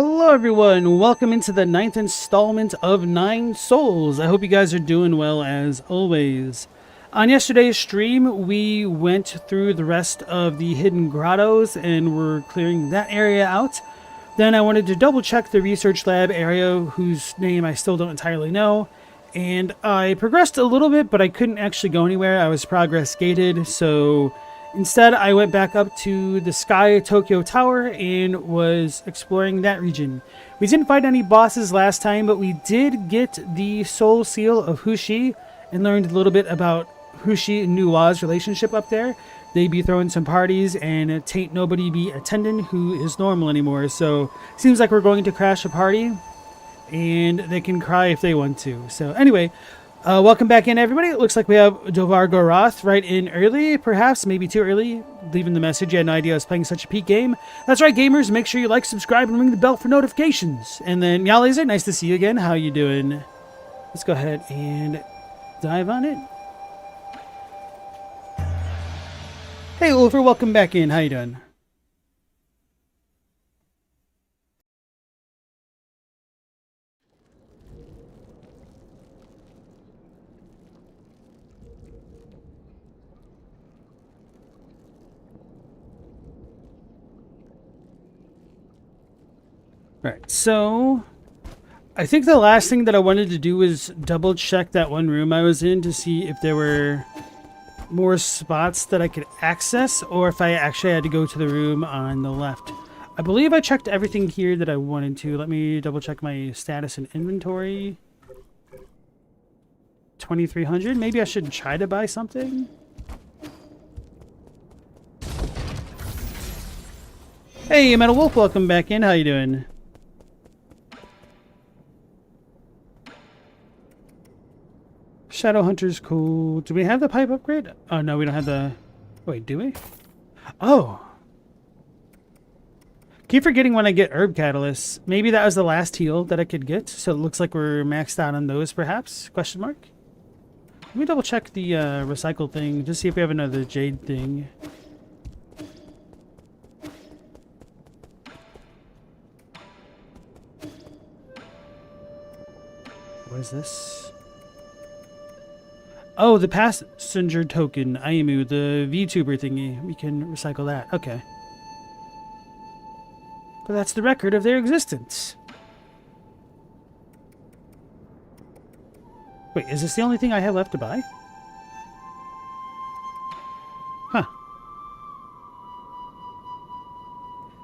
Hello everyone, welcome into the 9th installment of 9 Souls. I hope you guys are doing well as always. On yesterday's stream, we went through the rest of the hidden grottos and we're clearing that area out. Then I wanted to double check the research lab area, whose name I still don't entirely know. And I progressed a little bit, but I couldn't actually go anywhere. I was progress gated, so instead, I went back up to the Sky Tokyo Tower and was exploring that region. We didn't fight any bosses last time, but we did get the Soul Seal of Hushi and learned a little bit about Hushi and Nuwa's relationship up there. They be throwing some parties and tain't nobody be attending who is normal anymore. So, seems like we're going to crash a party and they can cry if they want to. So, anyway, welcome back in, everybody. It looks like we have Dovar Gorath right in early, perhaps, maybe too early, leaving the message. You had no idea I was playing such a peak game. That's right, gamers. Make sure you like, subscribe, and ring the bell for notifications. And then, Meow Laser, nice to see you again. How you doing? Let's go ahead and dive on it. Hey, Ulfer, welcome back in. How you doing? Alright, so I think the last thing that I wanted to do was double check that one room I was in to see if there were more spots that I could access or if I actually had to go to the room on the left. I believe I checked everything here that I wanted to. Let me double check my status and inventory. 2,300. Maybe I should try to buy something. Hey, Metal Wolf, welcome back in. How you doing? Shadow Hunter's cool. Do we have the pipe upgrade? Oh, no, we don't have the... Wait, do we? Oh. Keep forgetting when I get herb catalysts. Maybe that was the last heal that I could get. So it looks like we're maxed out on those, perhaps? Question mark? Let me double check the recycle thing. Just see if we have another jade thing. What is this? Oh, the passenger token, Aimu, the VTuber thingy. We can recycle that. Okay. But that's the record of their existence. Wait, is this the only thing I have left to buy? Huh.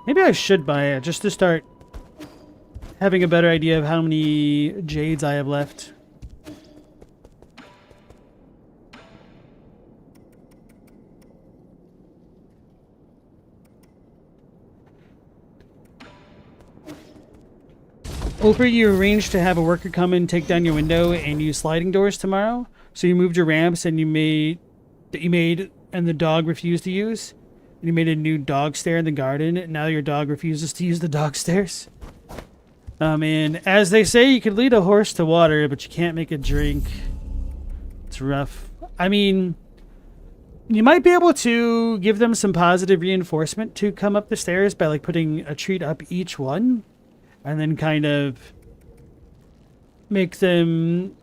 Maybe I should buy it just to start having a better idea of how many jades I have left. Ulfer, you arranged to have a worker come and take down your window and use sliding doors tomorrow. So you moved your ramps and you made and the dog refused to use. And you made a new dog stair in the garden. And now your dog refuses to use the dog stairs. And as they say, you can lead a horse to water, but you can't make it drink. It's rough. I mean, you might be able to give them some positive reinforcement to come up the stairs by like putting a treat up each one. And then kind of make them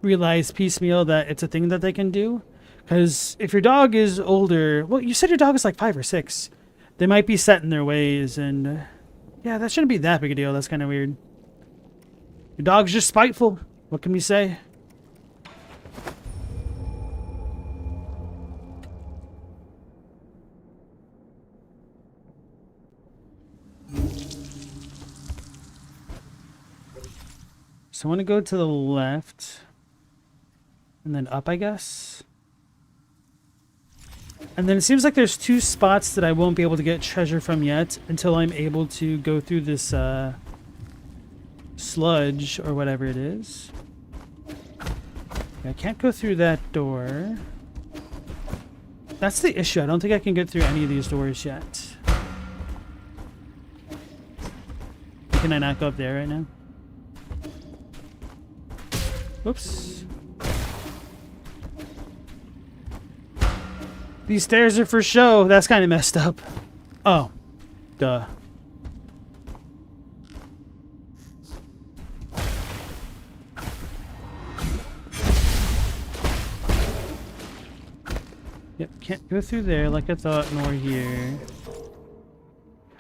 realize piecemeal that it's a thing that they can do. Because if your dog is older... Well, you said your dog is like 5 or 6. They might be set in their ways. And yeah, that shouldn't be that big a deal. That's kind of weird. Your dog's just spiteful. What can we say? So I want to go to the left and then up, I guess. And then it seems like there's 2 spots that I won't be able to get treasure from yet until I'm able to go through this sludge or whatever it is. I can't go through that door. That's the issue. I don't think I can get through any of these doors yet. Can I not go up there right now? Whoops. These stairs are for show. That's kind of messed up. Oh. Duh. can't go through there like I thought, nor here.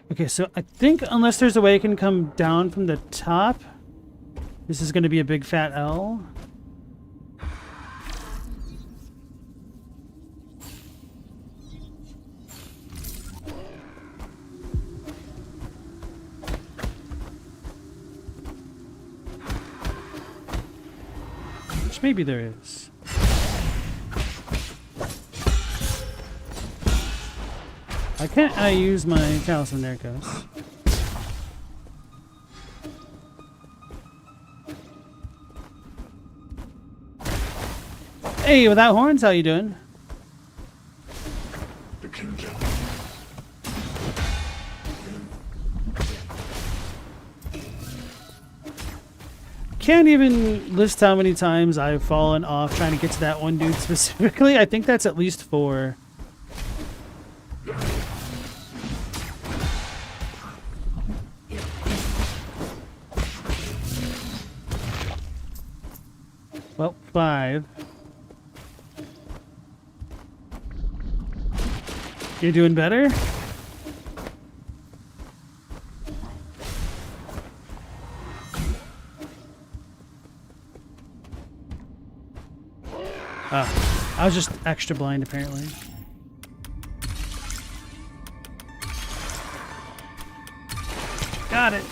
Okay, so I think unless there's a way I can come down from the top, this is going to be a big fat L. Which maybe there is. Why can't I use my talisman? There it goes. Hey, without horns, how you doing? Can't even list how many times I've fallen off trying to get to that one dude specifically. I think that's at least 4. Well, 5. You're doing better? Oh, I was just extra blind apparently. Got it.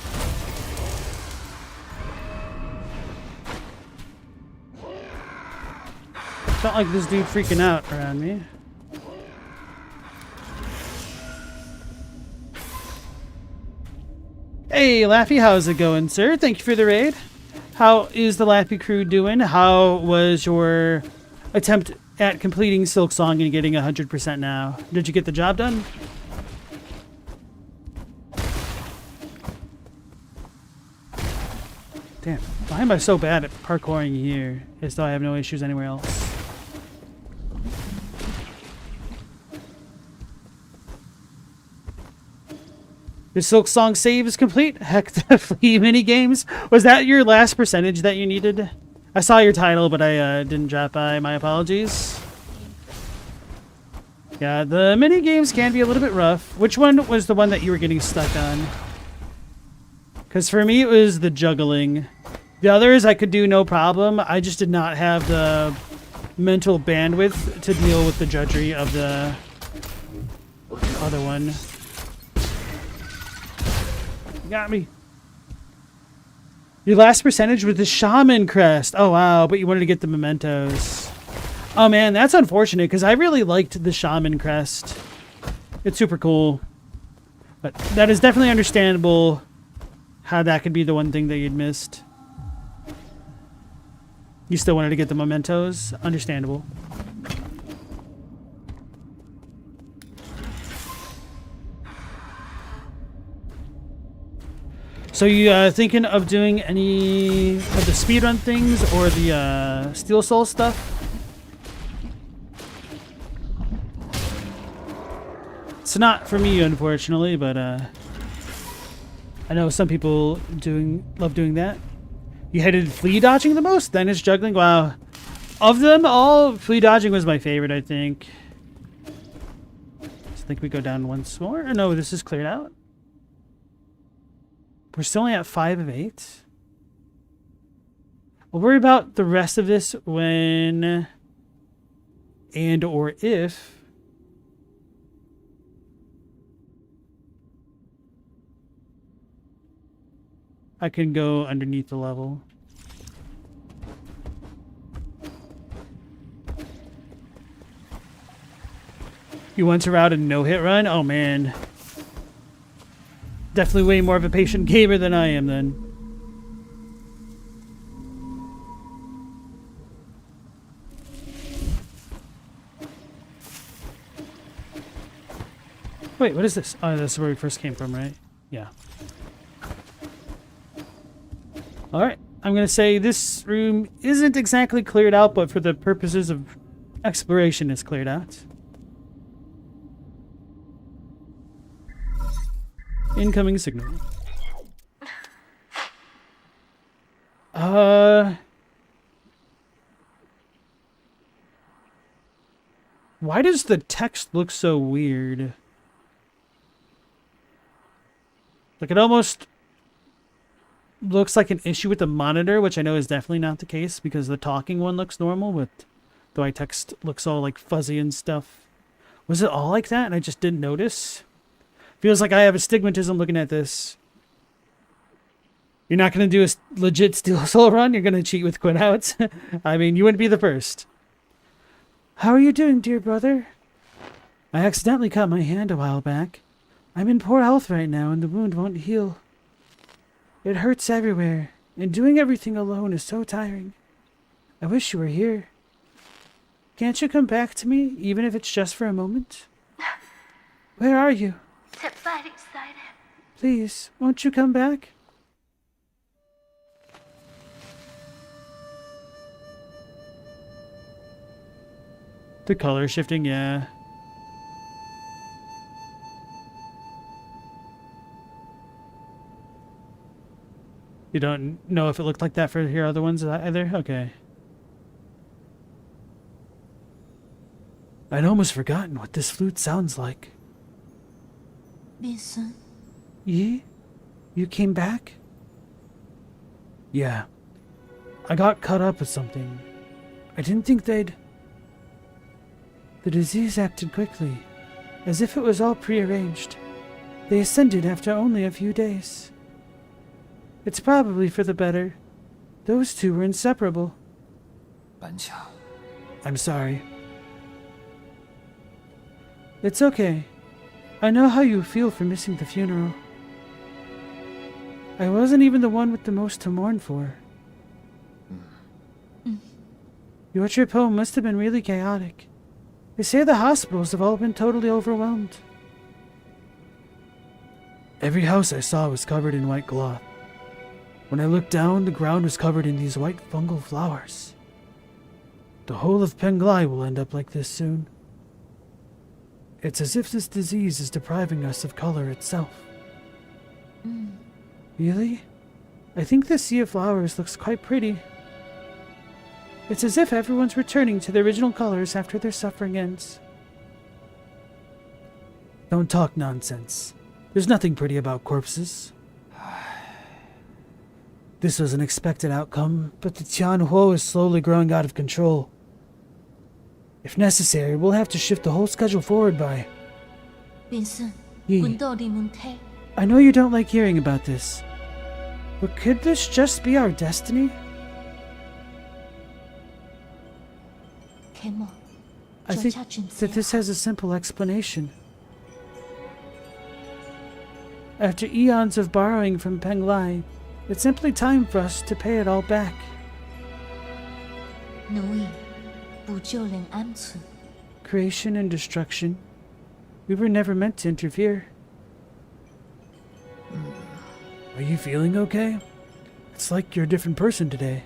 Felt like this dude freaking out around me. Hey, Laffy, how's it going, sir? Thank you for the raid. How is the Laffy crew doing? How was your attempt at completing Silksong and getting 100% now? Did you get the job done? Damn, why am I so bad at parkouring here as though I have no issues anywhere else? The Silksong save is complete. Heck, the flea mini games. Was that your last percentage that you needed? I saw your title, but I didn't drop by. My apologies. Yeah, the mini games can be a little bit rough. Which one was the one that you were getting stuck on? Because for me, it was the juggling. The others I could do no problem. I just did not have the mental bandwidth to deal with the drudgery of the other one. Got me. Your last percentage was the shaman crest. Oh wow, but you wanted to get the mementos. Oh man, that's unfortunate because I really liked the shaman crest. It's super cool. But that is definitely understandable how that could be the one thing that you'd missed. You still wanted to get the mementos? Understandable. So you thinking of doing any of the speedrun things or the Steel Soul stuff? It's not for me, unfortunately, but I know some people love doing that. You hated flea dodging the most? Then it's juggling? Wow. Of them all, flea dodging was my favorite, I think. I think we go down once more. Or no, this is cleared out. We're still only at 5 of 8. We'll worry about the rest of this when and or if I can go underneath the level. You want to route a no-hit run? Oh man. Definitely way more of a patient gamer than I am then. Wait, what is this? Oh, this is where we first came from, right? Yeah. Alright, I'm going to say this room isn't exactly cleared out, but for the purposes of exploration, it's cleared out. Incoming signal. Why does the text look so weird? Like, it almost looks like an issue with the monitor, which I know is definitely not the case because the talking one looks normal, but the white text looks all like fuzzy and stuff. Was it all like that and I just didn't notice? Feels like I have astigmatism looking at this. You're not going to do a legit Steel Soul run? You're going to cheat with quit outs? I mean, you wouldn't be the first. How are you doing, dear brother? I accidentally cut my hand a while back. I'm in poor health right now and the wound won't heal. It hurts everywhere, and doing everything alone is so tiring. I wish you were here. Can't you come back to me, even if it's just for a moment? Where are you? Please, won't you come back? The color shifting, yeah. You don't know if it looked like that for your other ones either? Okay. I'd almost forgotten what this flute sounds like. Vincent. Yi? You came back? Yeah. I got caught up with something. I didn't think they'd... The disease acted quickly, as if it was all prearranged. They ascended after only a few days. It's probably for the better. Those two were inseparable. I'm sorry. It's okay. I know how you feel for missing the funeral. I wasn't even the one with the most to mourn for. Your trip home must have been really chaotic. They say the hospitals have all been totally overwhelmed. Every house I saw was covered in white cloth. When I looked down, the ground was covered in these white fungal flowers. The whole of Penglai will end up like this soon. It's as if this disease is depriving us of color itself. Really? I think this sea of flowers looks quite pretty. It's as if everyone's returning to their original colors after their suffering ends. Don't talk nonsense. There's nothing pretty about corpses. This was an expected outcome, but the Tianhuo is slowly growing out of control. If necessary, we'll have to shift the whole schedule forward by... Vincent, Yi, I know you don't like hearing about this, but could this just be our destiny? I think that this has a simple explanation. After eons of borrowing from Penglai, it's simply time for us to pay it all back. Creation and destruction. We were never meant to interfere. Are you feeling okay? It's like you're a different person today.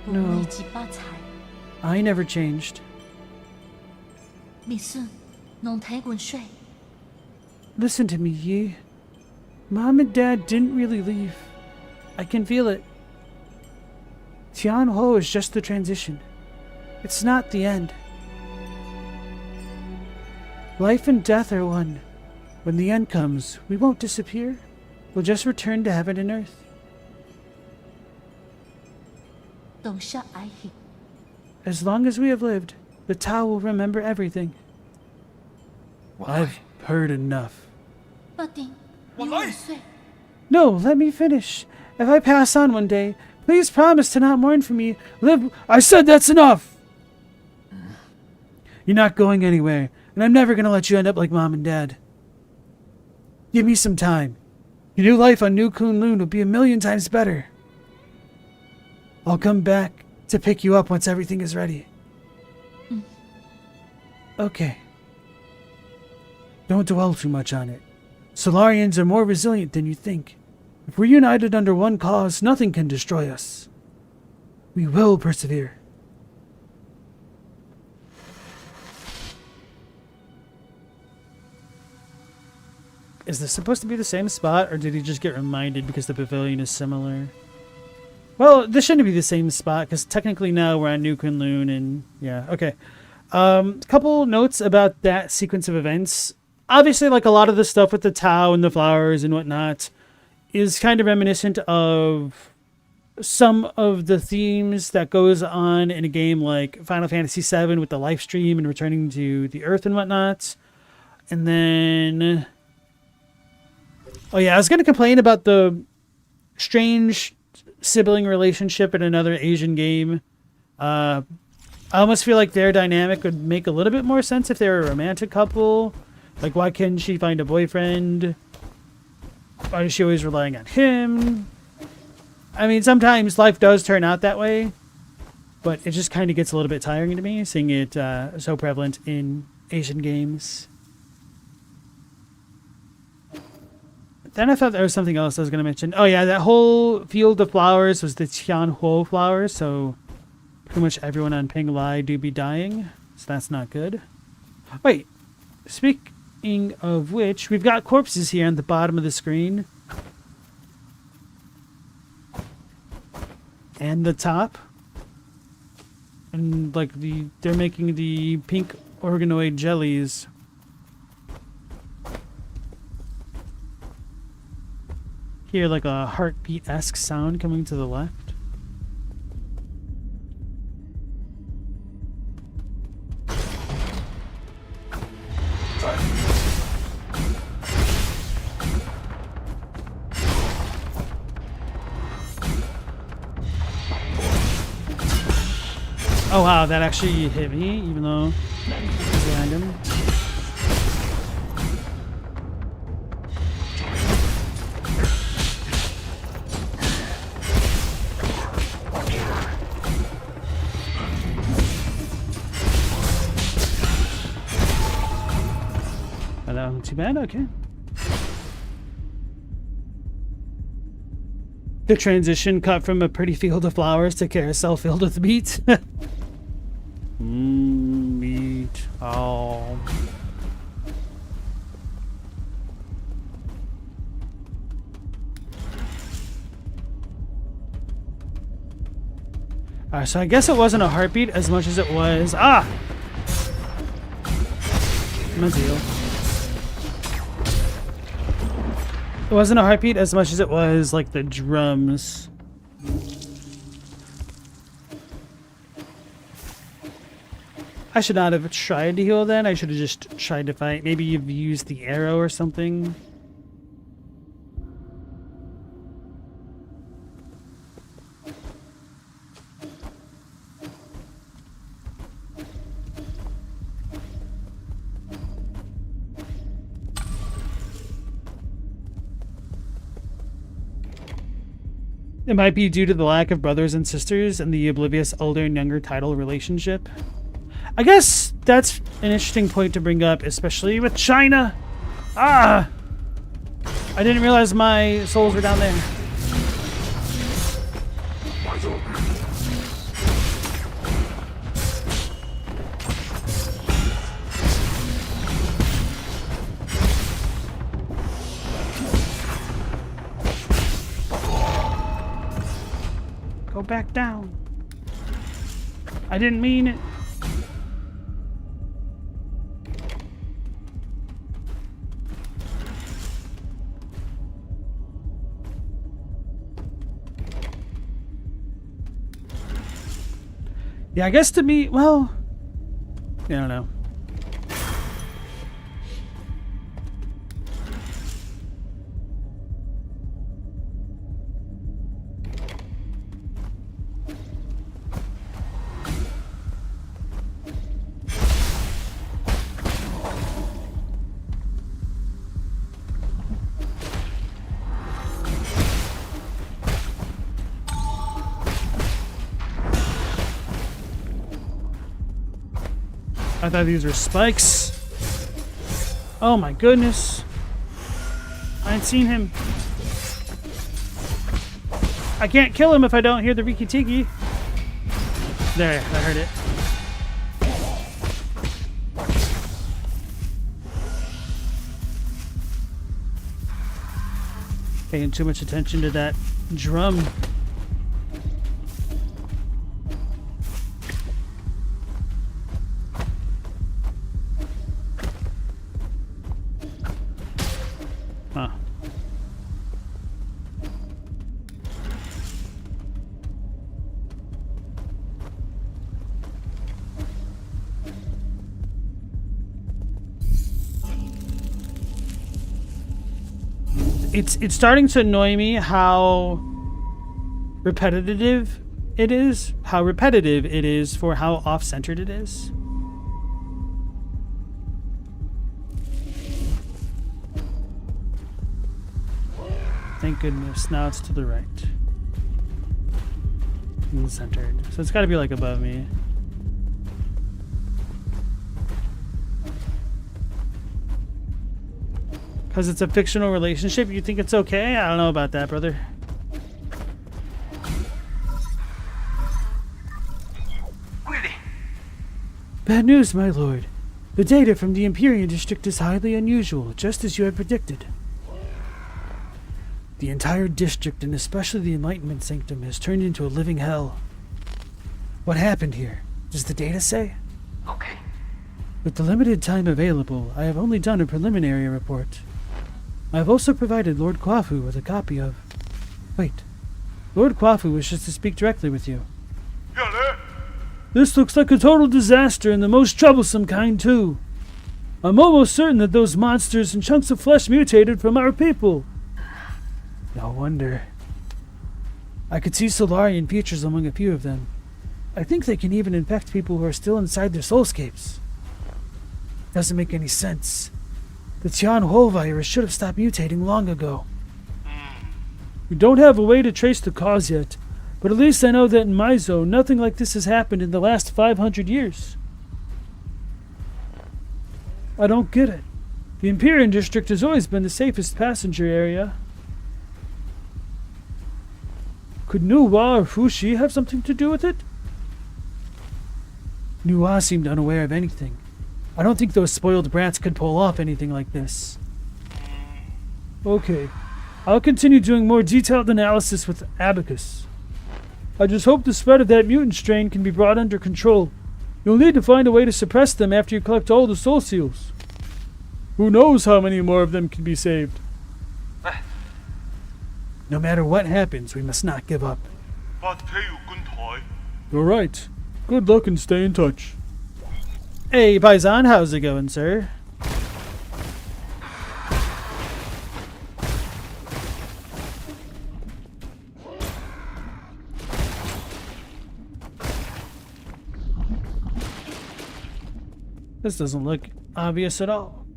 No, I never changed. Listen to me, Yi. Mom and Dad didn't really leave. I can feel it. Tianhuo is just the transition. It's not the end. Life and death are one. When the end comes, we won't disappear. We'll just return to heaven and earth. As long as we have lived, the Tao will remember everything. Why? I've heard enough. No, let me finish. If I pass on one day, please promise to not mourn for me. Live. I said that's enough! You're not going anywhere, and I'm never going to let you end up like Mom and Dad. Give me some time. Your new life on New Kunlun will be 1,000,000 times better. I'll come back to pick you up once everything is ready. Okay. Don't dwell too much on it. Solarians are more resilient than you think. If we're united under one cause, nothing can destroy us. We will persevere. Is this supposed to be the same spot, or did he just get reminded because the pavilion is similar? Well, this shouldn't be the same spot because technically now we're on New Kunlun and yeah, okay. Couple notes about that sequence of events. Obviously, like a lot of the stuff with the Tau and the flowers and whatnot is kind of reminiscent of some of the themes that goes on in a game like Final Fantasy VII with the life stream and returning to the Earth and whatnot. And then, oh yeah, I was going to complain about the strange sibling relationship in another Asian game. I almost feel like their dynamic would make a little bit more sense if they were a romantic couple. Like, why couldn't she find a boyfriend? Why is she always relying on him? I mean, sometimes life does turn out that way, but it just kind of gets a little bit tiring to me, seeing it so prevalent in Asian games. Then I thought there was something else I was going to mention. Oh yeah, that whole field of flowers was the Tianhuo flowers, so pretty much everyone on Ping Lai do be dying, so that's not good. Wait, speaking of which, we've got corpses here on the bottom of the screen. And the top. And like they're making the pink organoid jellies. Hear like a heartbeat-esque sound coming to the left. Oh wow, that actually hit me, even though it's random. Oh, that wasn't too bad, okay. The transition cut from a pretty field of flowers to carousel filled with meat. Meat. Oh. Alright, so I guess it wasn't a heartbeat as much as it was... Ah! My deal. It wasn't a heartbeat as much as it was like the drums. I should not have tried to heal then. I should have just tried to fight. Maybe you've used the arrow or something. It might be due to the lack of brothers and sisters and the oblivious older and younger title relationship. I guess that's an interesting point to bring up, especially with China. Ah! I didn't realize my souls were down there. Go back down. I didn't mean it. Yeah, I guess to me, well, I don't know. I thought these were spikes. Oh my goodness. I ain't seen him. I can't kill him if I don't hear the Riki Tiki. There, I heard it. Paying too much attention to that drum. It's starting to annoy me how repetitive it is. How repetitive it is for how off-centered it is. Thank goodness. Now it's to the right. And centered. So it's got to be like above me. Because it's a fictional relationship, you think it's okay? I don't know about that, brother. Bad news, my lord. The data from the Empyrean district is highly unusual, just as you had predicted. The entire district, and especially the Enlightenment Sanctum, has turned into a living hell. What happened here? Does the data say? Okay. With the limited time available, I have only done a preliminary report. I have also provided Lord Kwafu with a copy of... Wait. Lord Kwafu wishes to speak directly with you. This looks like a total disaster and the most troublesome kind, too. I'm almost certain that those monsters and chunks of flesh mutated from our people. No wonder. I could see Solarian features among a few of them. I think they can even infect people who are still inside their soulscapes. Doesn't make any sense. The Tian Hole virus should have stopped mutating long ago. We don't have a way to trace the cause yet, but at least I know that in my zone, nothing like this has happened in the last 500 years. I don't get it. The Empyrean district has always been the safest passenger area. Could Nuwa or Fushi have something to do with it? Nuwa seemed unaware of anything. I don't think those spoiled brats could pull off anything like this. Okay. I'll continue doing more detailed analysis with Abacus. I just hope the spread of that mutant strain can be brought under control. You'll need to find a way to suppress them after you collect all the soul seals. Who knows how many more of them can be saved? No matter what happens, we must not give up. You're right. Good luck and stay in touch. Hey, Paisan, how's it going, sir? This doesn't look obvious at all.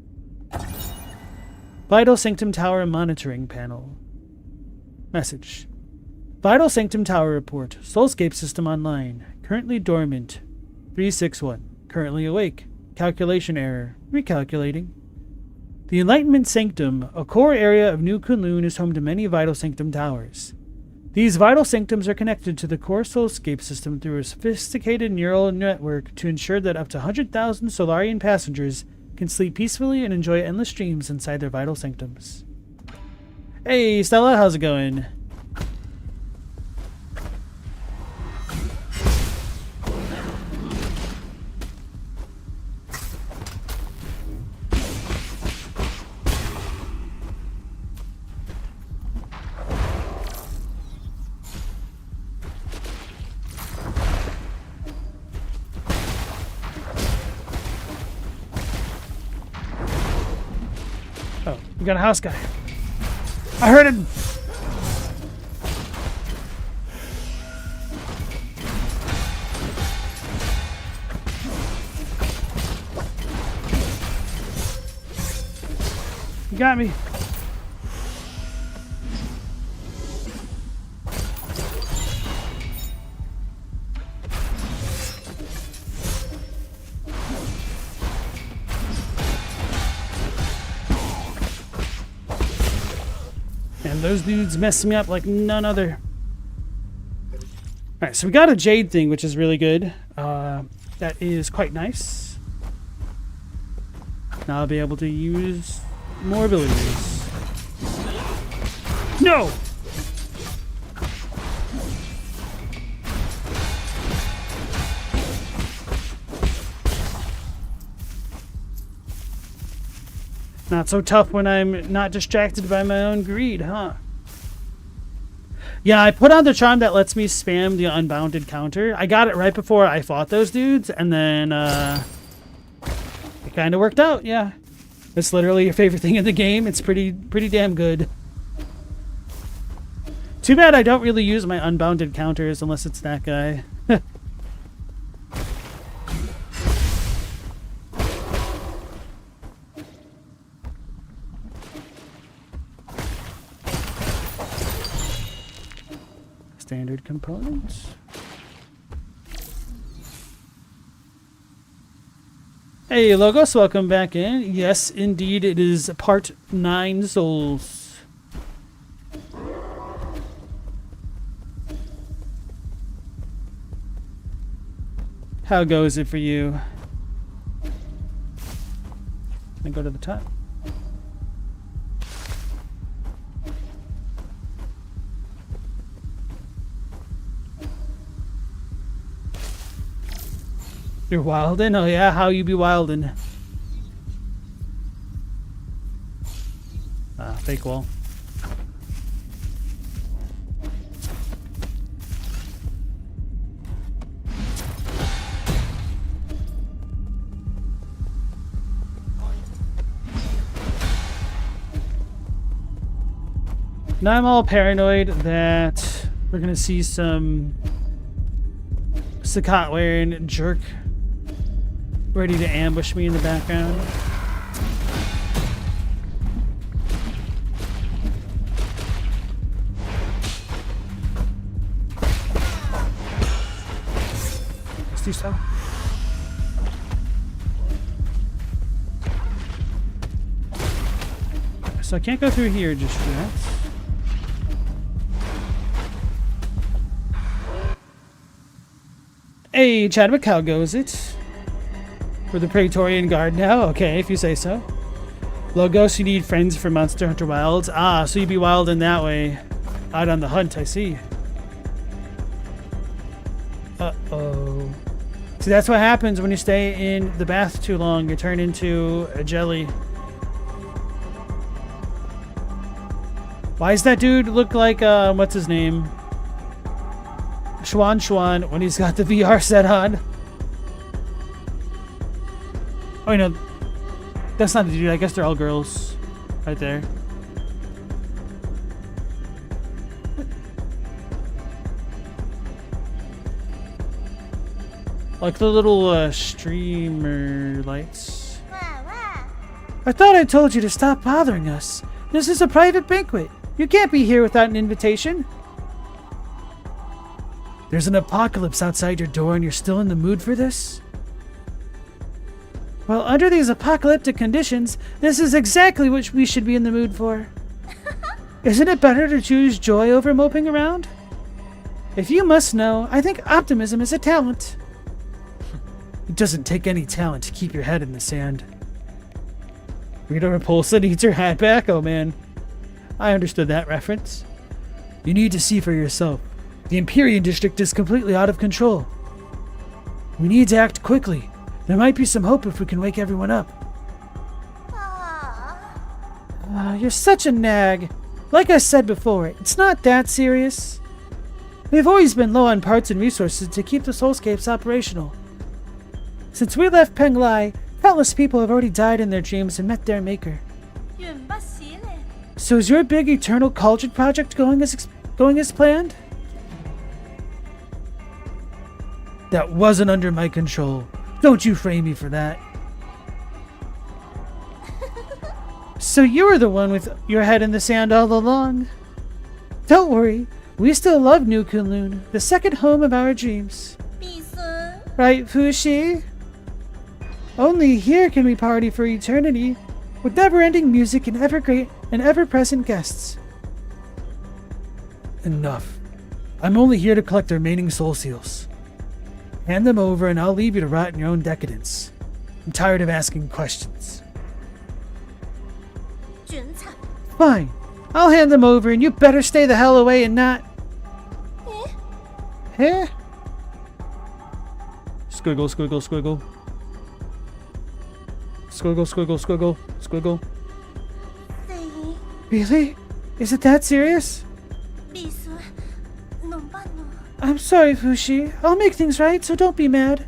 Vital Sanctum Tower Monitoring Panel. Message. Vital Sanctum Tower Report. Soulscape System online. Currently dormant. 361. Currently awake. Calculation error. Recalculating. The Enlightenment Sanctum, a core area of New Kunlun, is home to many Vital Sanctum towers. These Vital Sanctums are connected to the core Soulscape system through a sophisticated neural network to ensure that up to 100,000 Solarian passengers can sleep peacefully and enjoy endless dreams inside their Vital Sanctums. Hey, Stella, how's it going? Oh, we got a house guy. I heard him! You got me. And those dudes mess me up like none other. Alright, so we got a Jade thing, which is really good. That is quite nice. Now I'll be able to use more abilities. No! Not so tough when I'm not distracted by my own greed, huh? Yeah, I put on the charm that lets me spam the unbounded counter. I got it right before I fought those dudes, and then it kind of worked out, yeah. It's literally your favorite thing in the game. It's pretty damn good. Too bad I don't really use my unbounded counters unless it's that guy. Standard components. Hey Logos, welcome back in. Yes, indeed, it is part 9 souls. How goes it for you? Let me go to the top. You're wildin'? Oh yeah, how you be wildin'? Fake wall. Now I'm all paranoid that we're gonna see some Sakat wearing jerk ready to ambush me in the background. Let's do so. So I can't go through here just yet. Hey, Chadwick, how goes it? For the Praetorian Guard now? Okay, if you say so. Logos, you need friends for Monster Hunter Wilds. Ah, so you'd be wild in that way. Out on the hunt, I see. Uh-oh. See, that's what happens when you stay in the bath too long. You turn into a jelly. Why does that dude look like, what's his name? Schwan when he's got the VR set on. Oh, you know, that's not the dude. I guess they're all girls right there. Like the little streamer lights. I thought I told you to stop bothering us. This is a private banquet. You can't be here without an invitation. There's an apocalypse outside your door and you're still in the mood for this? Well, under these apocalyptic conditions, this is exactly what we should be in the mood for. Isn't it better to choose joy over moping around? If you must know, I think optimism is a talent. It doesn't take any talent to keep your head in the sand. Rita Repulsa needs her hat back? Oh man. I understood that reference. You need to see for yourself. The Empyrean district is completely out of control. We need to act quickly. There might be some hope if we can wake everyone up. You're such a nag. Like I said before, it's not that serious. We've always been low on parts and resources to keep the soulscapes operational. Since we left Penglai, countless people have already died in their dreams and met their maker. So is your big Eternal Cauldron project going as planned? That wasn't under my control. Don't you frame me for that. So you were the one with your head in the sand all along. Don't worry, we still love New Kunlun, the second home of our dreams. Right, Fushi? Only here can we party for eternity, with never-ending music and ever-present guests. Enough. I'm only here to collect the remaining soul seals. Hand them over and I'll leave you to rot in your own decadence. I'm tired of asking questions. Fine. I'll hand them over and you better stay the hell away and not... Eh? Squiggle, squiggle, squiggle. Squiggle, squiggle, squiggle, squiggle. Really? Is it that serious? I'm sorry, Fushi. I'll make things right, so don't be mad.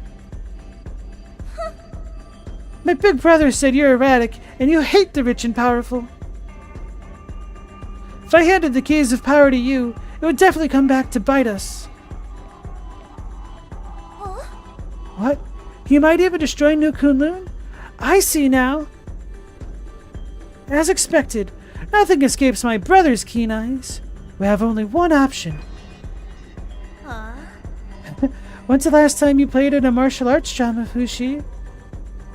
My big brother said you're erratic, and you hate the rich and powerful. If I handed the keys of power to you, it would definitely come back to bite us. What? You might even destroy New Kunlun? I see now. As expected, nothing escapes my brother's keen eyes. We have only one option. When's the last time you played in a martial arts drama, Fushi?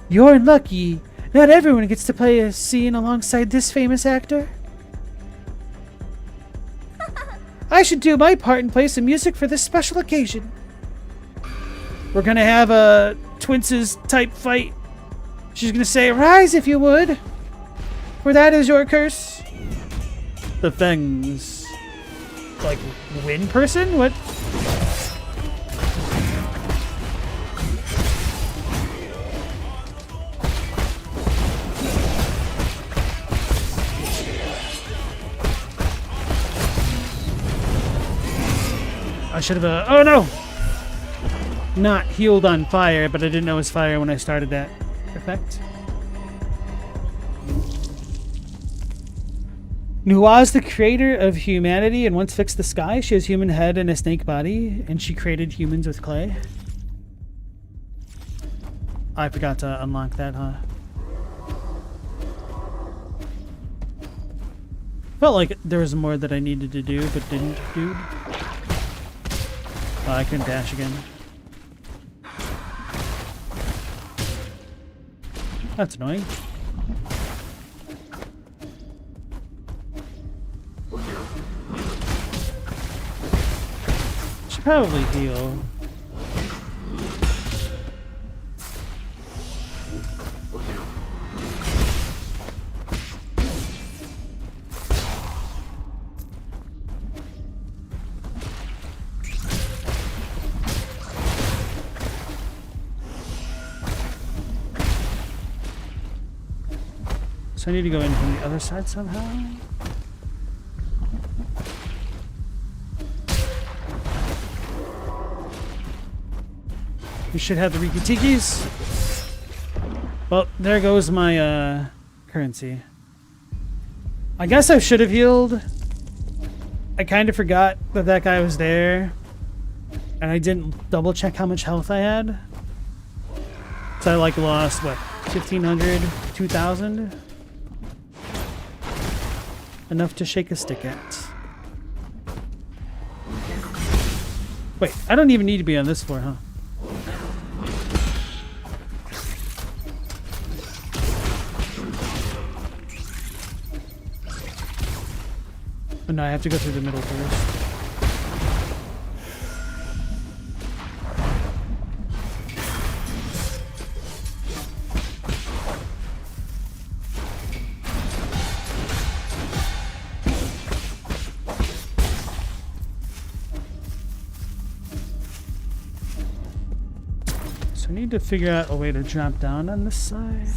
You're lucky. Not everyone gets to play a scene alongside this famous actor. I should do my part and play some music for this special occasion. We're gonna have a Twinces type fight. She's gonna say, "Rise if you would, for that is your curse." The things. Like, win person? What? I should have, oh no! Not healed on fire, but I didn't know it was fire when I started that effect. Nua's the creator of humanity and once fixed the sky. She has human head and a snake body, and she created humans with clay. I forgot to unlock that, huh? Felt like there was more that I needed to do, but didn't do. Oh, I couldn't dash again. That's annoying. Should probably heal. So I need to go in from the other side somehow. We should have the Riki-Tikis. Well, there goes my currency. I guess I should have healed. I kind of forgot that that guy was there. And I didn't double check how much health I had. So I like lost, what, 1,500, 2,000? Enough to shake a stick at. Wait, I don't even need to be on this floor, huh? Oh, no, I have to go through the middle first. So I need to figure out a way to drop down on this side.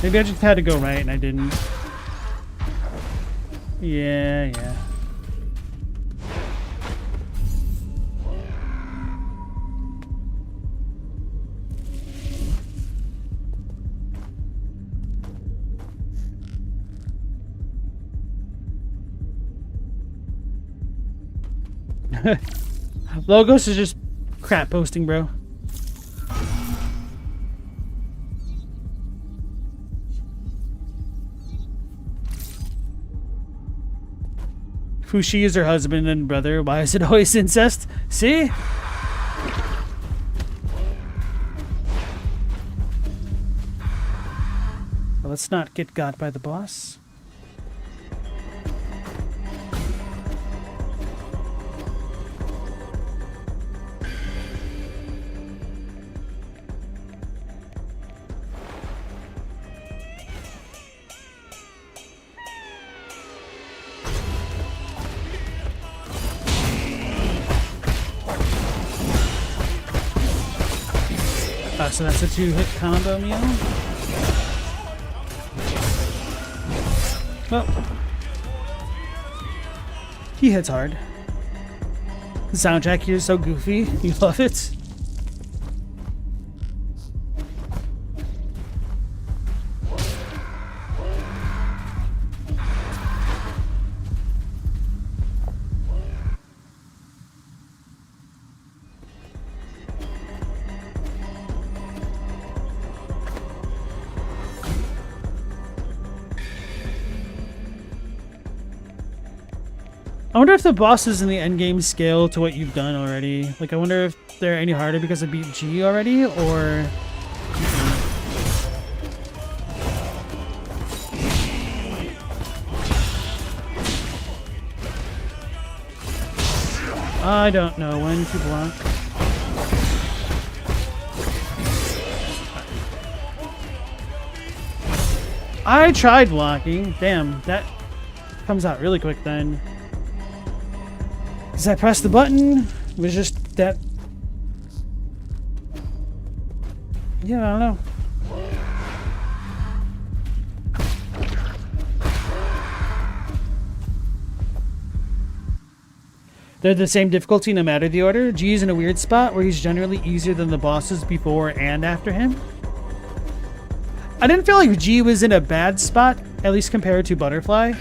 Maybe I just had to go right and I didn't. Yeah, yeah. Logos is just crap posting, bro. Fushi is her husband and brother. Why is it always incest? See? Well, let's not get got by the boss. So that's a 2-hit combo meal. Well, he hits hard. The soundtrack here is so goofy. You love it. I wonder if the bosses in the endgame scale to what you've done already. Like, I wonder if they're any harder because I beat G already, or... I don't know when to block. I tried blocking. Damn, that comes out really quick then. Because I pressed the button, it was just that... Yeah, I don't know. They're the same difficulty no matter the order. G is in a weird spot where he's generally easier than the bosses before and after him. I didn't feel like G was in a bad spot, at least compared to Butterfly.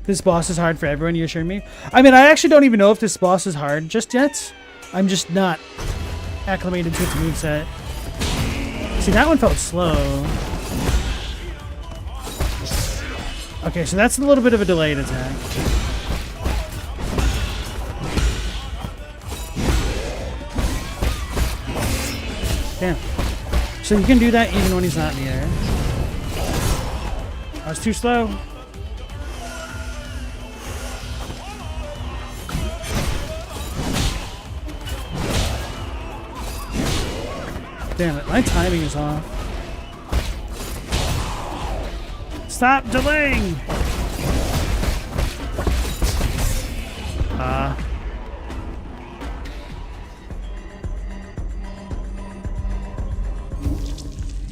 This boss is hard for everyone, you assure me? I mean, I actually don't even know if this boss is hard just yet. I'm just not acclimated to its moveset. See, that one felt slow. Okay, so that's a little bit of a delayed attack. Damn. So you can do that even when he's not in the air. I was too slow. Damn it, my timing is off. Stop delaying!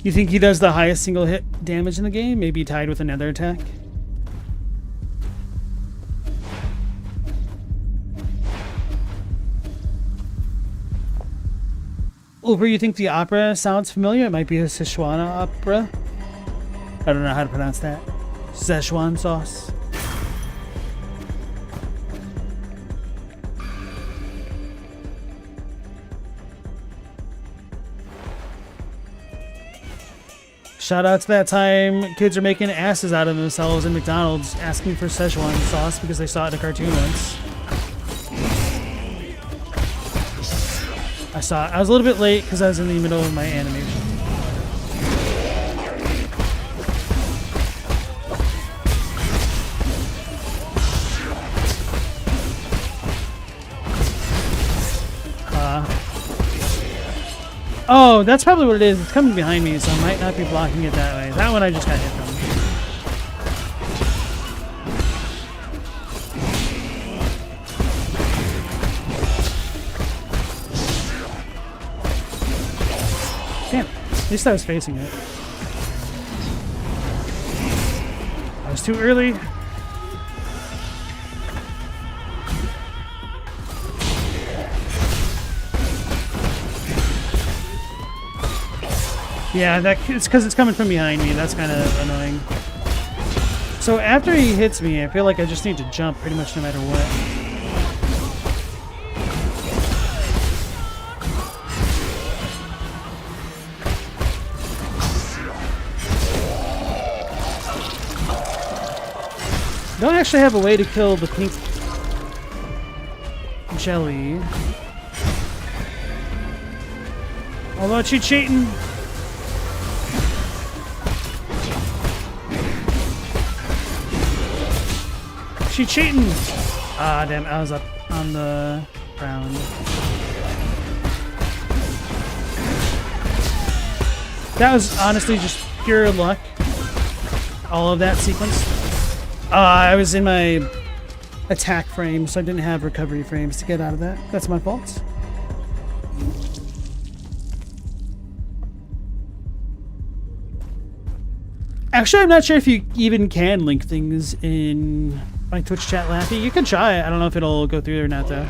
You think he does the highest single hit damage in the game? Maybe tied with another attack? Over, you think the opera sounds familiar? It might be a Sichuan opera. I don't know how to pronounce that. Szechuan sauce. Shout out to that time kids are making asses out of themselves in McDonald's asking for Szechuan sauce because they saw it in a cartoon once. I was a little bit late because I was in the middle of my animation. Oh, that's probably what it is. It's coming behind me, so I might not be blocking it that way. That one I just got hit from. Damn. At least I was facing it. I was too early. Yeah, it's because it's coming from behind me. That's kind of annoying. So after he hits me, I feel like I just need to jump pretty much no matter what. Don't actually have a way to kill the pink jelly. Although she's cheating. She cheating! Ah, damn, I was up on the ground. That was honestly just pure luck. All of that sequence. I was in my attack frame, so I didn't have recovery frames to get out of that. That's my fault. Actually, I'm not sure if you even can link things in my Twitch chat, Laffy. You can try it. I don't know if it'll go through or not, though.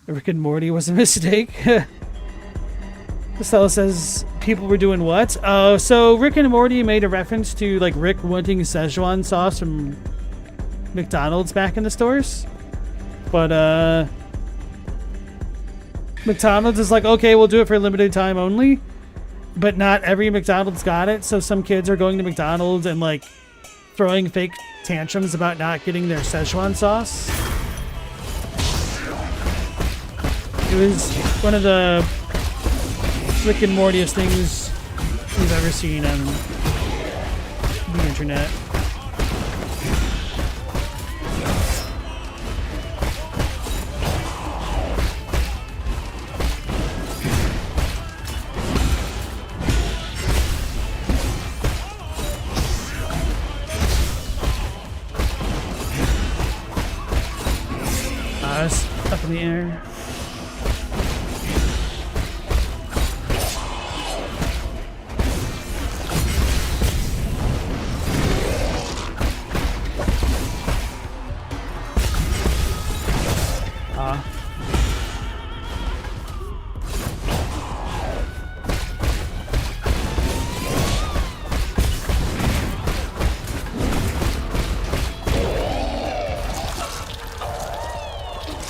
Rick and Morty was a mistake. This fellow says people were doing what? Oh, so Rick and Morty made a reference to like Rick wanting Szechuan sauce from McDonald's back in the stores. But McDonald's is like, okay, we'll do it for a limited time only. but not every McDonald's got it. So some kids are going to McDonald's and like throwing fake tantrums about not getting their Szechuan sauce. It was one of the Rick and Mortiest things we've ever seen on the internet. It's up in the air.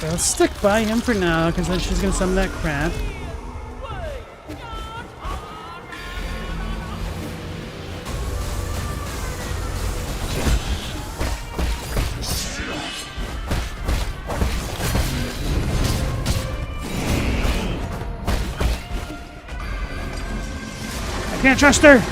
Let's stick by him for now, because then she's gonna summon that crap. I can't trust her!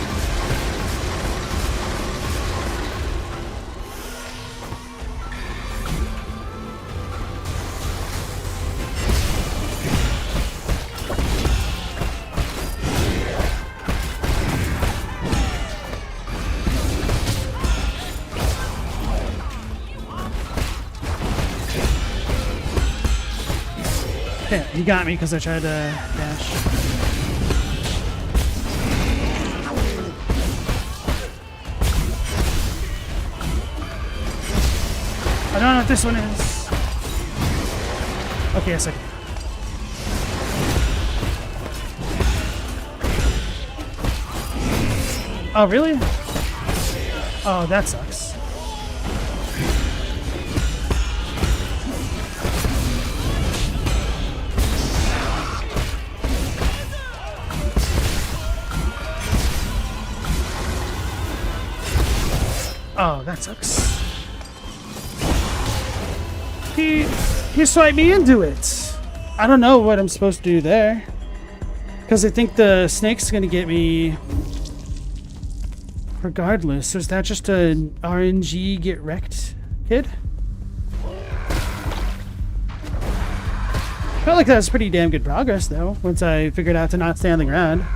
Yeah, he got me because I tried to dash. I don't know what this one is. Okay, a second. Oh, really? Oh, that sucks. Oh, that sucks. He swiped me into it. I don't know what I'm supposed to do there. Because I think the snake's going to get me regardless. So is that just an RNG get wrecked kid? Felt like that was pretty damn good progress though, once I figured out to not stay on the ground.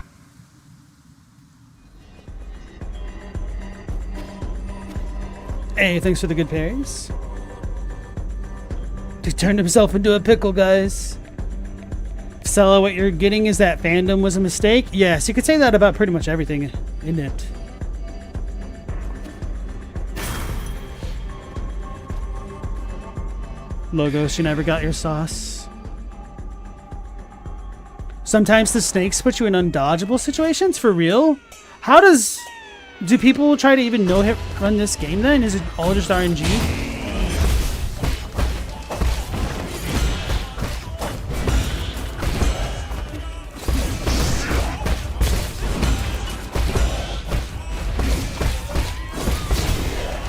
Hey, thanks for the good parries. He turned himself into a pickle, guys. Stella, what you're getting is that fandom was a mistake? Yes, you could say that about pretty much everything in it. Logos, you never got your sauce. Sometimes the snakes put you in undodgeable situations, for real? How does... Do people try to even no-hit run this game then? Is it all just RNG?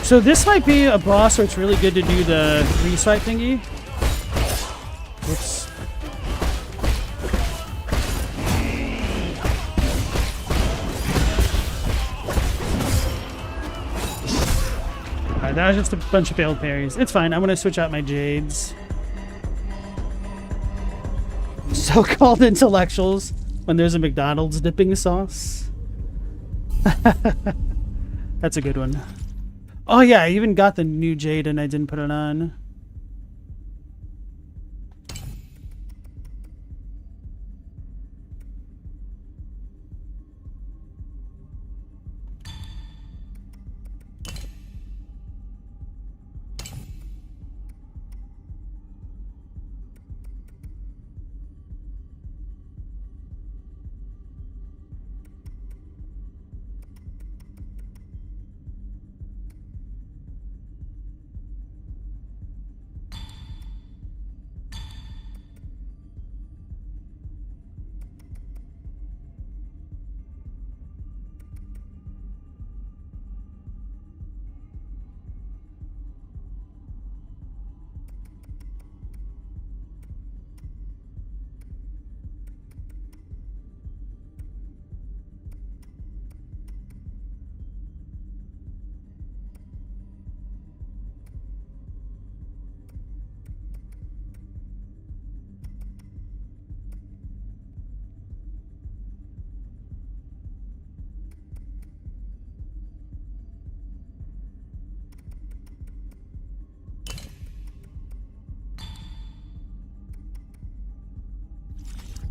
So this might be a boss where it's really good to do the re-swipe thingy. Whoops. That was just a bunch of failed parries. It's fine. I'm going to switch out my jades. So-called intellectuals when there's a McDonald's dipping sauce. That's a good one. Oh yeah, I even got the new jade and I didn't put it on.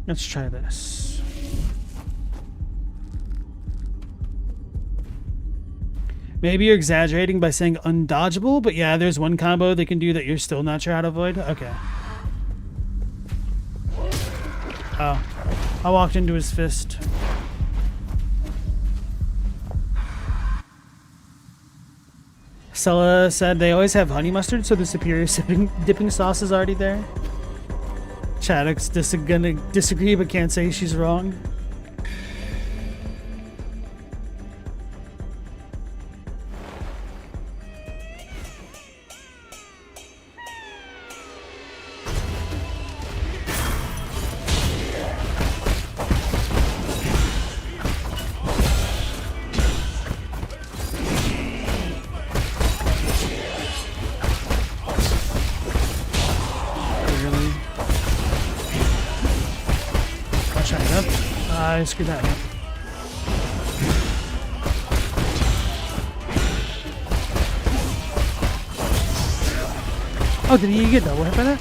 Let's try this. Maybe you're exaggerating by saying undodgeable, but yeah, there's one combo they can do that you're still not sure how to avoid. Okay. Oh. I walked into his fist. Stella said they always have honey mustard, so the superior dipping sauce is already there. Chaddock's gonna disagree, but can't say she's wrong. I screwed that up. Oh, did he get double hit by that?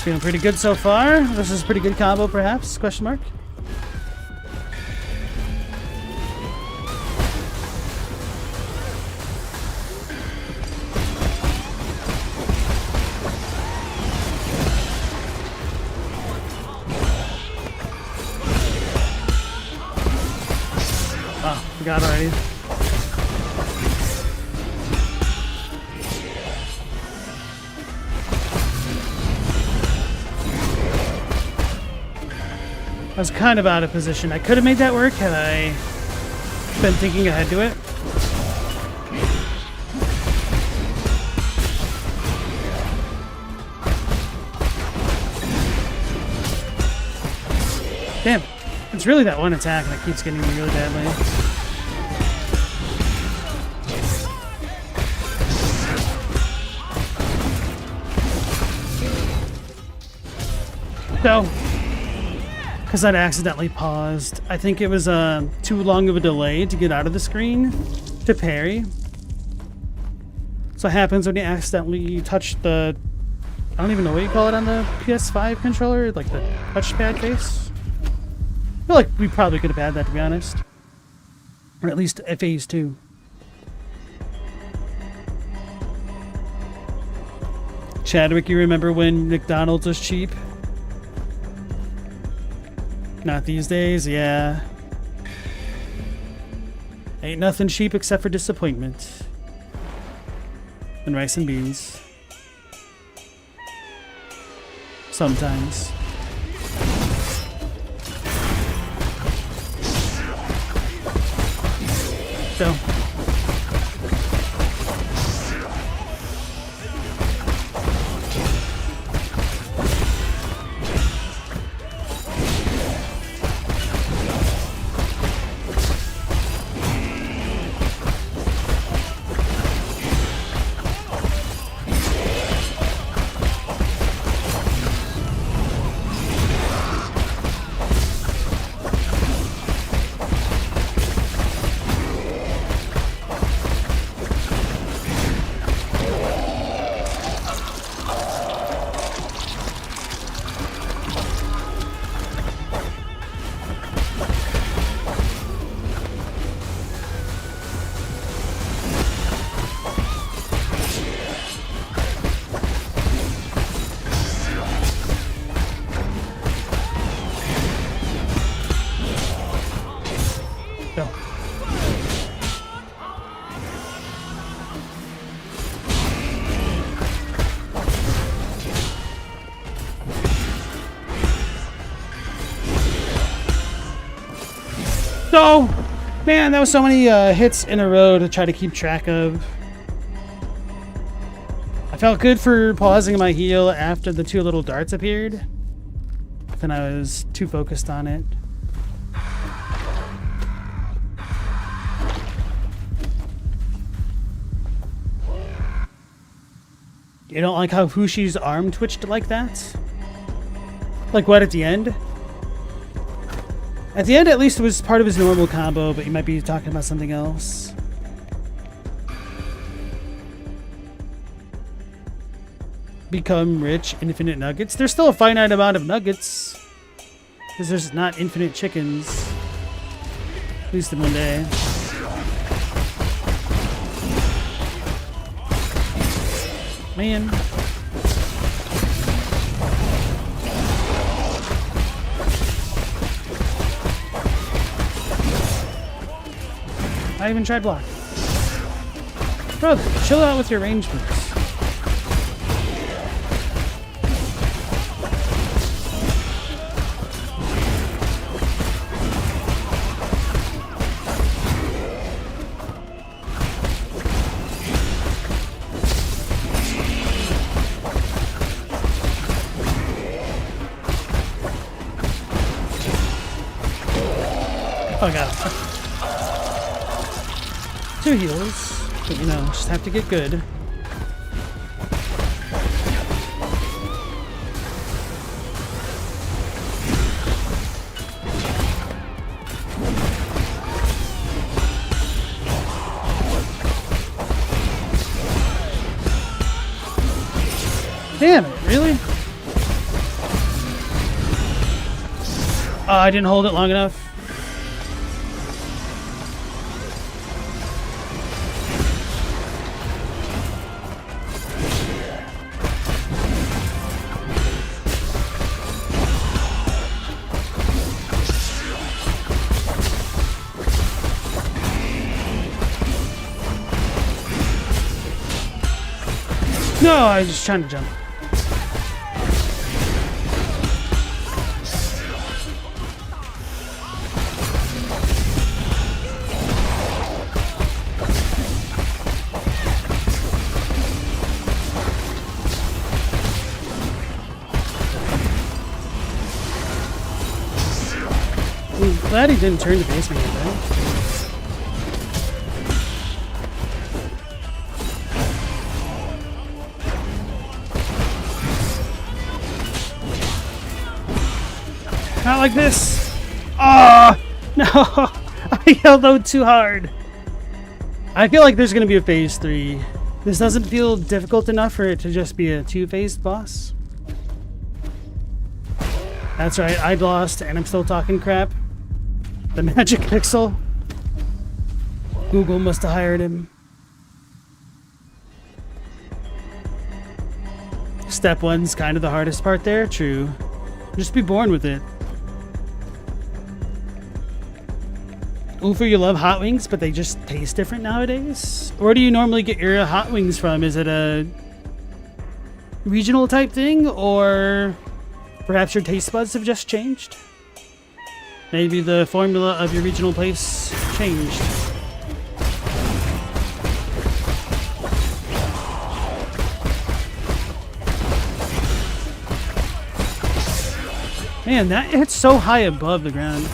Feeling pretty good so far. This is a pretty good combo, perhaps? Question mark. Oh, we got it already. I was kind of out of position. I could have made that work had I been thinking ahead to it. Damn. It's really that one attack that keeps getting me really badly. So, because I'd accidentally paused. I think it was too long of a delay to get out of the screen to parry. So it happens when you accidentally touch the... I don't even know what you call it on the PS5 controller, like the touchpad face. I feel like we probably could have had that, to be honest. Or at least at phase 2. Chadwick, you remember when McDonald's was cheap? Not these days, yeah. Ain't nothing cheap except for disappointment. And rice and beans. Sometimes. So. Go. So, man, that was so many hits in a row to try to keep track of. I felt good for pausing my heal after the two little darts appeared. But then I was too focused on it. You don't like how Hushi's arm twitched like that? Like what, at the end? At the end, at least, it was part of his normal combo, but you might be talking about something else. Become rich, infinite nuggets. There's still a finite amount of nuggets. Because there's not infinite chickens. At least in one day. Man. I even tried block. Bro, chill out with your range moves. Oh, I got it. 2 heals, but you know, just have to get good. Damn it, really? I didn't hold it long enough. No, I was just trying to jump. I'm glad he didn't turn to face me yet, though. Not like this. Oh, no. I held out too hard. I feel like there's going to be a phase 3. This doesn't feel difficult enough for it to just be a 2-phased boss. That's right, I'd lost and I'm still talking crap. The magic pixel. Google must have hired him. Step 1's kind of the hardest part there, true. Just be born with it. Oofer, you love hot wings, but they just taste different nowadays? Where do you normally get your hot wings from? Is it a regional type thing, or perhaps your taste buds have just changed? Maybe the formula of your regional place changed. Man, that hits so high above the ground.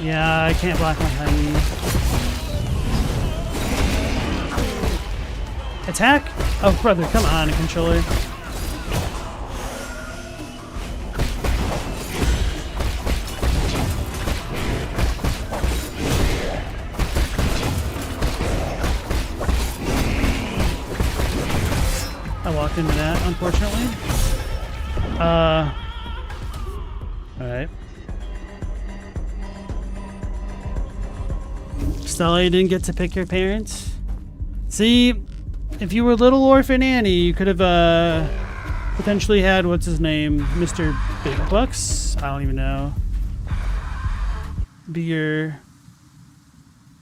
Yeah, I can't block my high knee. Attack? Oh, brother, come on, a controller. I walked into that, unfortunately. Alright. Stella, you didn't get to pick your parents? See, if you were little orphan Annie, you could have potentially had, what's his name, Mr. Big Bucks? I don't even know. Be your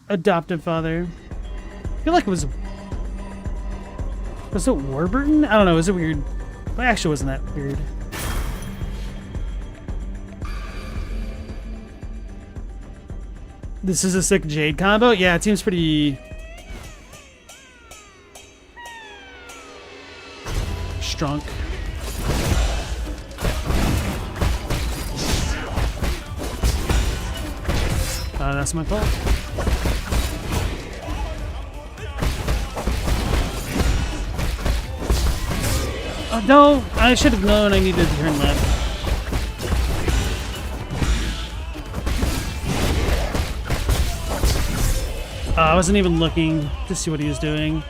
adoptive father. I feel like it was it Warburton? I don't know, was it weird? Well, actually, it wasn't that weird. This is a sick Jade combo? Yeah, it seems pretty strong. That's my fault. No, I should have known I needed to turn left. I wasn't even looking to see what he was doing.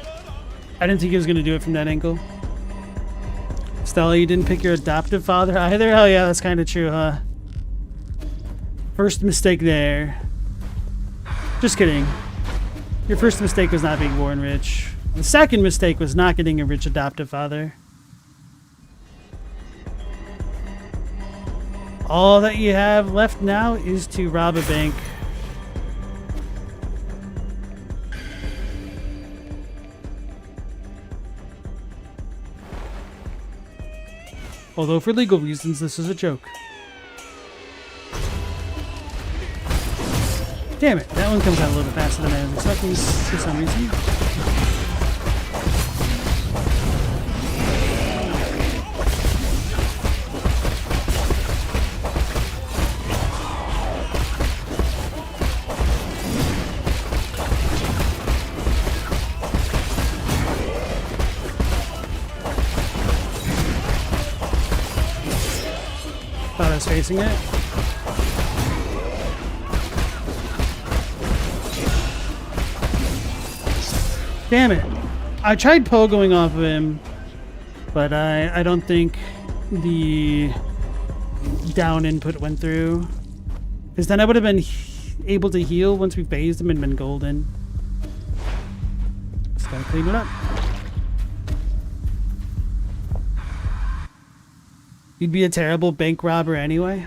I didn't think he was going to do it from that angle. Stella, you didn't pick your adoptive father either? Oh yeah, that's kind of true, huh? First mistake there. Just kidding. Your first mistake was not being born rich. The second mistake was not getting a rich adoptive father. All that you have left now is to rob a bank. Although for legal reasons, this is a joke. Damn it, that one comes out a little bit faster than I was expecting for some reason. Thought I was facing it. Damn it. I tried pogoing off of him, but I don't think the down input went through. Because then I would have been able to heal once we phased him and been golden. Just gotta clean it up. You'd be a terrible bank robber anyway.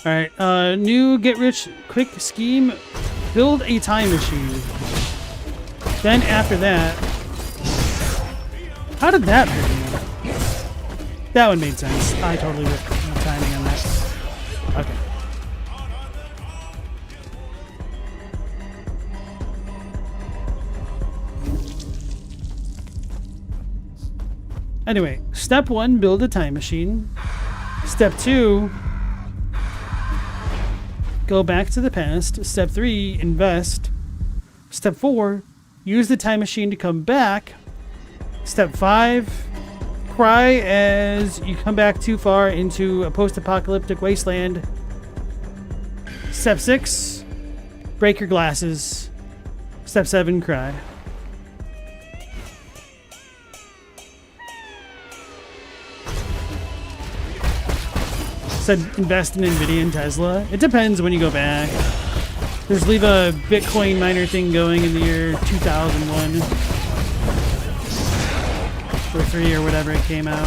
Alright, new get rich quick scheme. Build a time machine. Then after that... How did that hurt me? That one made sense. I totally ripped the timing on that. Okay. Anyway, step 1, build a time machine. Step 2, go back to the past. Step 3, invest. Step 4, use the time machine to come back. Step 5, cry as you come back too far into a post-apocalyptic wasteland. Step 6, break your glasses. Step 7, cry. Said invest in Nvidia and Tesla. It depends when you go back. There's leave a Bitcoin miner thing going in the year 2001 or 3 or whatever it came out.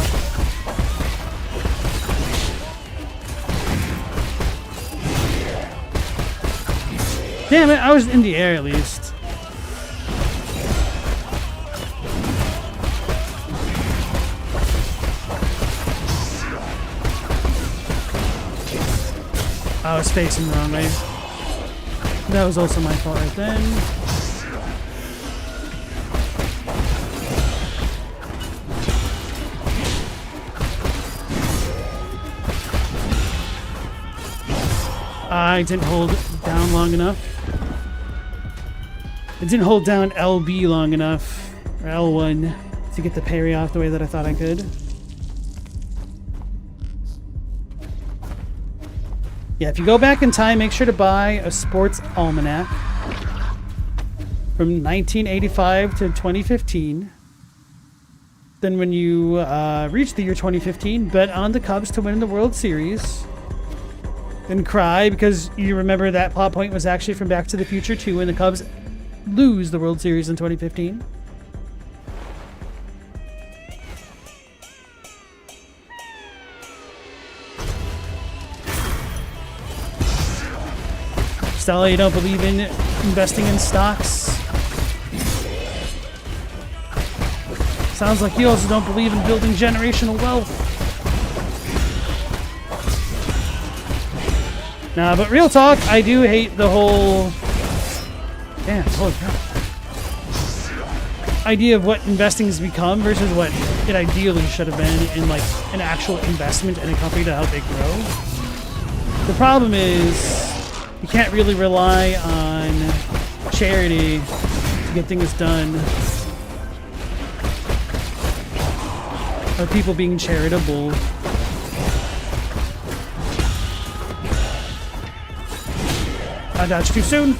Damn it, I was in the air at least. I was facing the wrong way. That was also my fault right then. I didn't hold down long enough. I didn't hold down LB long enough, or L1, to get the parry off the way that I thought I could. Yeah, if you go back in time, make sure to buy a sports almanac from 1985 to 2015. Then when you reach the year 2015, bet on the Cubs to win the World Series. Then cry because you remember that plot point was actually from Back to the Future 2 when the Cubs lose the World Series in 2015. Stella, you don't believe in investing in stocks? Sounds like you also don't believe in building generational wealth. Nah, but real talk, I do hate the whole... Damn, holy crap. Idea of what investing has become versus what it ideally should have been in like an actual investment in a company to help it grow. The problem is you can't really rely on charity to get things done, or people being charitable. I dodged too soon.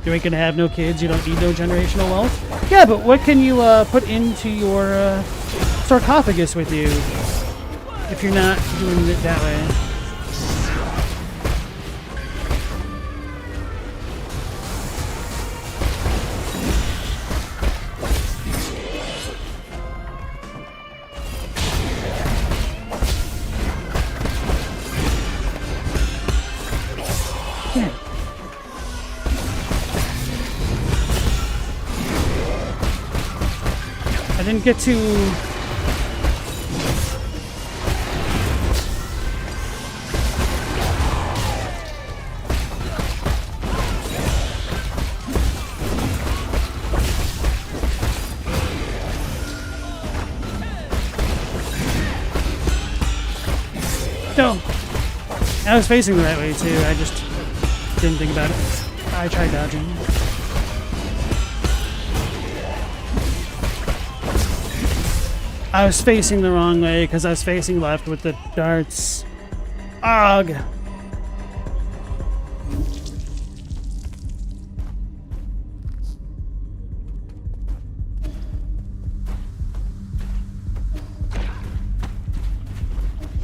You ain't gonna have no kids, you don't need no generational wealth. Yeah, but what can you put into your sarcophagus with you if you're not doing it that way? I didn't get to... No! I was facing the right way too, I just didn't think about it. I tried dodging. I was facing the wrong way because I was facing left with the darts. Ugh!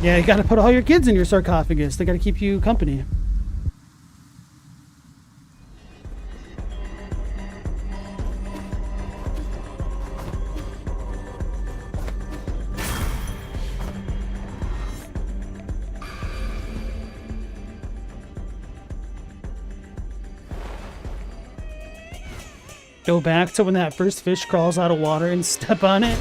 Yeah, you gotta put all your kids in your sarcophagus. They gotta keep you company. Go back to when that first fish crawls out of water and step on it.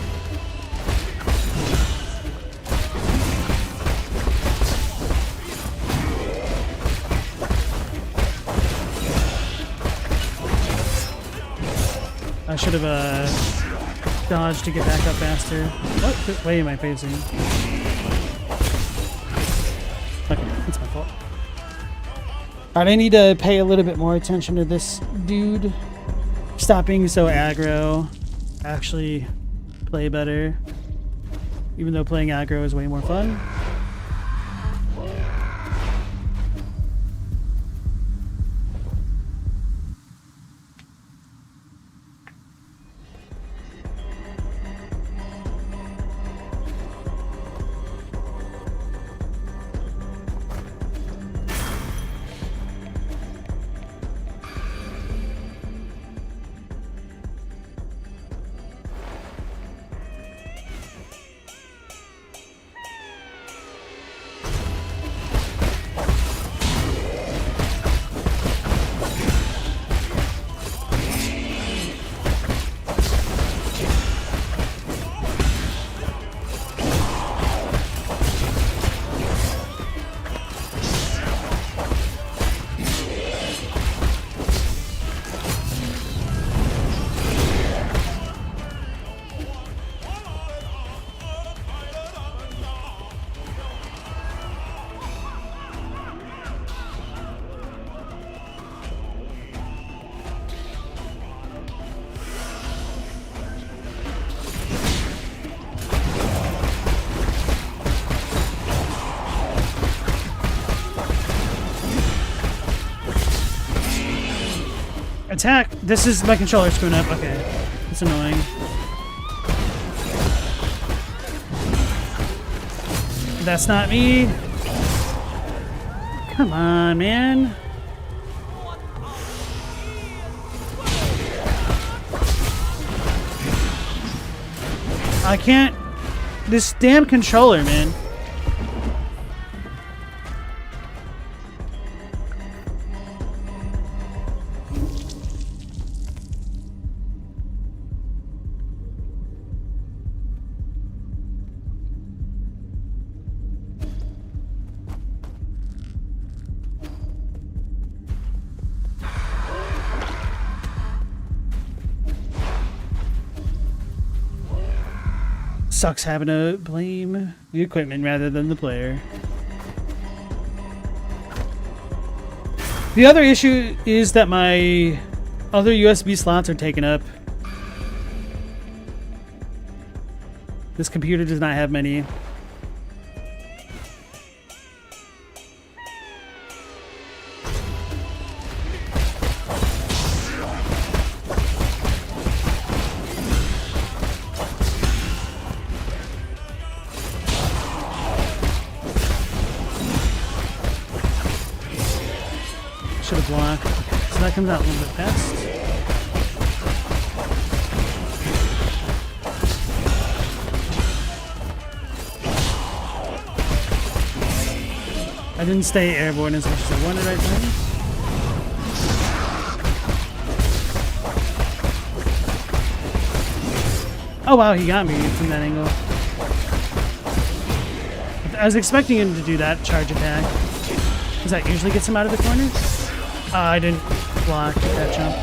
I should have dodged to get back up faster. What way am I facing? Okay, that's my fault. Alright, I need to pay a little bit more attention to this dude. Stop being so aggro. Actually play better. Even though playing aggro is way more fun. Attack! This is my controller screwing up. Okay. It's annoying. That's not me. Come on, man. I can't... This damn controller, man. Sucks having to blame the equipment rather than the player. The other issue is that my other USB slots are taken up. This computer does not have many. Should have blocked. So that comes out a little bit fast. I didn't stay airborne as much as I wanted right then. Oh wow, he got me from that angle. I was expecting him to do that charge attack. Because that usually gets him out of the corner. I didn't block that jump.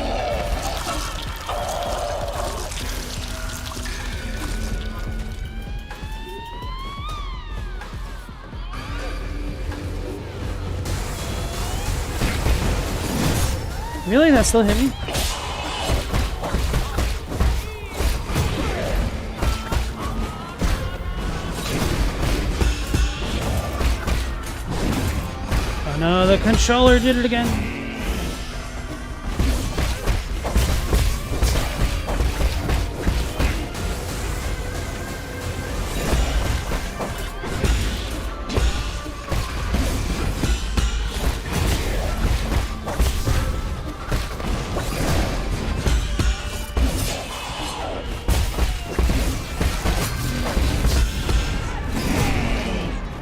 Really? That still hit me? Oh no, the controller did it again.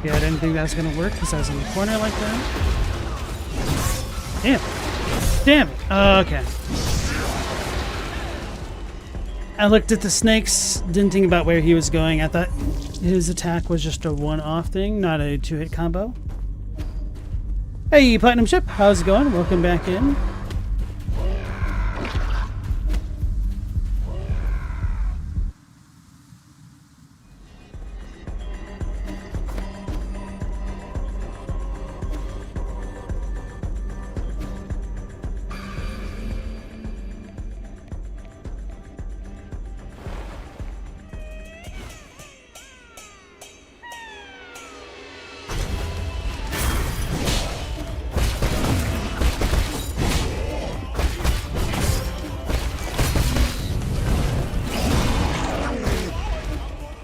Yeah, I didn't think that was gonna work because I was in the corner like that. Damn. Damn it. Okay. I looked at the snakes, didn't think about where he was going. I thought his attack was just a one-off thing, not a two-hit combo. Hey, Platinum Ship, how's it going? Welcome back in.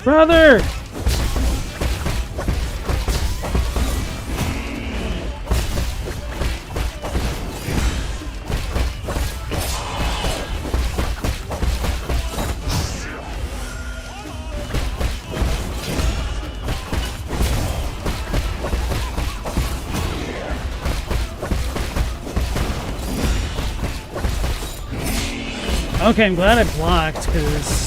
Brother! Okay, I'm glad I blocked, because...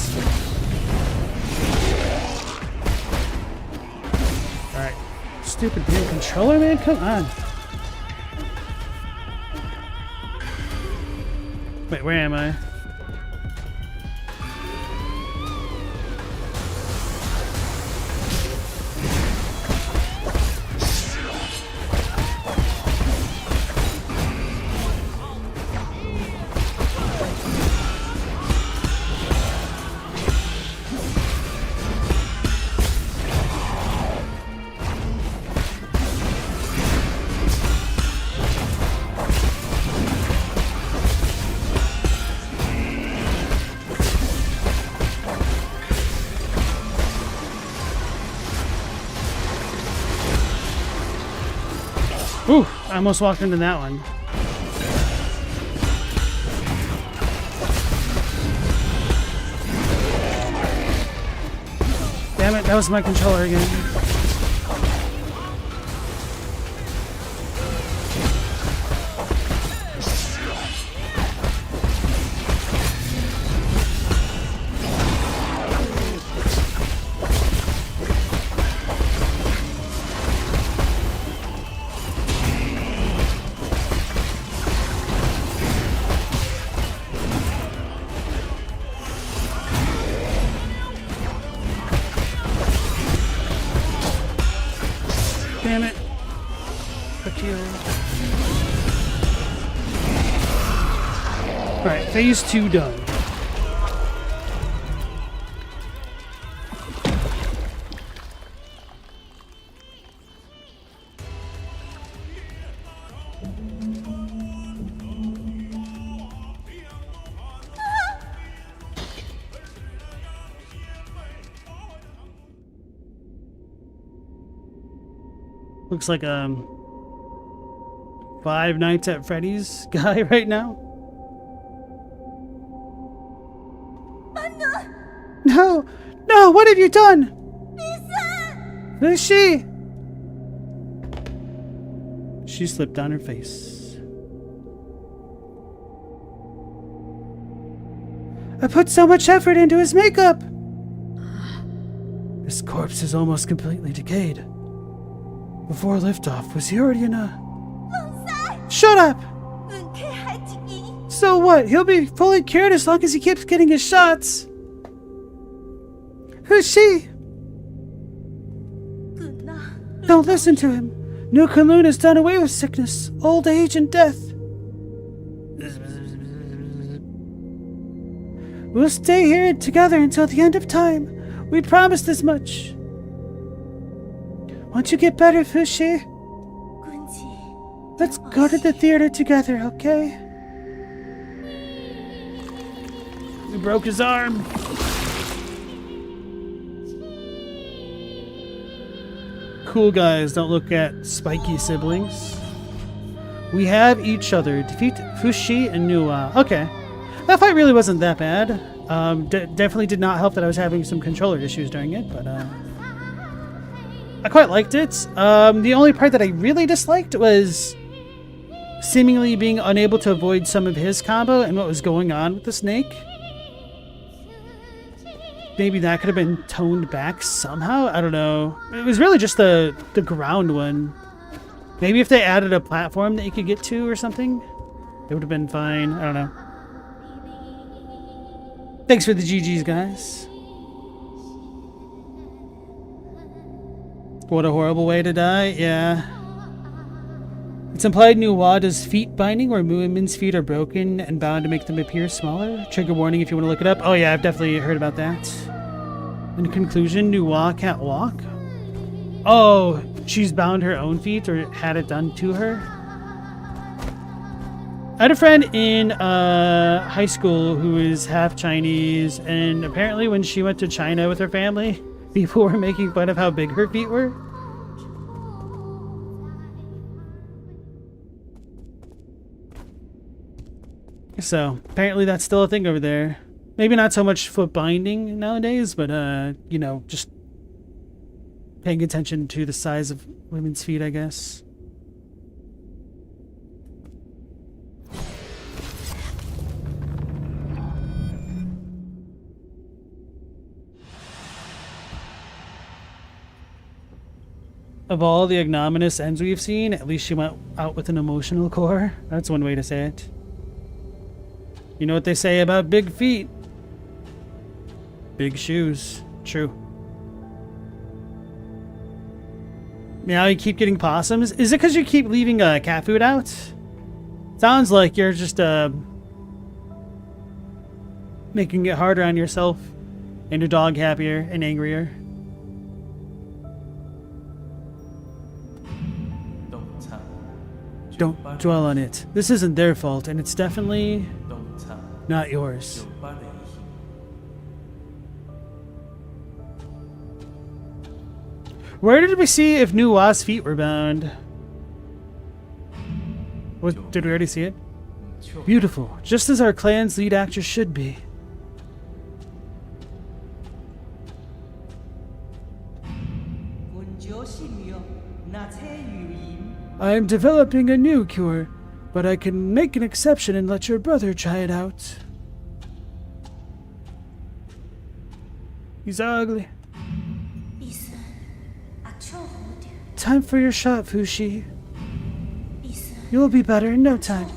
Alright. Stupid damn controller, man? Come on. Wait, where am I? Ooh, I almost walked into that one. Damn it, that was my controller again. quick heal. Alright, phase 2 done. Looks like Five Nights at Freddy's guy right now. No! No! What have you done? Who's she? She slipped on her face. I put so much effort into his makeup! His corpse is almost completely decayed. Before liftoff, was he already in a... Shut up! So what? He'll be fully cured as long as he keeps getting his shots. Who's she? Don't listen to him. New Kunlun has done away with sickness, old age, and death. We'll stay here together until the end of time. We promised as much. Once you get better, Fushi, let's go to the theater together, okay? We broke his arm. Cool guys don't look at spiky siblings. We have each other. Defeat Fushi and Nuwa. Okay. That fight really wasn't that bad. Definitely did not help that I was having some controller issues during it, but I quite liked it. The only part that I really disliked was seemingly being unable to avoid some of his combo and what was going on with the snake. Maybe that could have been toned back somehow. I don't know. It was really just the ground one. Maybe if they added a platform that you could get to or something, it would have been fine. I don't know. Thanks for the GGs, guys. What a horrible way to die. Yeah. It's implied Nuwa does feet binding where women's feet are broken and bound to make them appear smaller. Trigger warning if you want to look it up. Oh yeah, I've definitely heard about that. In conclusion, Nuwa can't walk. Oh, she's bound her own feet or had it done to her. I had a friend in high school who was half Chinese, and apparently when she went to China with her family, people were making fun of how big her feet were. So, apparently that's still a thing over there. Maybe not so much foot binding nowadays, but, you know, just paying attention to the size of women's feet, I guess. Of all the ignominious ends we've seen, at least she went out with an emotional core. That's one way to say it. You know what they say about big feet? Big shoes. True. Now you keep getting possums? Is it because you keep leaving cat food out? Sounds like you're just making it harder on yourself and your dog happier and angrier. Don't dwell on it. This isn't their fault, and it's definitely not yours. Where did we see if Nuwa's feet were bound? Did we already see it? Beautiful, just as our clan's lead actor should be. I am developing a new cure, but I can make an exception and let your brother try it out. He's ugly. Time for your shot, Fushi. You'll be better in no time.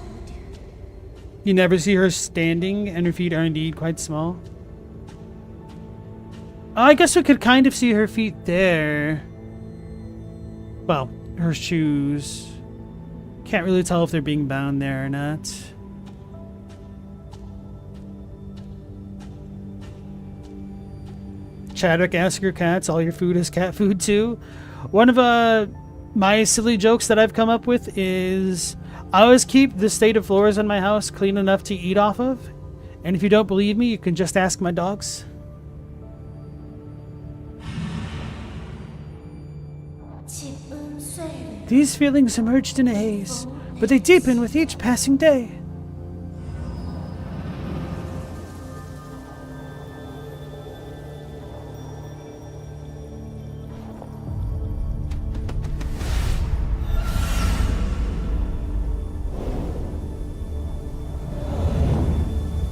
You never see her standing, and her feet are indeed quite small. I guess we could kind of see her feet there. Well, her shoes. Can't really tell if they're being bound there or not. Chadwick, ask your cats, all your food is cat food too. One of my silly jokes that I've come up with is I always keep the state of floors in my house clean enough to eat off of. And if you don't believe me, you can just ask my dogs. These feelings emerged in a haze, but they deepen with each passing day.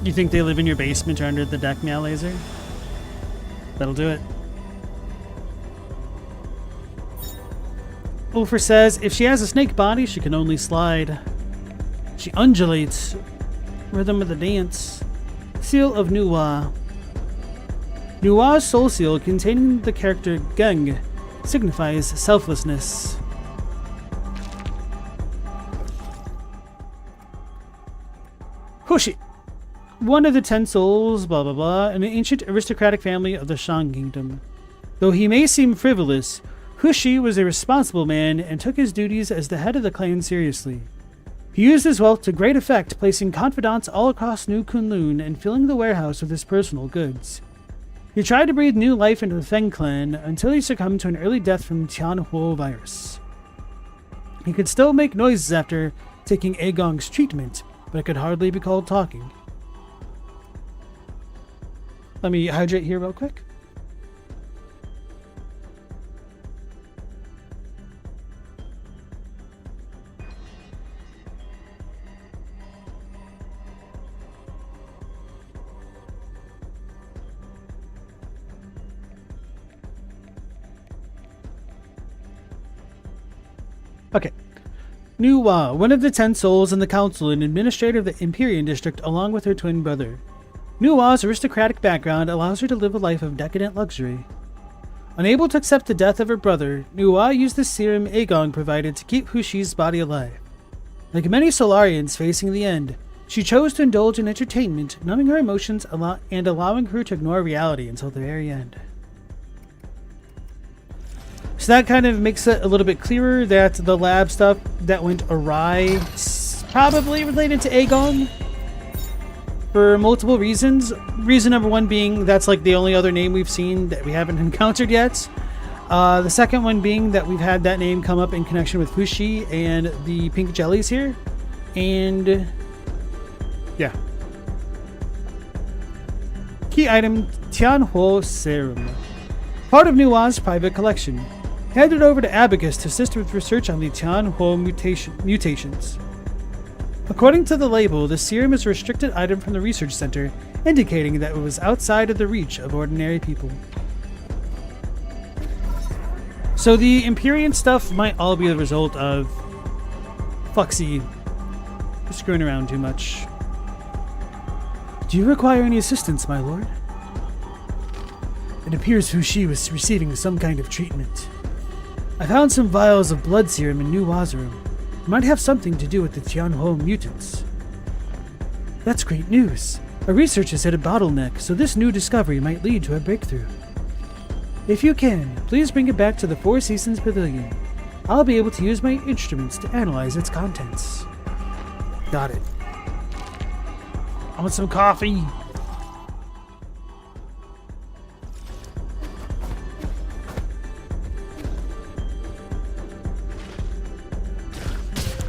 You think they live in your basement or under the deck, meow laser? That'll do it. Ulfer says, if she has a snake body, she can only slide. She undulates. Rhythm of the dance. Seal of Nuwa. Nuwa's soul seal, containing the character Geng, signifies selflessness. Hushi. One of the 10 souls, blah blah blah, in an ancient aristocratic family of the Shang Kingdom. Though he may seem frivolous, Hushi was a responsible man and took his duties as the head of the clan seriously. He used his wealth to great effect, placing confidants all across New Kunlun and filling the warehouse with his personal goods. He tried to breathe new life into the Feng clan until he succumbed to an early death from Tianhuo virus. He could still make noises after taking Agong's treatment, but it could hardly be called talking. Let me hydrate here real quick. Okay. Nuwa, one of the 10 souls in the council and administrator of the Empyrean district, along with her twin brother. Nuwa's aristocratic background allows her to live a life of decadent luxury. Unable to accept the death of her brother, Nuwa used the serum Agong provided to keep Hushi's body alive. Like many Solarians facing the end, she chose to indulge in entertainment, numbing her emotions and allowing her to ignore reality until the very end. So that kind of makes it a little bit clearer that the lab stuff that went awry is probably related to Agong. For multiple reasons. Reason number one being that's like the only other name we've seen that we haven't encountered yet. The second one being that we've had that name come up in connection with Fushi and the pink jellies here. And yeah. Key item, Tianhuo Serum. Part of Nuwa's private collection. Handed over to Abacus to assist with research on the Tianhuo mutations. According to the label, the serum is a restricted item from the research center, indicating that it was outside of the reach of ordinary people. So the Empyrean stuff might all be the result of Foxy screwing around too much. Do you require any assistance, my lord? It appears Fushi was receiving some kind of treatment. I found some vials of blood serum in Nuwa's room. It might have something to do with the Tianhuo mutants. That's great news. Our research has hit a bottleneck, so this new discovery might lead to a breakthrough. If you can, please bring it back to the Four Seasons Pavilion. I'll be able to use my instruments to analyze its contents. Got it. I want some coffee.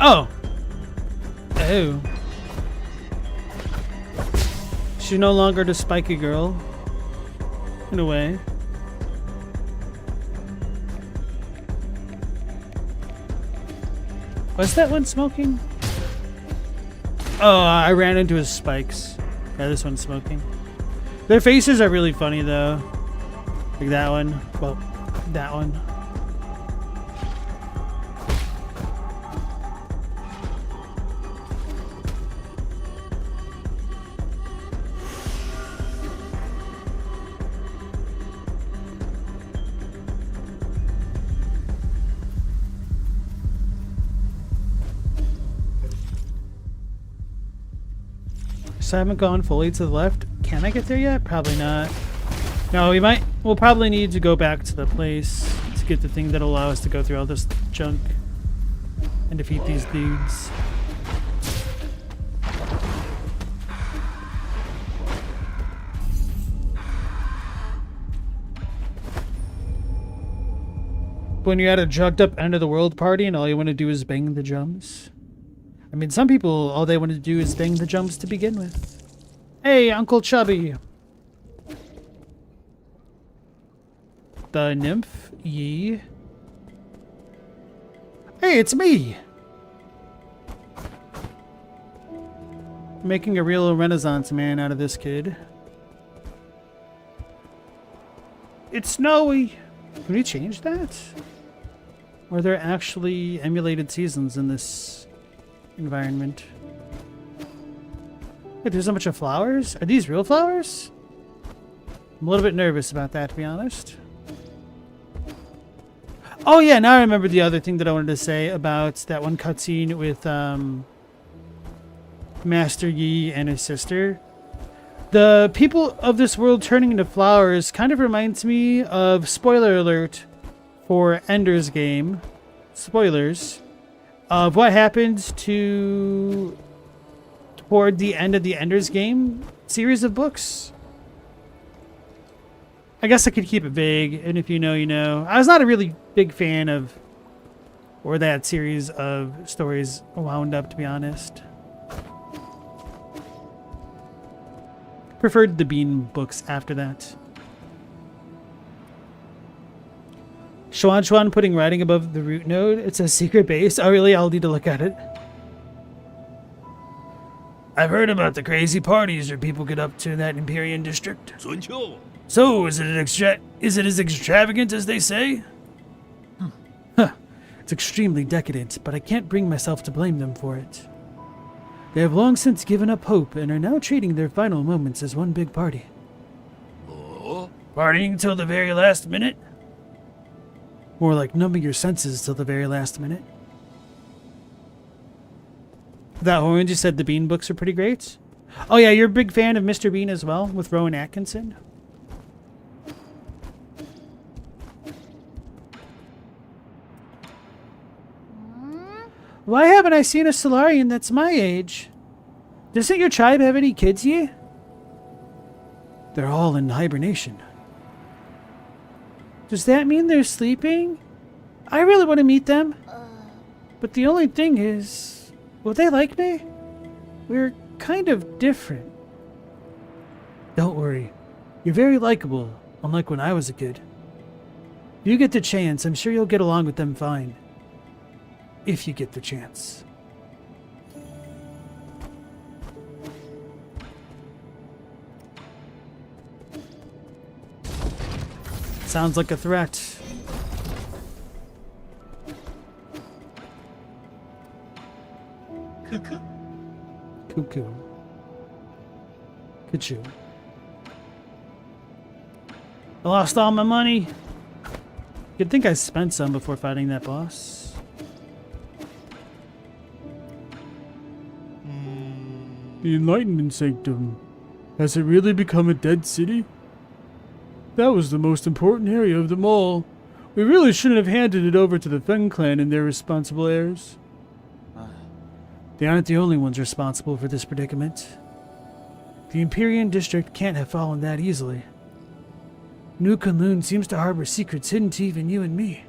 Oh. Oh. She's no longer the spiky girl. In a way. Was that one smoking? Oh, I ran into his spikes. Yeah, this one's smoking. Their faces are really funny though. Like that one. Well, that one. So I haven't gone fully to the left. Can I get there yet? Probably not. No, we'll probably need to go back to the place to get the thing that'll allow us to go through all this junk and defeat these dudes. When you're at a drugged up end of the world party and all you want to do is bang the drums. I mean, some people, all they want to do is bang the drums to begin with. Hey, Uncle Chubby. The nymph, Yi. Hey, it's me. Making a real Renaissance man out of this kid. It's snowy. Can we change that? Or are there actually emulated seasons in this environment? Hey, there's a bunch of flowers. Are these real flowers? I'm a little bit nervous about that, to be honest. Oh yeah, now I remember the other thing that I wanted to say about that one cutscene with Master Yi and his sister. The people of this world turning into flowers kind of reminds me of, spoiler alert, for Ender's Game, spoilers, of what happened toward the end of the Ender's Game series of books. I guess I could keep it vague, and if you know, you know. I was not a really big fan of where that series of stories wound up, to be honest. Preferred the Bean books after that. Xuan putting writing above the root node. It's a secret base. Oh, really? I'll need to look at it. I've heard about the crazy parties where people get up to in that Empyrean district. So, is it as extravagant as they say? Huh. It's extremely decadent, but I can't bring myself to blame them for it. They have long since given up hope and are now treating their final moments as one big party. Oh? Partying till the very last minute? More like numbing your senses till the very last minute. That Orange, you said the Bean books are pretty great? Oh yeah, you're a big fan of Mr. Bean as well, with Rowan Atkinson? Why haven't I seen a Solarian that's my age? Doesn't your tribe have any kids yet? They're all in hibernation. Does that mean they're sleeping? I really want to meet them. But the only thing is, will they like me? We're kind of different. Don't worry. You're very likable, unlike when I was a kid. If you get the chance, I'm sure you'll get along with them fine. If you get the chance. Sounds like a threat. Cuckoo. Cuckoo. I lost all my money. You'd think I spent some before fighting that boss. The Enlightenment Sanctum. Has it really become a dead city? That was the most important area of them all. We really shouldn't have handed it over to the Feng clan and their responsible heirs. They aren't the only ones responsible for this predicament. The Empyrean district can't have fallen that easily. New Kunlun seems to harbor secrets hidden to even you and me.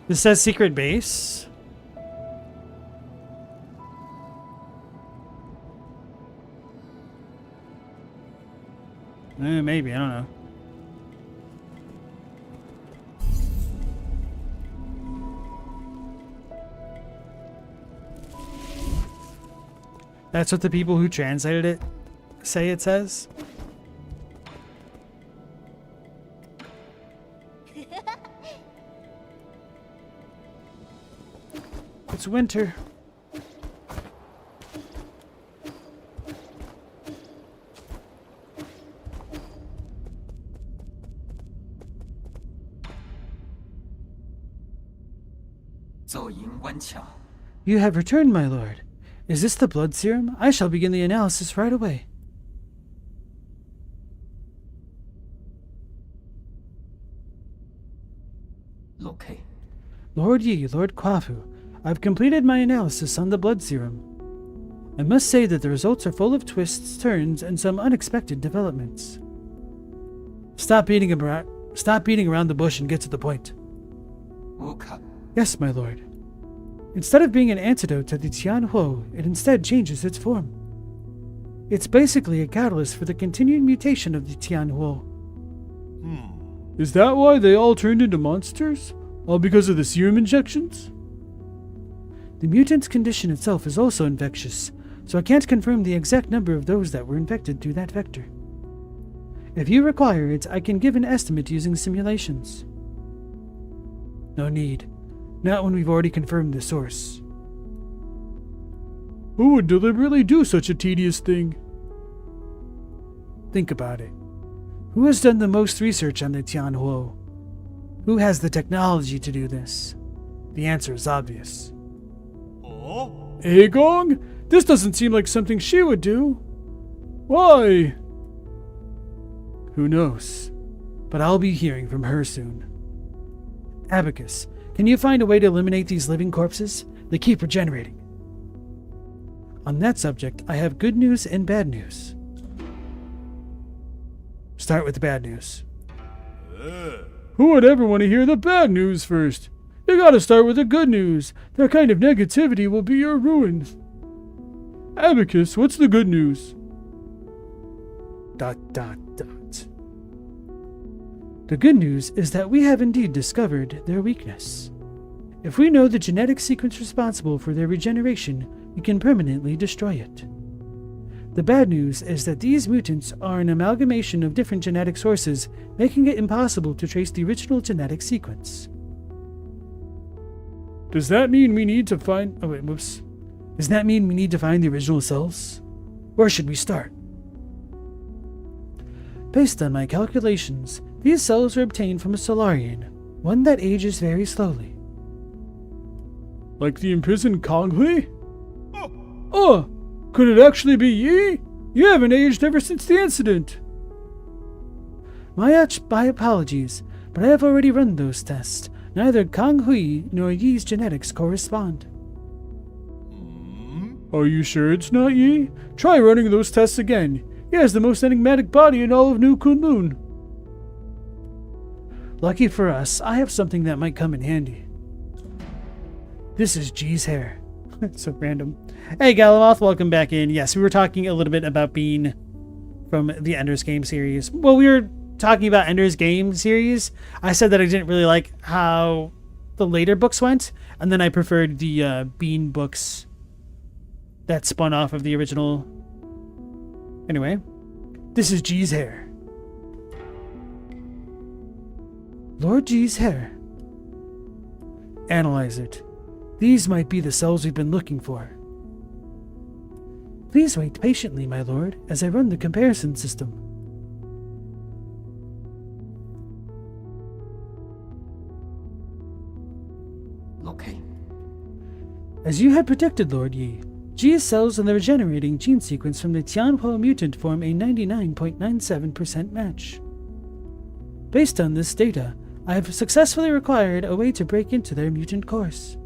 This says secret base. Maybe, I don't know. That's what the people who translated it say it says? It's winter. You have returned, my lord. Is this the blood serum? I shall begin the analysis right away. Okay. Lord Yi, Lord Kwafu, I've completed my analysis on the blood serum. I must say that the results are full of twists, turns, and some unexpected developments. Stop beating around the bush and get to the point. Okay. Yes, my lord. Instead of being an antidote to the Tianhuo, it instead changes its form. It's basically a catalyst for the continued mutation of the Tianhuo. Is that why they all turned into monsters? All because of the serum injections? The mutant's condition itself is also infectious, so I can't confirm the exact number of those that were infected through that vector. If you require it, I can give an estimate using simulations. No need. Not when we've already confirmed the source. Who would deliberately do such a tedious thing? Think about it. Who has done the most research on the Tianhuo? Who has the technology to do this? The answer is obvious. Oh? Agong? This doesn't seem like something she would do. Why? Who knows? But I'll be hearing from her soon. Abacus, can you find a way to eliminate these living corpses? They keep regenerating. On that subject, I have good news and bad news. Start with the bad news. Who would ever want to hear the bad news first? You gotta start with the good news. That kind of negativity will be your ruin. Abacus, what's the good news? ... The good news is that we have indeed discovered their weakness. If we know the genetic sequence responsible for their regeneration, we can permanently destroy it. The bad news is that these mutants are an amalgamation of different genetic sources, making it impossible to trace the original genetic sequence. Does that mean we need to find... Does that mean we need to find the original cells? Where should we start? Based on my calculations, these cells are obtained from a Solarian, one that ages very slowly. Like the imprisoned Konghui? Oh! Could it actually be Yi? You haven't aged ever since the incident. My apologies, but I have already run those tests. Neither Konghui nor Yi's genetics correspond. Are you sure it's not Yi? Try running those tests again. He has the most enigmatic body in all of New Kunlun. Lucky for us, I have something that might come in handy. This is G's hair. It's so random. Hey Galamoth, welcome back in. Yes, we were talking a little bit about Bean from the Ender's Game series. Well, we were talking about Ender's Game series. I said that I didn't really like how the later books went, and then I preferred the Bean books that spun off of the original. Anyway, this is G's hair. Lord G's hair. Analyze it. These might be the cells we've been looking for. Please wait patiently, my lord, as I run the comparison system. Okay. As you had predicted, Lord Yi, G's cells and the regenerating gene sequence from the Tianhuo mutant form a 99.97% match. Based on this data, I have successfully acquired a way to break into their mutant course.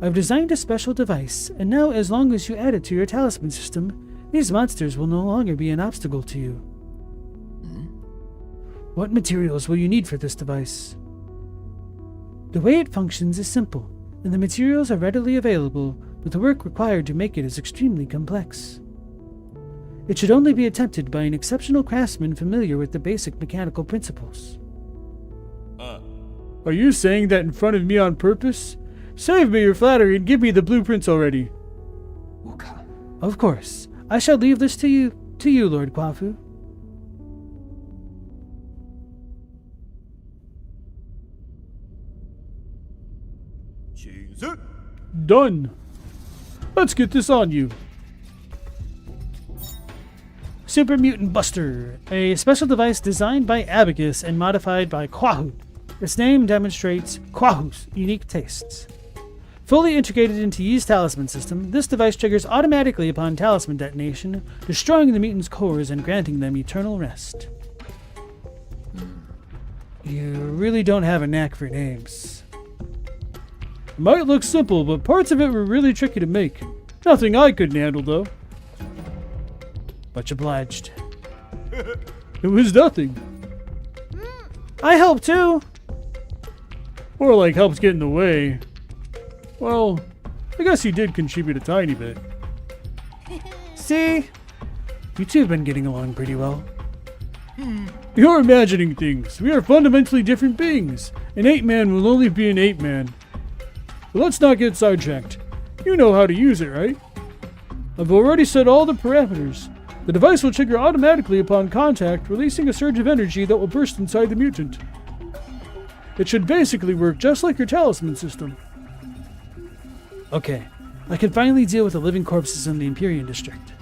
I've designed a special device, and now as long as you add it to your talisman system, these monsters will no longer be an obstacle to you. What materials will you need for this device? The way it functions is simple, and the materials are readily available, but the work required to make it is extremely complex. It should only be attempted by an exceptional craftsman familiar with the basic mechanical principles. Are you saying that in front of me on purpose? Save me your flattery and give me the blueprints already. Okay. Of course. I shall leave this to you To you, Lord Kwafu. 신세. Done. Let's get this on you. Super Mutant Buster, a special device designed by Abacus and modified by Quahoot. Its name demonstrates Quahoot's unique tastes. Fully integrated into Yi's talisman system, this device triggers automatically upon talisman detonation, destroying the mutant's cores and granting them eternal rest. You really don't have a knack for names. It might look simple, but parts of it were really tricky to make. Nothing I couldn't handle, though. Much obliged. It was nothing. I helped too. More like helps get in the way. Well, I guess you did contribute a tiny bit. See? You two have been getting along pretty well. You're imagining things. We are fundamentally different beings. An ape-man will only be an ape-man. But let's not get sidetracked. You know how to use it, right? I've already set all the parameters. The device will trigger automatically upon contact, releasing a surge of energy that will burst inside the mutant. It should basically work just like your talisman system. Okay, I can finally deal with the living corpses in the Empyrean district.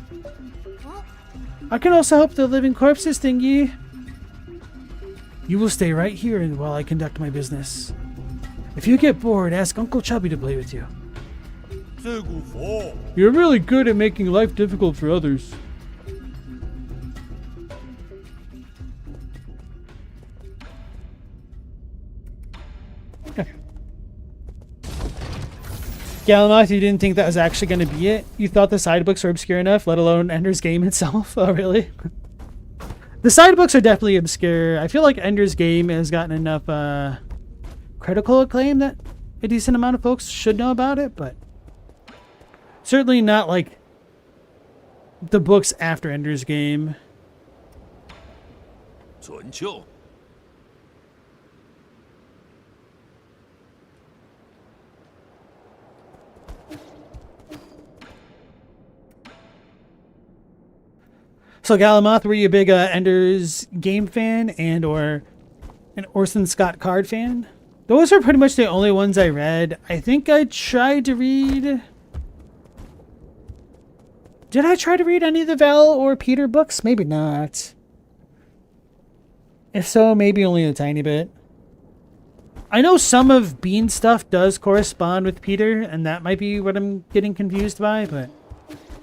I can also help the living corpses, thingy. You will stay right here while I conduct my business. If you get bored, ask Uncle Chubby to play with you. You're really good at making life difficult for others. Galamoth, you didn't think that was actually going to be it? You thought the sidebooks were obscure enough, let alone Ender's Game itself? Oh, really? The sidebooks are definitely obscure. I feel like Ender's Game has gotten enough critical acclaim that a decent amount of folks should know about it, but certainly not like the books after Ender's Game. 전초. So Galamoth, were you a big Ender's Game fan and or an Orson Scott Card fan? Those are pretty much the only ones I read. I think I tried to read... Did I try to read any of the Val or Peter books? Maybe not. If so, maybe only a tiny bit. I know some of Bean's stuff does correspond with Peter, and that might be what I'm getting confused by, but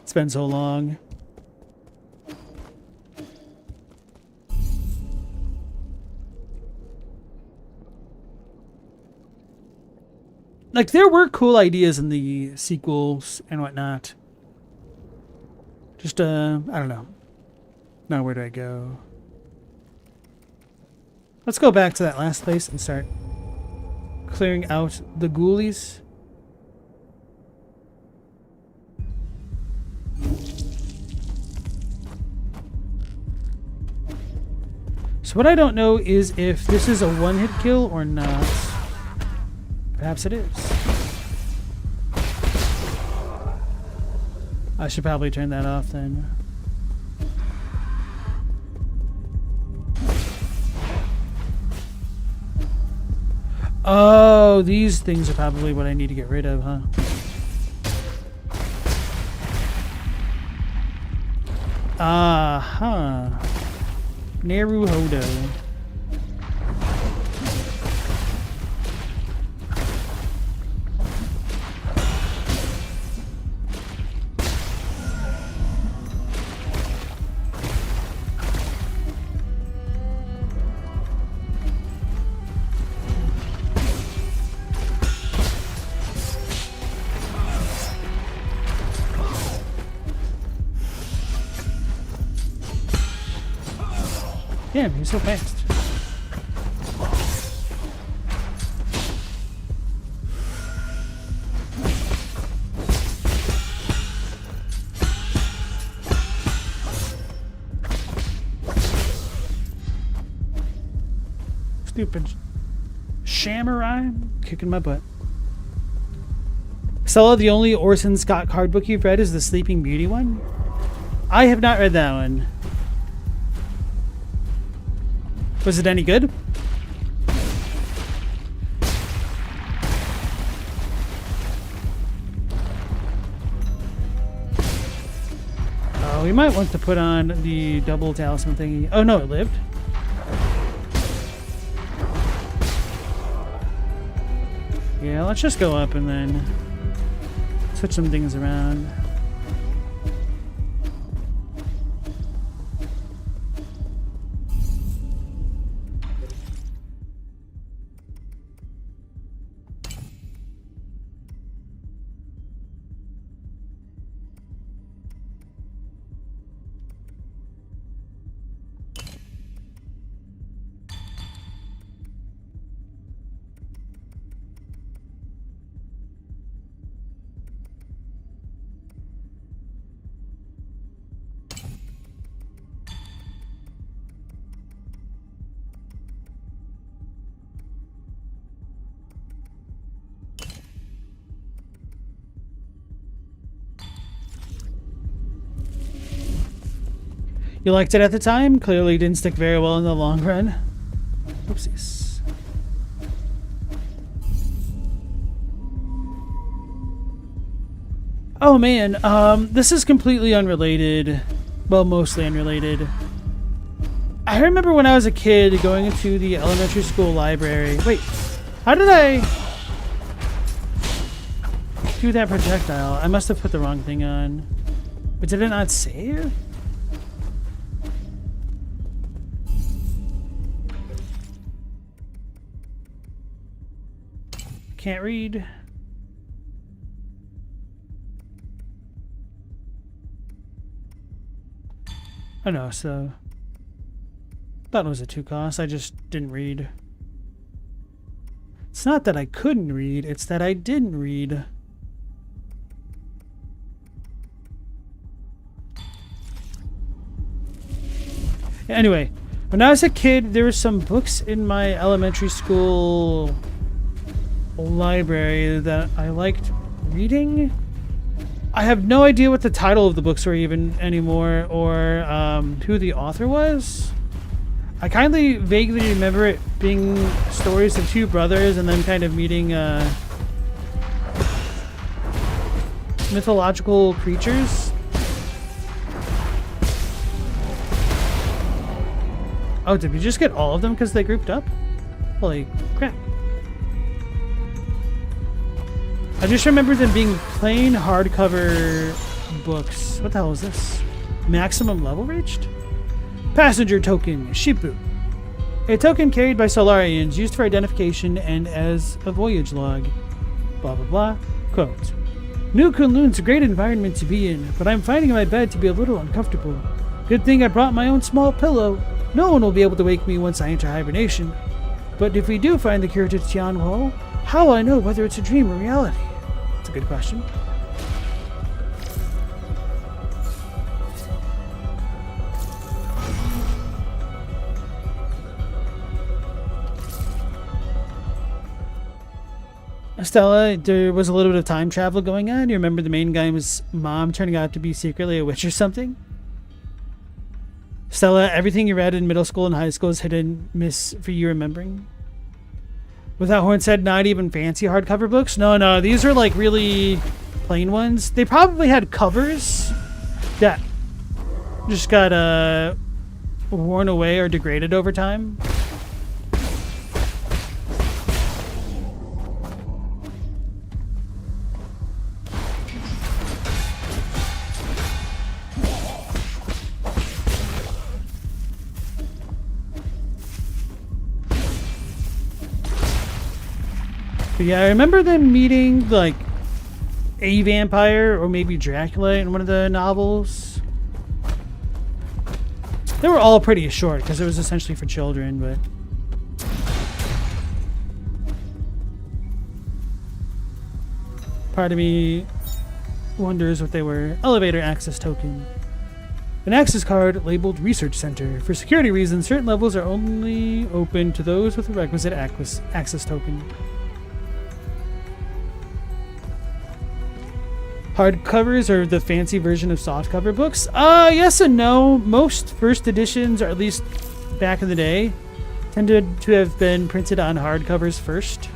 it's been so long. Like, there were cool ideas in the sequels and whatnot. Just, I don't know. Now, where do I go? Let's go back to that last place and start clearing out the ghoulies. So what I don't know is if this is a one-hit kill or not. Perhaps it is. I should probably turn that off then. Oh, these things are probably what I need to get rid of, huh? Uh-huh. Naruhodo. Damn, he's so fast. Stupid Samurai kicking my butt. Stella, the only Orson Scott card book you've read is the Sleeping Beauty one? I have not read that one. Was it any good? Oh, we might want to put on the double talisman thingy. Oh no, it lived. Yeah, let's just go up and then switch some things around. You liked it at the time? Clearly didn't stick very well in the long run. Oopsies. Oh man, this is completely unrelated. Well, mostly unrelated. I remember when I was a kid going into the elementary school library. Wait, how did I do that projectile? I must have put the wrong thing on. But did it not save? Can't read. Oh no, so thought it was a 2 cost. I just didn't read. It's not that I couldn't read, it's that I didn't read. Anyway, when I was a kid, there were some books in my elementary school library that I liked reading. I have no idea what the title of the books were even anymore, or who the author was. I kindly vaguely remember it being stories of 2 brothers and then kind of meeting mythological creatures. Oh, did we just get all of them because they grouped up? Holy crap. I just remember them being plain hardcover books. What the hell is this? Maximum level reached? Passenger token, Shipu. A token carried by Solarians used for identification and as a voyage log. Blah blah blah. Quote. New Kunlun's a great environment to be in, but I'm finding my bed to be a little uncomfortable. Good thing I brought my own small pillow. No one will be able to wake me once I enter hibernation. But if we do find the cure to Tianhuo, how will I know whether it's a dream or reality? That's a good question. Stella, there was a little bit of time travel going on. You remember the main guy's mom turning out to be secretly a witch or something? Stella, everything you read in middle school and high school is hidden miss for you remembering? Without Horn said, not even fancy hardcover books? No, these are like really plain ones. They probably had covers that just got worn away or degraded over time. But yeah, I remember them meeting like a vampire or maybe Dracula in one of the novels. They were all pretty short because it was essentially for children, but part of me wonders what they were. Elevator access token. An access card labeled Research Center. For security reasons, certain levels are only open to those with the requisite access token. Hardcovers are the fancy version of softcover books. Yes and no. Most first editions, or at least back in the day, tended to have been printed on hardcovers first.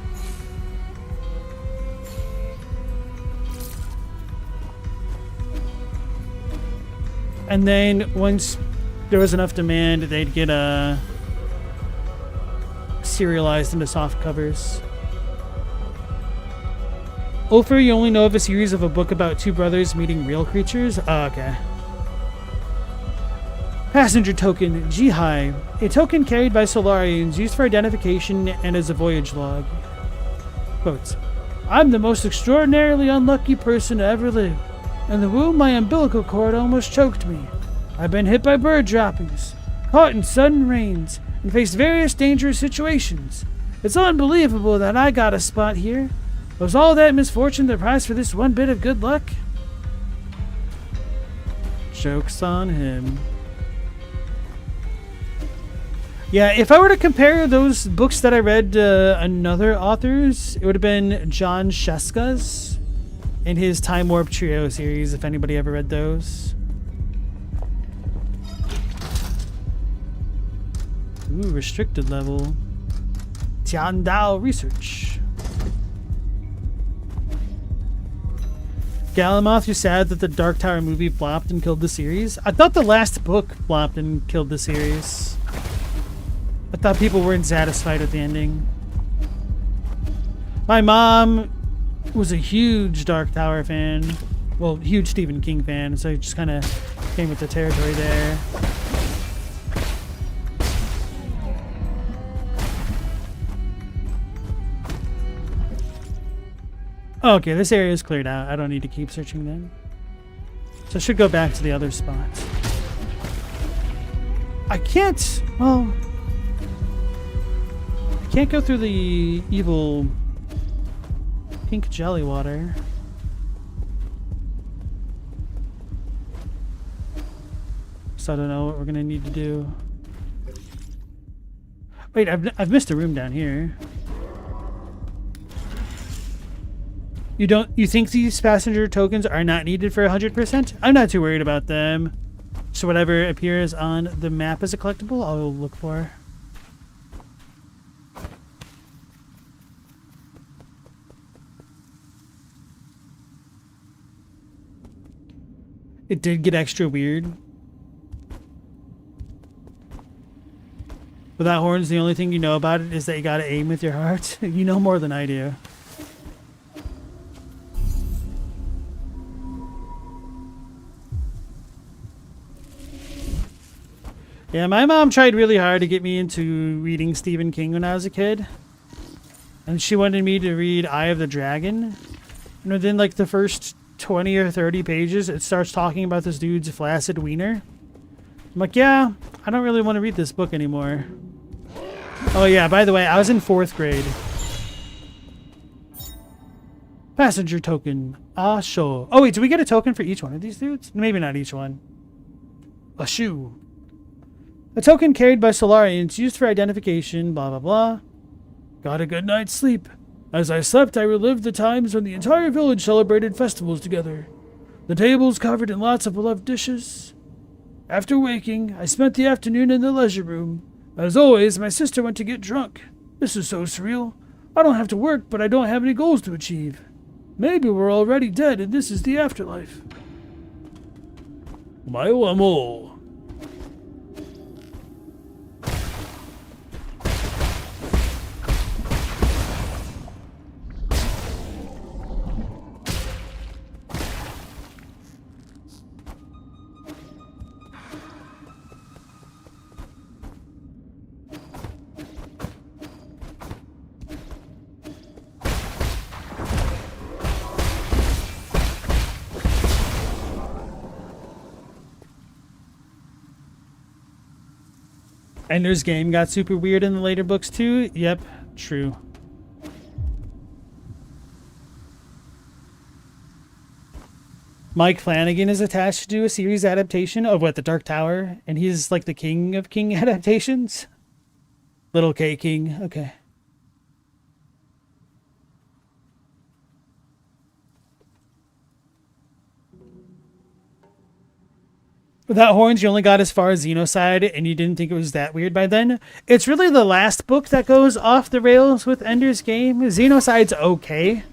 And then once there was enough demand, they'd get serialized into soft covers. Ulfer, you only know of a series of a book about two brothers meeting real creatures? Oh, okay. Passenger token, Jihai. A token carried by Solarians, used for identification and as a voyage log. Quotes. I'm the most extraordinarily unlucky person to ever live. In the womb, my umbilical cord almost choked me. I've been hit by bird droppings, caught in sudden rains, and faced various dangerous situations. It's unbelievable that I got a spot here. Was all that misfortune the price for this one bit of good luck? Joke's on him. Yeah, if I were to compare those books that I read to another author's, it would have been John Sheska's in his Time Warp Trio series, if anybody ever read those. Ooh, restricted level. Tiandao Research. Galamoth, you're sad that the Dark Tower movie flopped and killed the series? I thought the last book flopped and killed the series. I thought people weren't satisfied with the ending. My mom was a huge Dark Tower fan. Well, huge Stephen King fan, so it just kind of came with the territory there. Okay, this area is cleared out. I don't need to keep searching then. So I should go back to the other spots. I can't... Well... I can't go through the evil pink jelly water. So I don't know what we're gonna need to do. Wait, I've missed a room down here. You think these passenger tokens are not needed for 100%? I'm not too worried about them. So whatever appears on the map as a collectible, I'll look for. It did get extra weird. Without horns, the only thing you know about it is that you gotta aim with your heart. You know more than I do. Yeah, my mom tried really hard to get me into reading Stephen King when I was a kid. And she wanted me to read Eye of the Dragon. And within like the first 20 or 30 pages, it starts talking about this dude's flaccid wiener. I'm like, yeah, I don't really want to read this book anymore. Oh yeah, by the way, I was in 4th grade. Passenger token. Ah, sure. Oh wait, do we get a token for each one of these dudes? Maybe not each one. A shoe. A token carried by Solarians, used for identification, blah blah blah. Got a good night's sleep. As I slept, I relived the times when the entire village celebrated festivals together. The tables covered in lots of beloved dishes. After waking, I spent the afternoon in the leisure room. As always, my sister went to get drunk. This is so surreal. I don't have to work, but I don't have any goals to achieve. Maybe we're already dead and this is the afterlife. Mayo amo. Ender's Game got super weird in the later books too? Yep, true. Mike Flanagan is attached to do a series adaptation of what, The Dark Tower? And he's like the king of King adaptations? Little K King, okay. Without horns, you only got as far as Xenocide, and you didn't think it was that weird by then. It's really the last book that goes off the rails with Ender's Game. Xenocide's okay.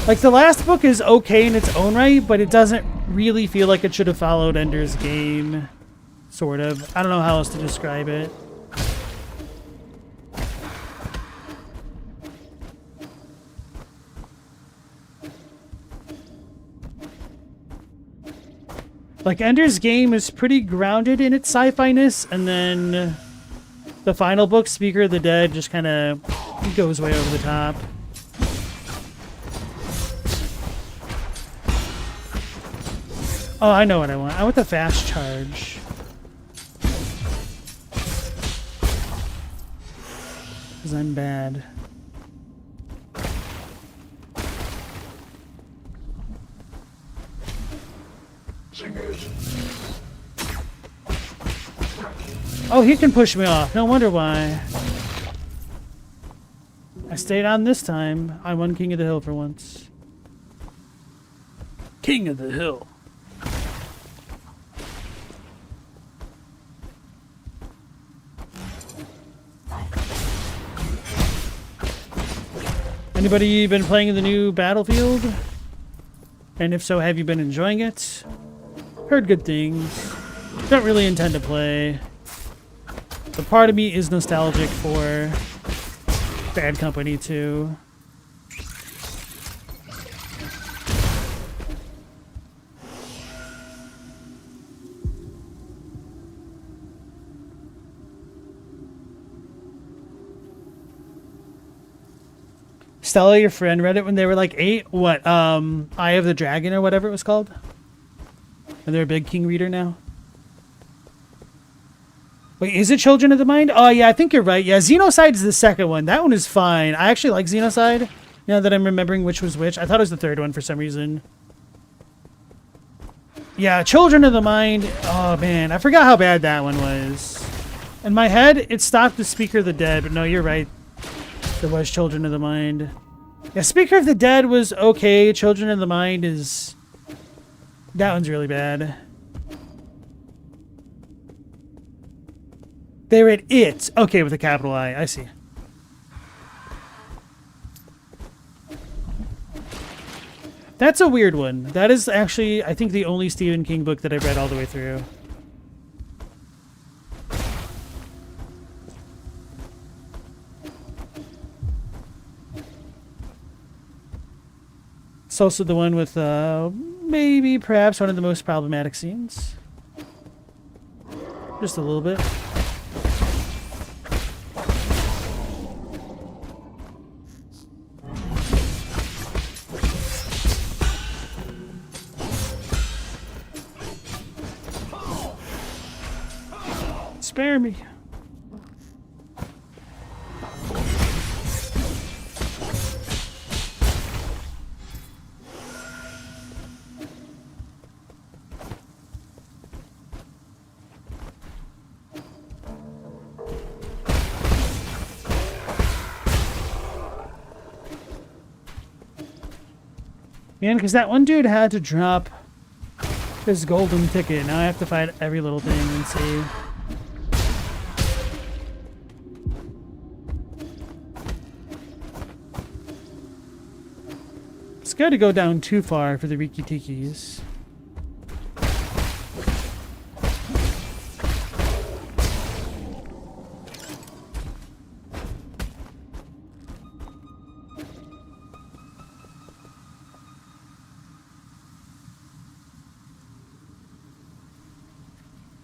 Like, the last book is okay in its own right, but it doesn't really feel like it should have followed Ender's Game. Sort of. I don't know how else to describe it. Like, Ender's Game is pretty grounded in its sci-fi-ness, and then the final book, Speaker of the Dead, just kind of goes way over the top. Oh, I know what I want. I want the fast charge. Because I'm bad. Oh, he can push me off. No wonder why. I stayed on this time. I won King of the Hill for once. King of the Hill. Anybody been playing the new Battlefield? And if so, have you been enjoying it? Heard good things. Don't really intend to play. But part of me is nostalgic for Bad Company 2. Stella, your friend, read it when they were like 8? What, Eye of the Dragon or whatever it was called? And they're a big King reader now? Wait, is it Children of the Mind? Oh, yeah, I think you're right. Yeah, Xenocide's the second one. That one is fine. I actually like Xenocide, now that I'm remembering which was which. I thought it was the third one for some reason. Yeah, Children of the Mind. Oh, man, I forgot how bad that one was. In my head, it stopped with Speaker of the Dead, but no, you're right. There was Children of the Mind. Yeah, Speaker of the Dead was okay. Children of the Mind is... That one's really bad. They read it. Okay, with a capital I. I see. That's a weird one. That is actually, I think, the only Stephen King book that I've read all the way through. It's also the one with maybe, perhaps, one of the most problematic scenes. Just a little bit. Spare me. Man, because that one dude had to drop his golden ticket. Now I have to fight every little thing and see. It's got to go down too far for the Riki Tikis.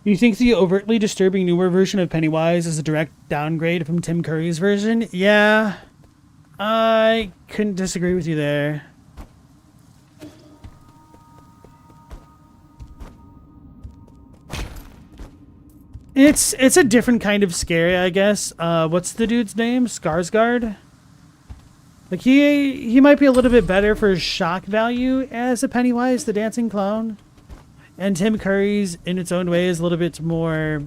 You think the overtly disturbing newer version of Pennywise is a direct downgrade from Tim Curry's version? Yeah, I couldn't disagree with you there. It's a different kind of scary, I guess. What's the dude's name? Skarsgård? Like, he might be a little bit better for shock value as a Pennywise the Dancing Clown. And Tim Curry's, in its own way, is a little bit more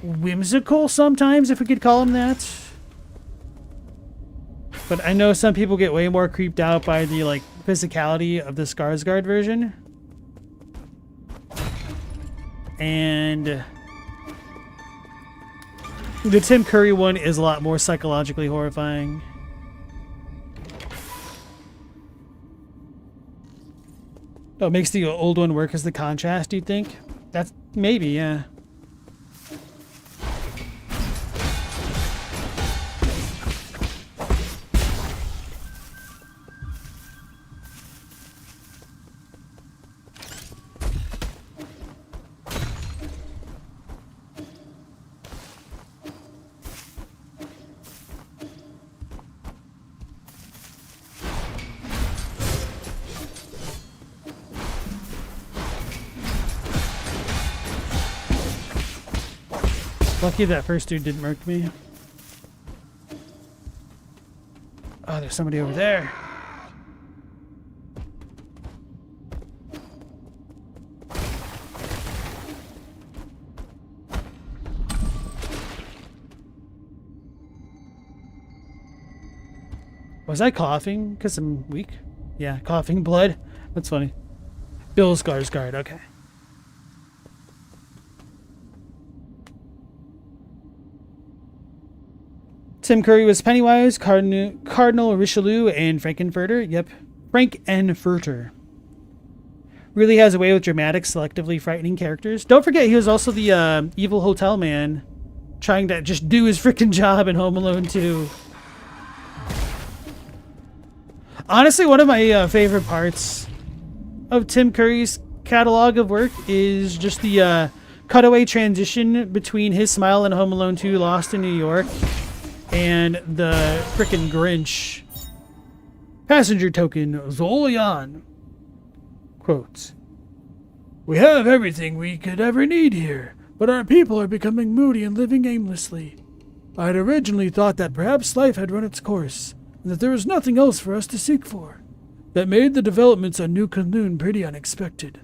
whimsical sometimes, if we could call him that. But I know some people get way more creeped out by the like physicality of the Skarsgård version. And the Tim Curry one is a lot more psychologically horrifying. Oh, it makes the old one work as the contrast, do you think? That's maybe, yeah. Lucky that first dude didn't murk me. Oh, there's somebody over there. Was I coughing because I'm weak? Yeah, coughing blood. That's funny. Bill Skarsgård, okay. Tim Curry was Pennywise, Cardinal Richelieu, and Frankenfurter. Yep, Frankenfurter. Really has a way with dramatic, selectively frightening characters. Don't forget, he was also the evil hotel man, trying to just do his freaking job in Home Alone 2. Honestly, one of my favorite parts of Tim Curry's catalog of work is just the cutaway transition between his smile in Home Alone 2, Lost in New York, and the frickin' Grinch. Passenger token, Zolian. Quote, "We have everything we could ever need here, but our people are becoming moody and living aimlessly. I had originally thought that perhaps life had run its course, and that there was nothing else for us to seek for. That made the developments on New Kowloon pretty unexpected.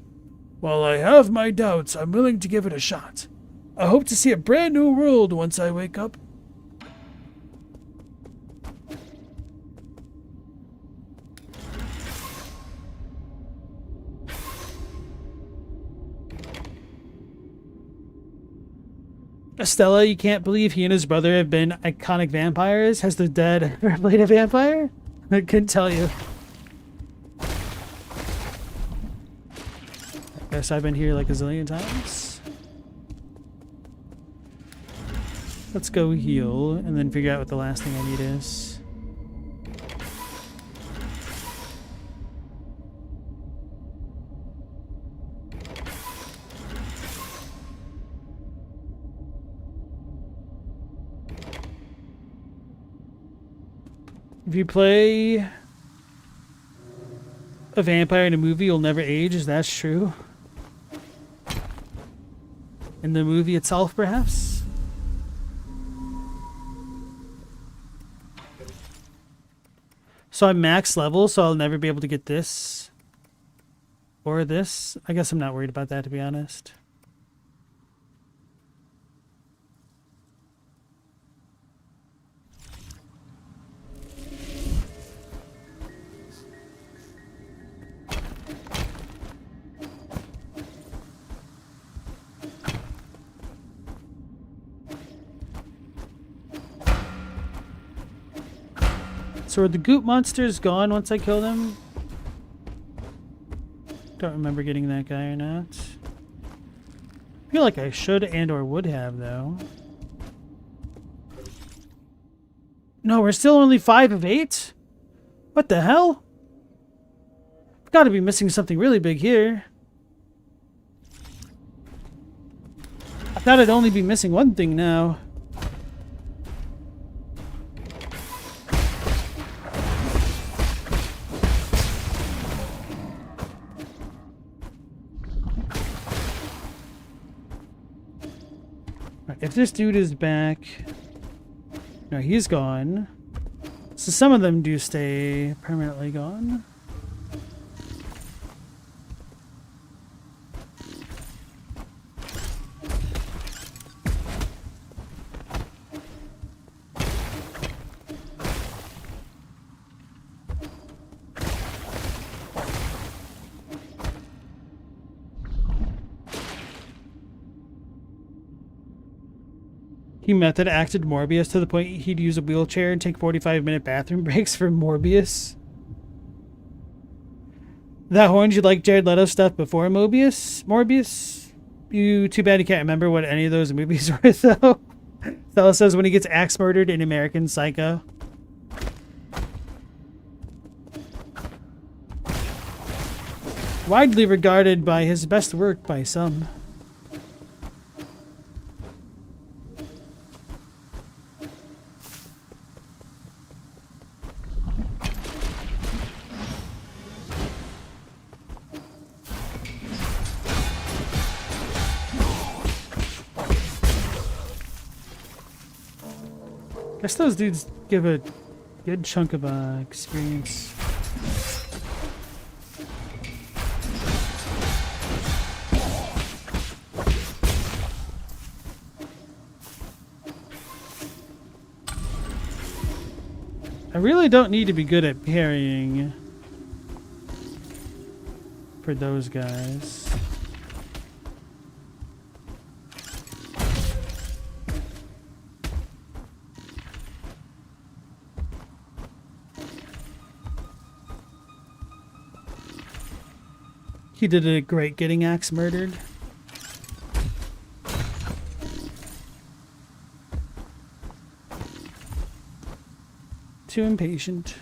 While I have my doubts, I'm willing to give it a shot. I hope to see a brand new world once I wake up." Estella, you can't believe he and his brother have been iconic vampires? Has the dead ever played a vampire? I couldn't tell you. I guess I've been here like a zillion times. Let's go heal and then figure out what the last thing I need is. If you play a vampire in a movie, you'll never age. Is that true? In the movie itself, perhaps? So I'm max level, so I'll never be able to get this. Or this. I guess I'm not worried about that, to be honest. So are the goop monsters gone once I kill them? Don't remember getting that guy or not. I feel like I should and or would have, though. No, we're still only 5 of 8? What the hell? I've got to be missing something really big here. I thought I'd only be missing one thing now. If this dude is back... No, he's gone. So some of them do stay permanently gone. He method acted Morbius to the point he'd use a wheelchair and take 45-minute bathroom breaks for Morbius. That horns, you like Jared Leto stuff before Morbius? You too bad you can't remember what any of those movies were, though. Stella says when he gets axe murdered in American Psycho. Widely regarded by his best work by some. Guess those dudes give a good chunk of experience. I really don't need to be good at parrying for those guys. He did a great getting axe murdered. Too impatient.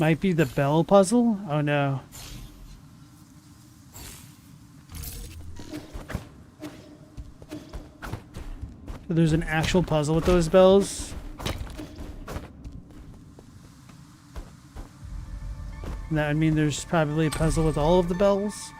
Might be the bell puzzle? Oh no. So there's an actual puzzle with those bells. And that would mean there's probably a puzzle with all of the bells.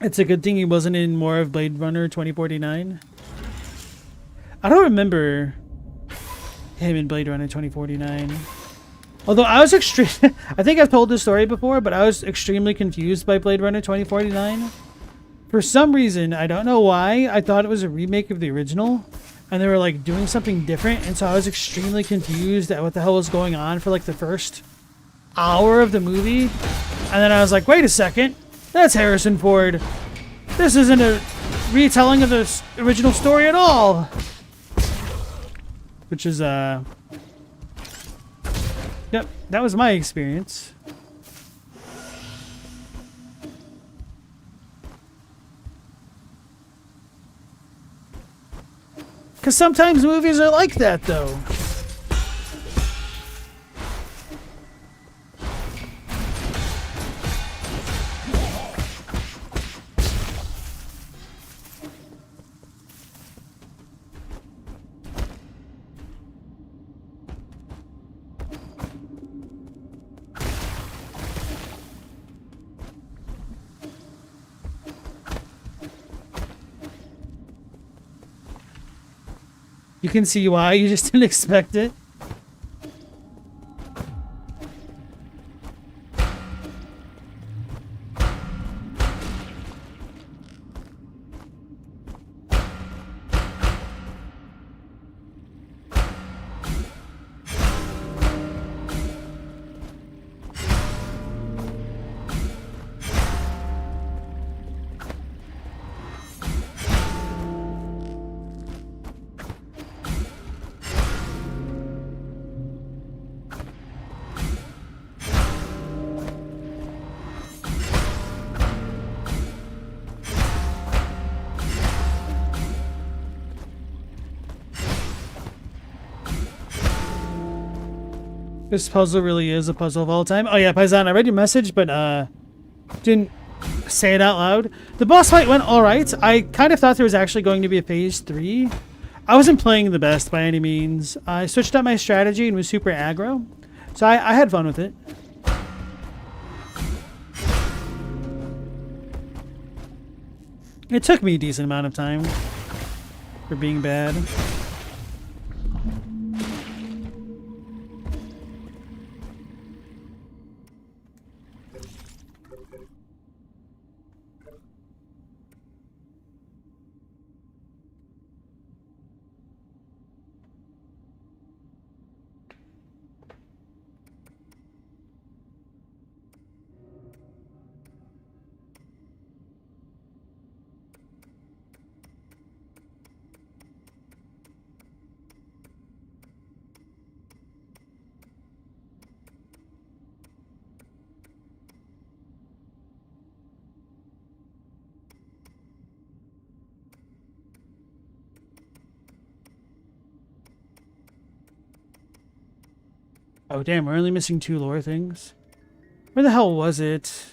It's a good thing he wasn't in more of Blade Runner 2049. I don't remember him in Blade Runner 2049. Although I was I think I've told this story before, but I was extremely confused by Blade Runner 2049. For some reason, I don't know why, I thought it was a remake of the original, and they were like doing something different, and so I was extremely confused at what the hell was going on for like the first hour of the movie. And then I was like, wait a second, that's Harrison Ford. This isn't a retelling of the original story at all. Which is, yep, that was my experience. Because sometimes movies are like that, though. You can see why, you just didn't expect it. This puzzle really is a puzzle of all time. Oh yeah, Paisan, I read your message, but didn't say it out loud. The boss fight went alright. I kind of thought there was actually going to be a phase 3. I wasn't playing the best by any means. I switched up my strategy and was super aggro. So I had fun with it. It took me a decent amount of time for being bad. Oh damn, we're only missing 2 lore things. Where the hell was it?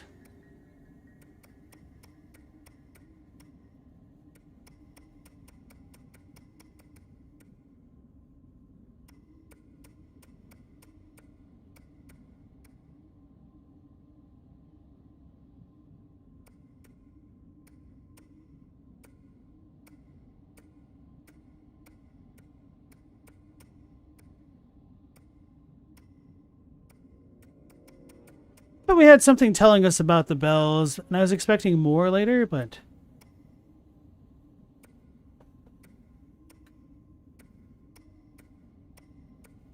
But we had something telling us about the bells, and I was expecting more later, but...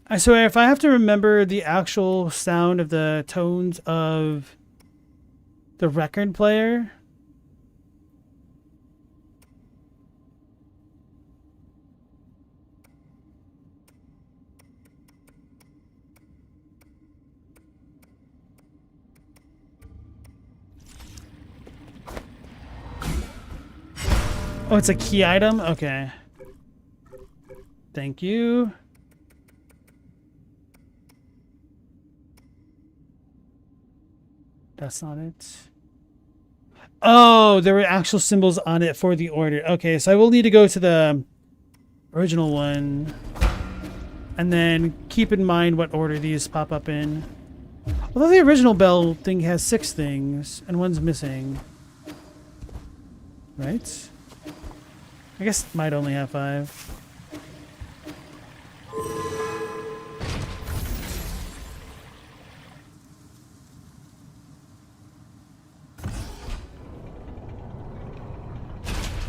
I swear, if I have to remember the actual sound of the tones of the record player... Oh, it's a key item? Okay. Thank you. That's not it. Oh, there were actual symbols on it for the order. Okay, so I will need to go to the original one. And then keep in mind what order these pop up in. Although the original bell thing has 6 things, and one's missing. Right? I guess it might only have 5.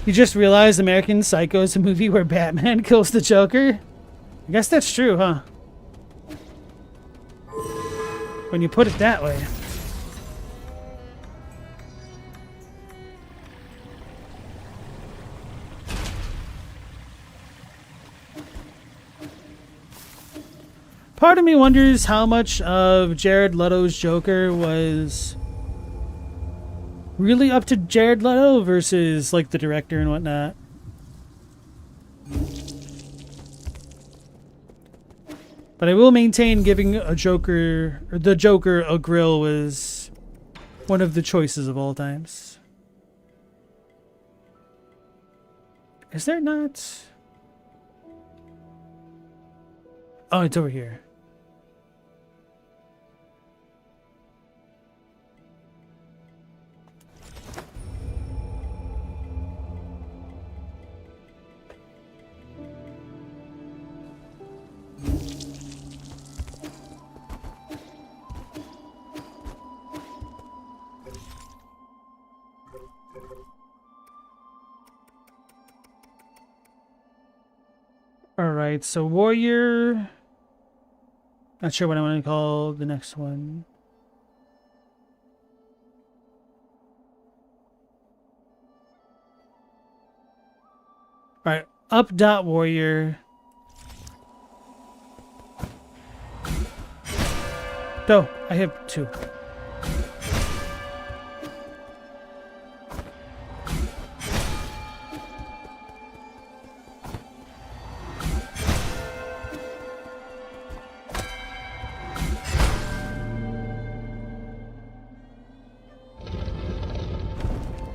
You just realized American Psycho is a movie where Batman kills the Joker? I guess that's true, huh? When you put it that way. Part of me wonders how much of Jared Leto's Joker was really up to Jared Leto versus like the director and whatnot. But I will maintain giving a Joker, or the Joker, a grill was one of the choices of all times. Is there not? Oh, it's over here. Alright, so warrior. Not sure what I want to call the next one. Alright, up dot warrior. No, I have 2.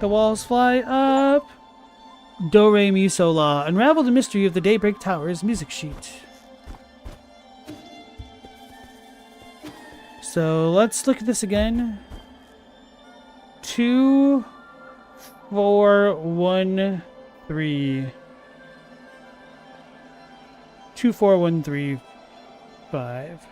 The walls fly up. Do, re, mi, so, la. Unravel the mystery of the Daybreak Tower's music sheet. So let's look at this again. 2, 2413. 24135.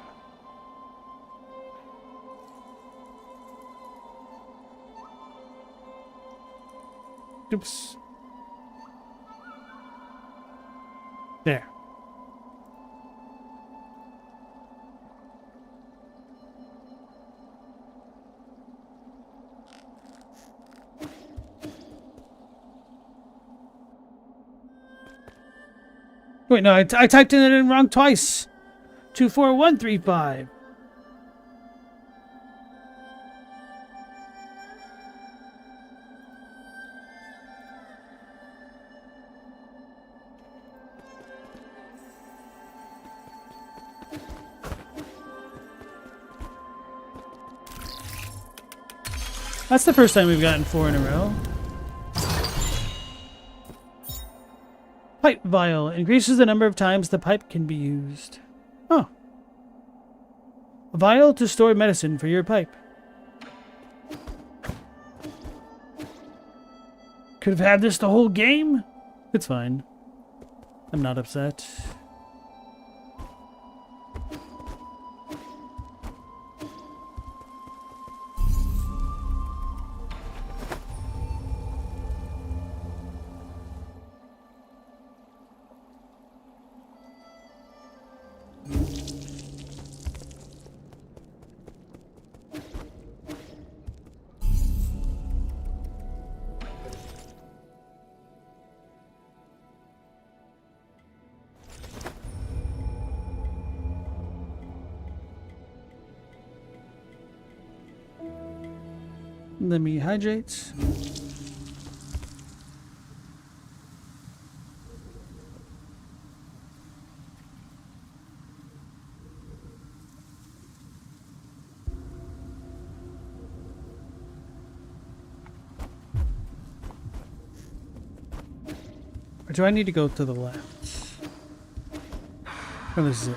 Oops. There. Wait, no, I typed it in wrong twice. 24135. That's the first time we've gotten 4 in a row. Pipe vial increases the number of times the pipe can be used. Oh. A vial to store medicine for your pipe. Could have had this the whole game. It's fine. I'm not upset. Let me hydrate. Or do I need to go to the left? Oh, this is it.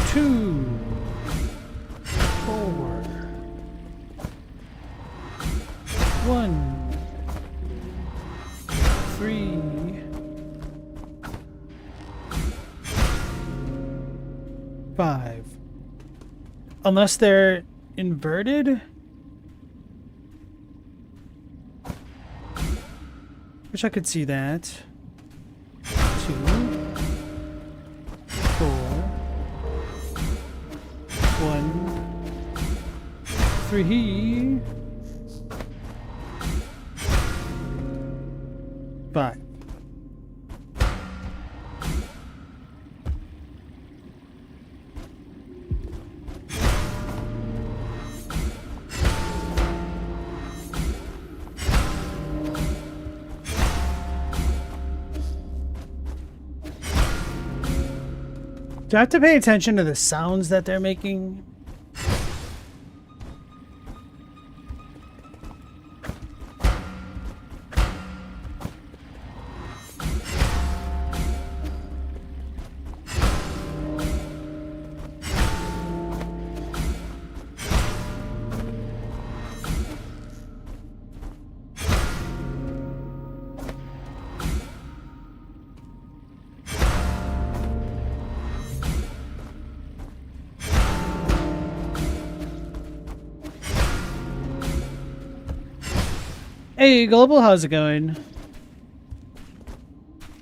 2, 4, 1, 3, 5. Unless they're inverted? Wish I could see that. 2, 4, 1, 3, 5. Do I have to pay attention to the sounds that they're making? Hey, Global, how's it going?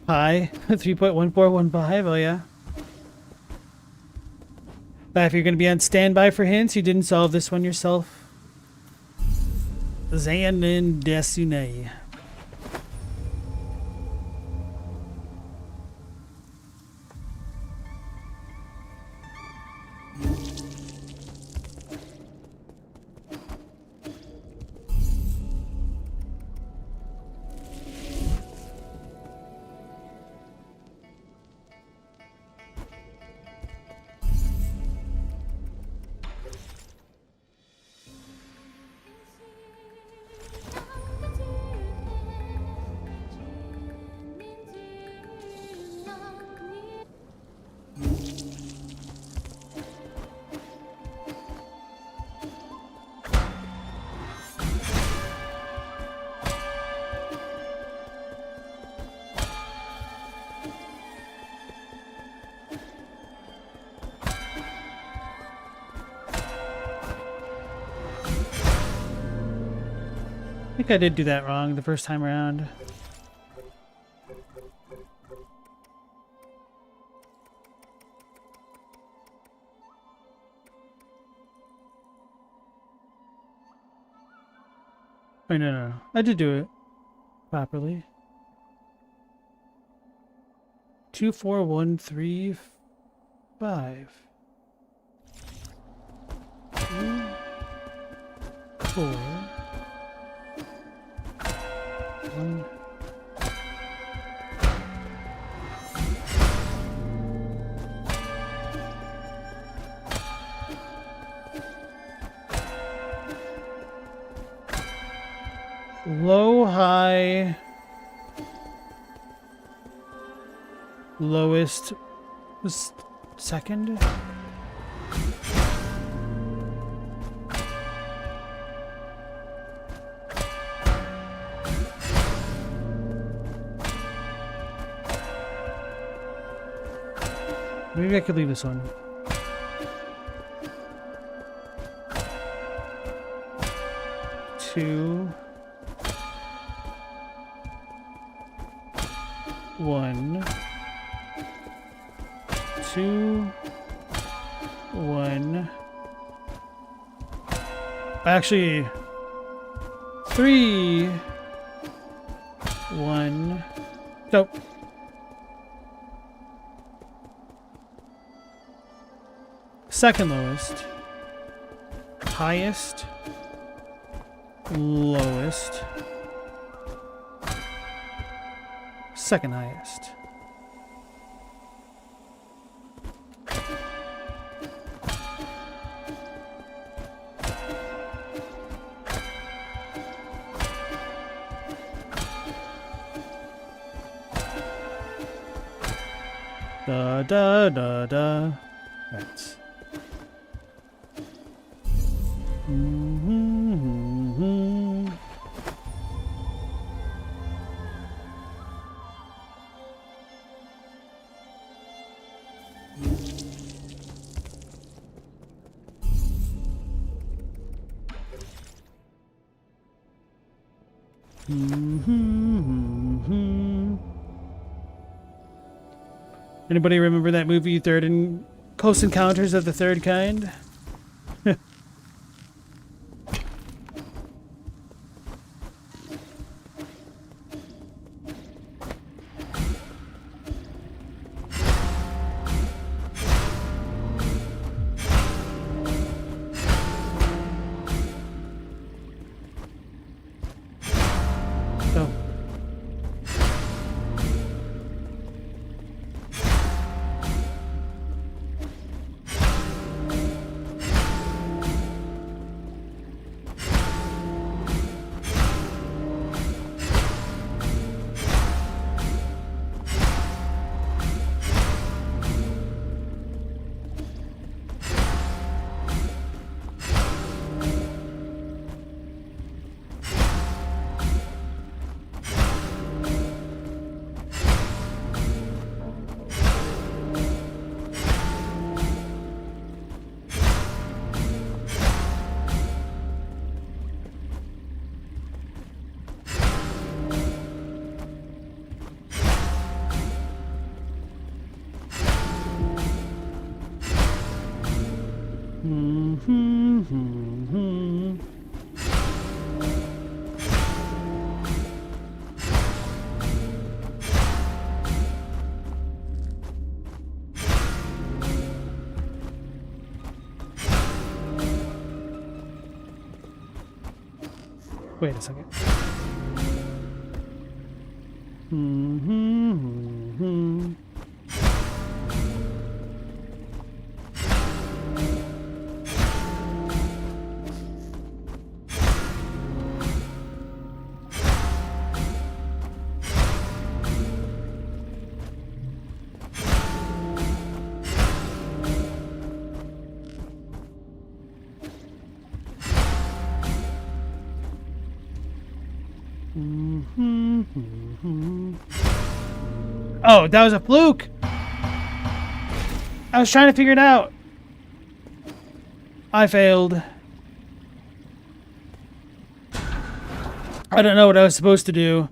Hi, 3.1415, oh yeah. If you're going to be on standby for hints, you didn't solve this one yourself. Xanin Desune. think I did do that wrong the first time around. Wait, no. I did do it properly. 2, 4, 1, 3, 5. 2, 4, 1. Low, high, lowest was second. Maybe I could leave this one. Two. 1, 2, 1. Actually, 3, 1. Nope. Second lowest, highest, lowest, second highest. Da da da da. Right. Anybody remember that movie, Close Encounters of the Third Kind? Go. Wait a second. Oh, that was a fluke. I was trying to figure it out. I failed. I don't know what I was supposed to do.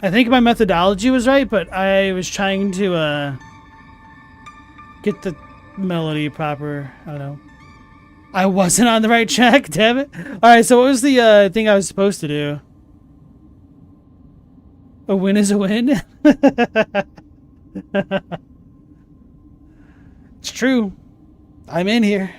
I think my methodology was right, but I was trying to get the melody proper. I don't know. I wasn't on the right track, damn it. Alright, so what was the thing I was supposed to do? A win is a win? It's true. I'm in here.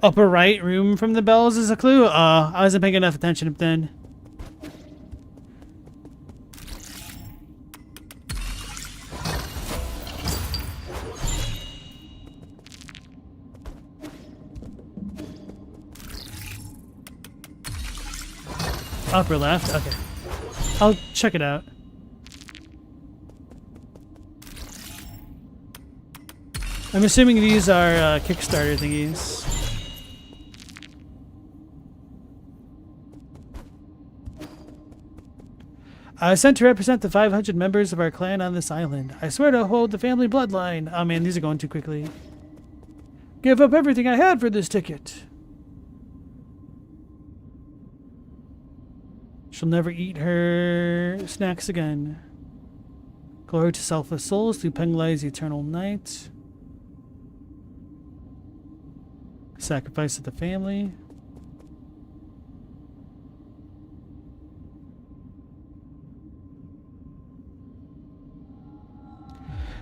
Upper right room from the bells is a clue? I wasn't paying enough attention then. Upper left? Okay. I'll check it out. I'm assuming these are Kickstarter thingies. I was sent to represent the 500 members of our clan on this island. I swear to hold the family bloodline. Oh man, these are going too quickly. Give up everything I had for this ticket. She'll never eat her snacks again. Glory to selfless souls through Penglai's eternal night. Sacrifice of the family.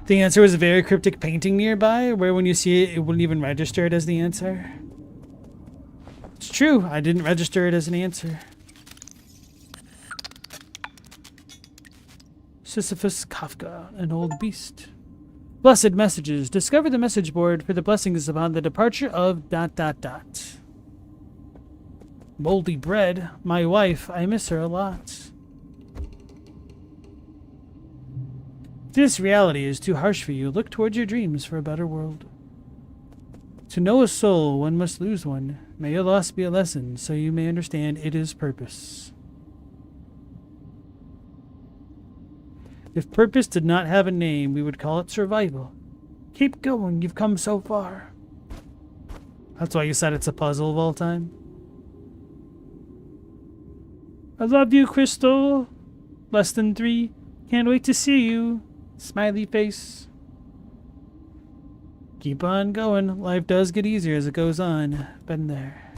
The answer was a very cryptic painting nearby, where when you see it, it wouldn't even register it as the answer. It's true, I didn't register it as an answer. Sisyphus Kafka, an old beast. Blessed messages. Discover the message board for the blessings upon the departure of ... Moldy bread. My wife. I miss her a lot. This reality is too harsh for you. Look towards your dreams for a better world. To know a soul, one must lose one. May your loss be a lesson, so you may understand it is purpose. If purpose did not have a name, we would call it survival. Keep going, you've come so far. That's why you said it's a puzzle of all time. I love you, Crystal. Less than 3. Can't wait to see you. Smiley face. Keep on going. Life does get easier as it goes on. Been there.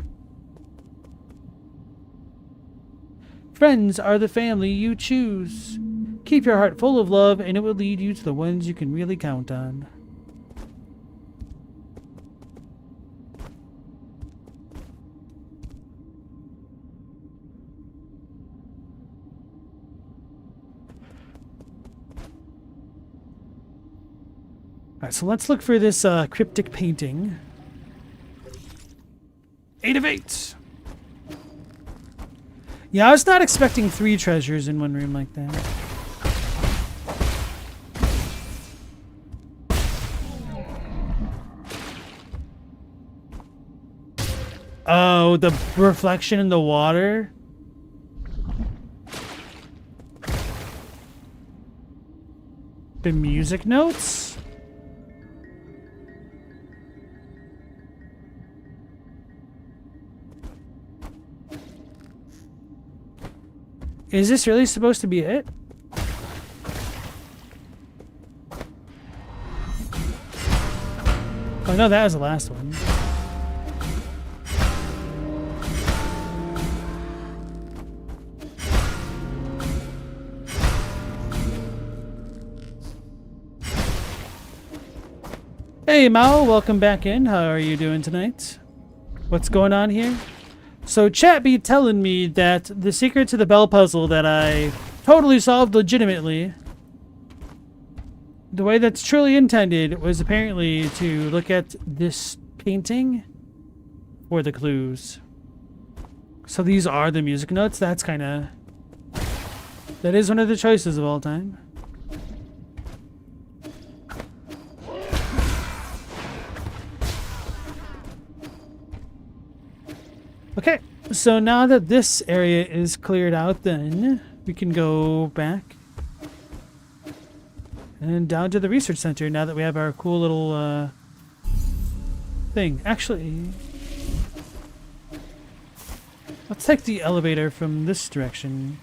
Friends are the family you choose. Keep your heart full of love, and it will lead you to the ones you can really count on. Alright, so let's look for this cryptic painting. 8 of 8! Yeah, I was not expecting 3 treasures in one room like that. Oh, the reflection in the water? The music notes? Is this really supposed to be it? Oh no, that was the last one. Hey Mao, welcome back in. How are you doing tonight? What's going on here? So chat be telling me that the secret to the bell puzzle that I totally solved legitimately, the way that's truly intended, was apparently to look at this painting for the clues. So these are the music notes. That's kind of... that is one of the choices of all time. Okay, so now that this area is cleared out, then we can go back and down to the research center now that we have our cool little thing. Actually, let's take the elevator from this direction.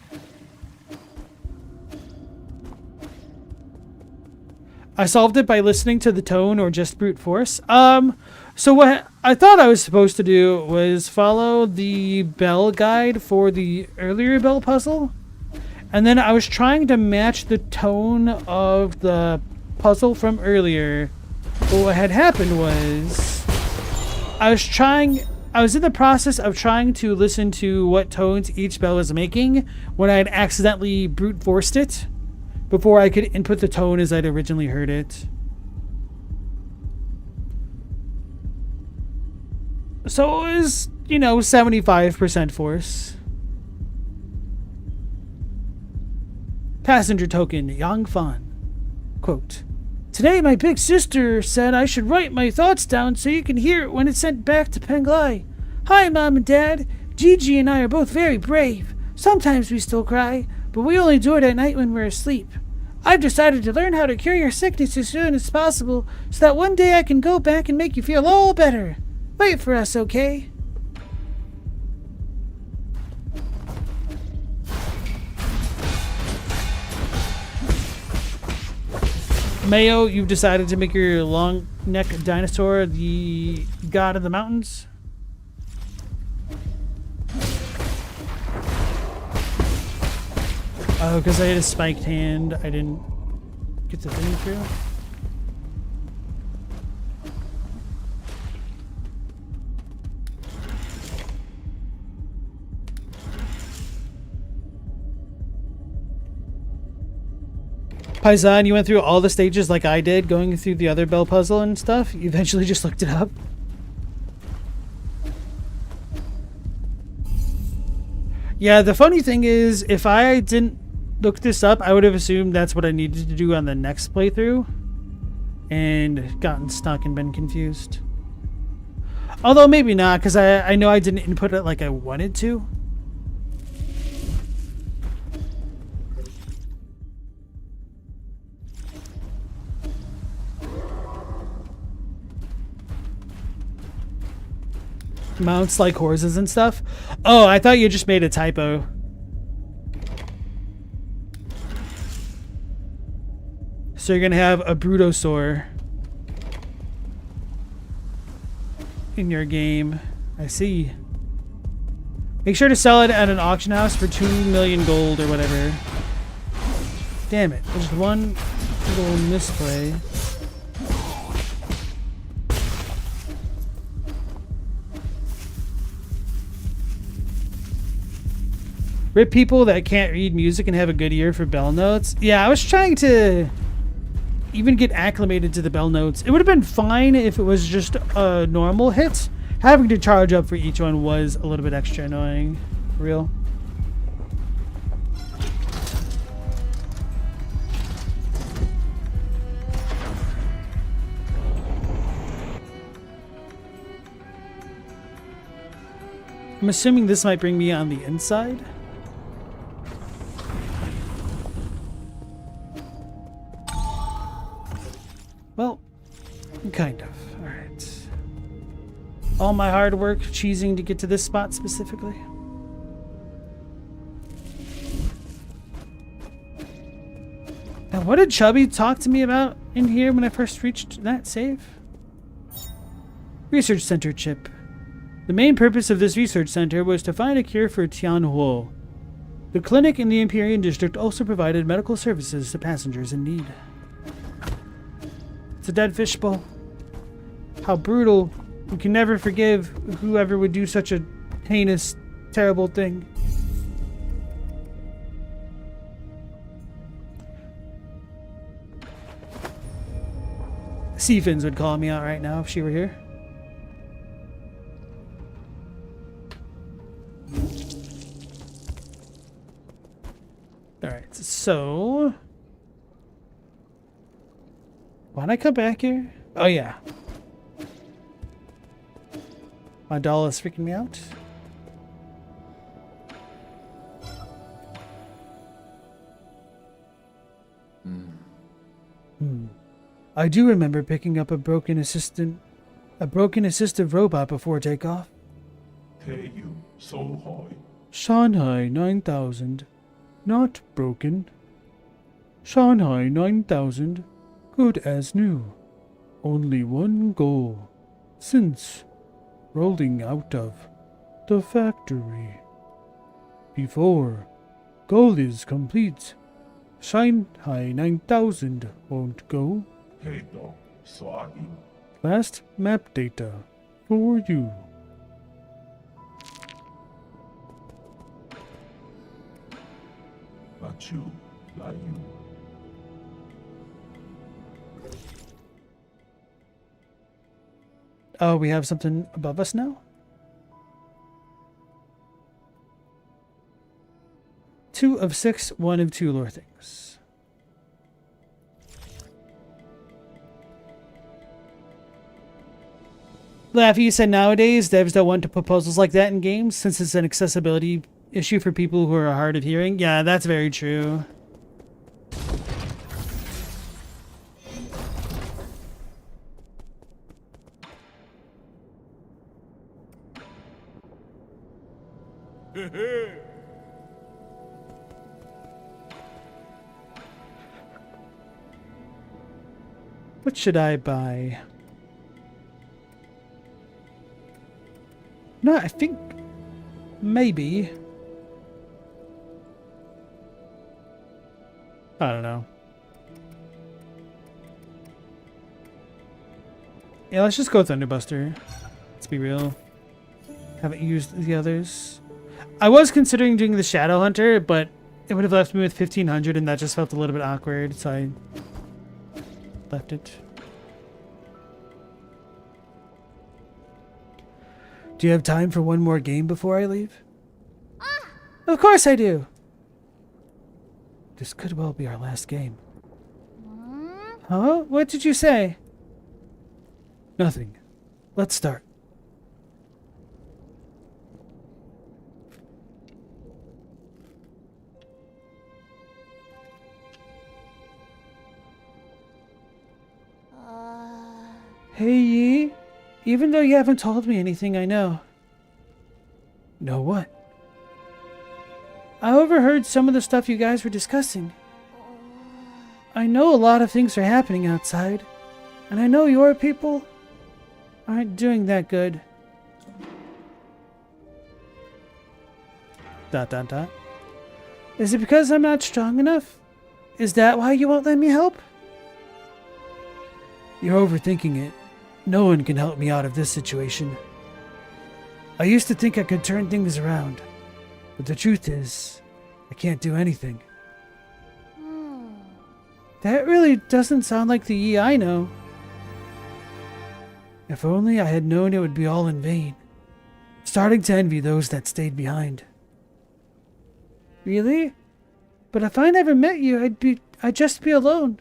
I solved it by listening to the tone or just brute force. So what I thought I was supposed to do was follow the bell guide for the earlier bell puzzle. And then I was trying to match the tone of the puzzle from earlier. But what had happened was I was in the process of trying to listen to what tones each bell was making when I had accidentally brute forced it before I could input the tone as I'd originally heard it. So it was, 75% force. Passenger token, Yang Fan. Quote, "Today my big sister said I should write my thoughts down so you can hear it when it's sent back to Penglai. Hi, Mom and Dad. Gigi and I are both very brave. Sometimes we still cry, but we only do it at night when we're asleep. I've decided to learn how to cure your sickness as soon as possible so that one day I can go back and make you feel all better. Wait for us, okay?" Mayo, you've decided to make your long neck dinosaur the god of the mountains? Oh, because I had a spiked hand, I didn't get the thing through. Paisan, you went through all the stages like I did, going through the other bell puzzle and stuff. You eventually just looked it up. Yeah, the funny thing is, if I didn't look this up, I would have assumed that's what I needed to do on the next playthrough. And gotten stuck and been confused. Although maybe not, because I know I didn't input it like I wanted to. Mounts like horses and stuff. Oh, I thought you just made a typo. So you're gonna have a Brutosaur in your game. I see. Make sure to sell it at an auction house for 2 million gold or whatever. Damn it, there's one little misplay. Rip people that can't read music and have a good ear for bell notes. Yeah, I was trying to even get acclimated to the bell notes. It would have been fine if it was just a normal hit. Having to charge up for each one was a little bit extra annoying. For real. I'm assuming this might bring me on the inside. Well, kind of. Alright. All my hard work cheesing to get to this spot specifically. Now, what did Chubby talk to me about in here when I first reached that save? Research Center chip. The main purpose of this research center was to find a cure for Tianhuo. The clinic in the Empyrean District also provided medical services to passengers in need. It's a dead fishbowl. How brutal. We can never forgive whoever would do such a heinous, terrible thing. Seafins would call me out right now if she were here. Alright, so... why'd I come back here? Oh, yeah. My doll is freaking me out. I do remember picking up a broken assistant A broken assistive robot before takeoff. 대유 서하이 Shanghai 9000. Not broken. Shanghai 9000. Good as new. Only one goal. Since rolling out of the factory. Before goal is complete, Shanghai 9000 won't go. 해당 사인 Last map data for you. 마추 라유 Oh, we have something above us now? 2 of 6, 1 of 2 lore things. Laffy, you said nowadays devs don't want to put puzzles like that in games since it's an accessibility issue for people who are hard of hearing. Yeah, that's very true. What should I buy? No, I think maybe. I don't know. Yeah, let's just go with Thunderbuster. Let's be real. Haven't used the others. I was considering doing the Shadow Hunter, but it would have left me with 1500 and that just felt a little bit awkward, so I left it. Do you have time for one more game before I leave? Of course I do! This could well be our last game. Huh? What did you say? Nothing. Let's start. Hey, Yi. Even though you haven't told me anything, I know. Know what? I overheard some of the stuff you guys were discussing. I know a lot of things are happening outside, and I know your people aren't doing that good. ... Is it because I'm not strong enough? Is that why you won't let me help? You're overthinking it. No one can help me out of this situation. I used to think I could turn things around, but the truth is, I can't do anything. That really doesn't sound like the Yi I know. If only I had known it would be all in vain. Starting to envy those that stayed behind. Really? But if I never met you, I'd just be alone.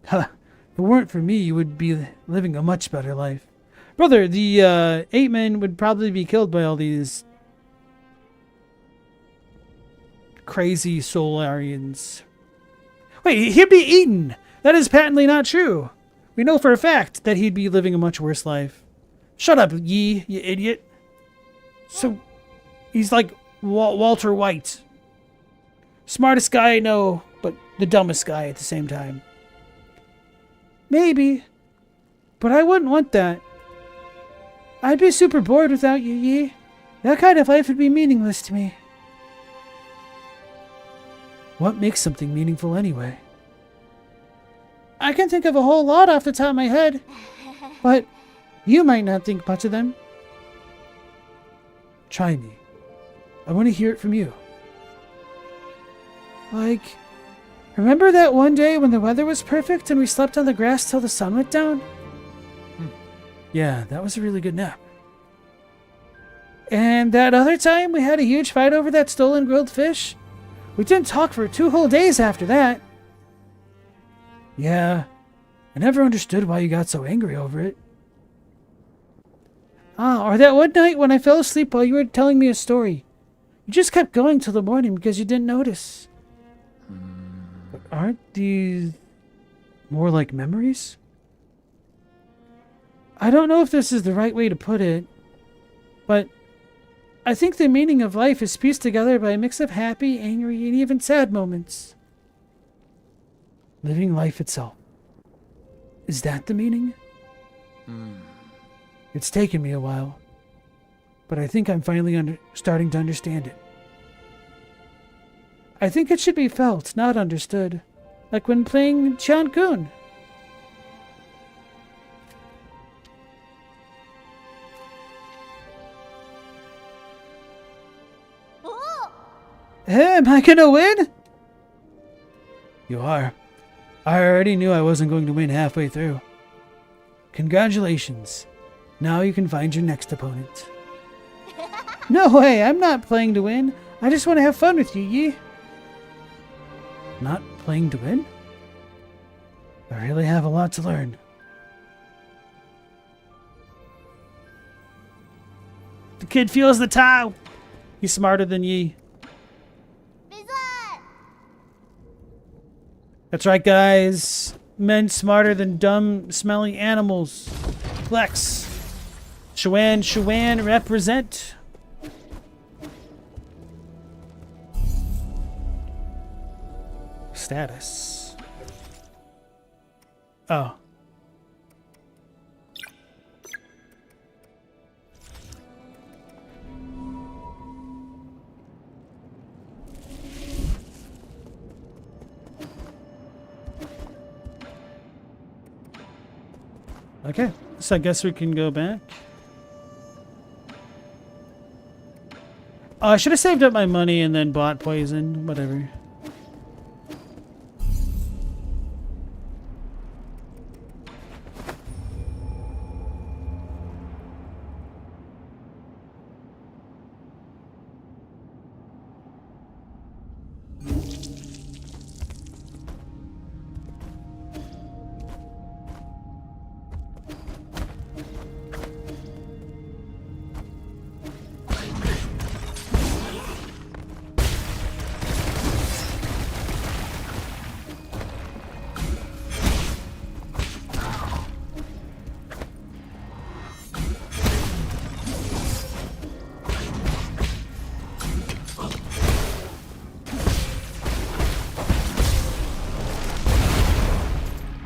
Huh. If it weren't for me, you would be living a much better life. Brother, the 8 men would probably be killed by all these crazy Solarians. Wait, he'd be eaten! That is patently not true. We know for a fact that he'd be living a much worse life. Shut up, Yi, you idiot. So, he's like Walter White. Smartest guy I know, but the dumbest guy at the same time. Maybe. But I wouldn't want that. I'd be super bored without you, Yi. That kind of life would be meaningless to me. What makes something meaningful anyway? I can think of a whole lot off the top of my head. But you might not think much of them. Try me. I want to hear it from you. Like, remember that one day when the weather was perfect and we slept on the grass till the sun went down? Yeah, that was a really good nap. And that other time we had a huge fight over that stolen grilled fish? We didn't talk for 2 whole days after that. Yeah, I never understood why you got so angry over it. Or that one night when I fell asleep while you were telling me a story. You just kept going till the morning because you didn't notice. But aren't these more like memories? I don't know if this is the right way to put it, but I think the meaning of life is pieced together by a mix of happy, angry, and even sad moments. Living life itself. Is that the meaning? It's taken me a while, but I think I'm finally starting to understand it. I think it should be felt, not understood, like when playing Chan-kun. Hey, am I gonna win? You are. I already knew I wasn't going to win halfway through. Congratulations. Now you can find your next opponent. No way, I'm not playing to win. I just want to have fun with you, Yi. Not playing to win? I really have a lot to learn. The kid feels the Tao. He's smarter than Yi. That's right, guys. Men smarter than dumb, smelly animals. Flex. Shuan represent. Status. Oh. Okay, so I guess we can go back. Oh, I should have saved up my money and then bought poison. Whatever.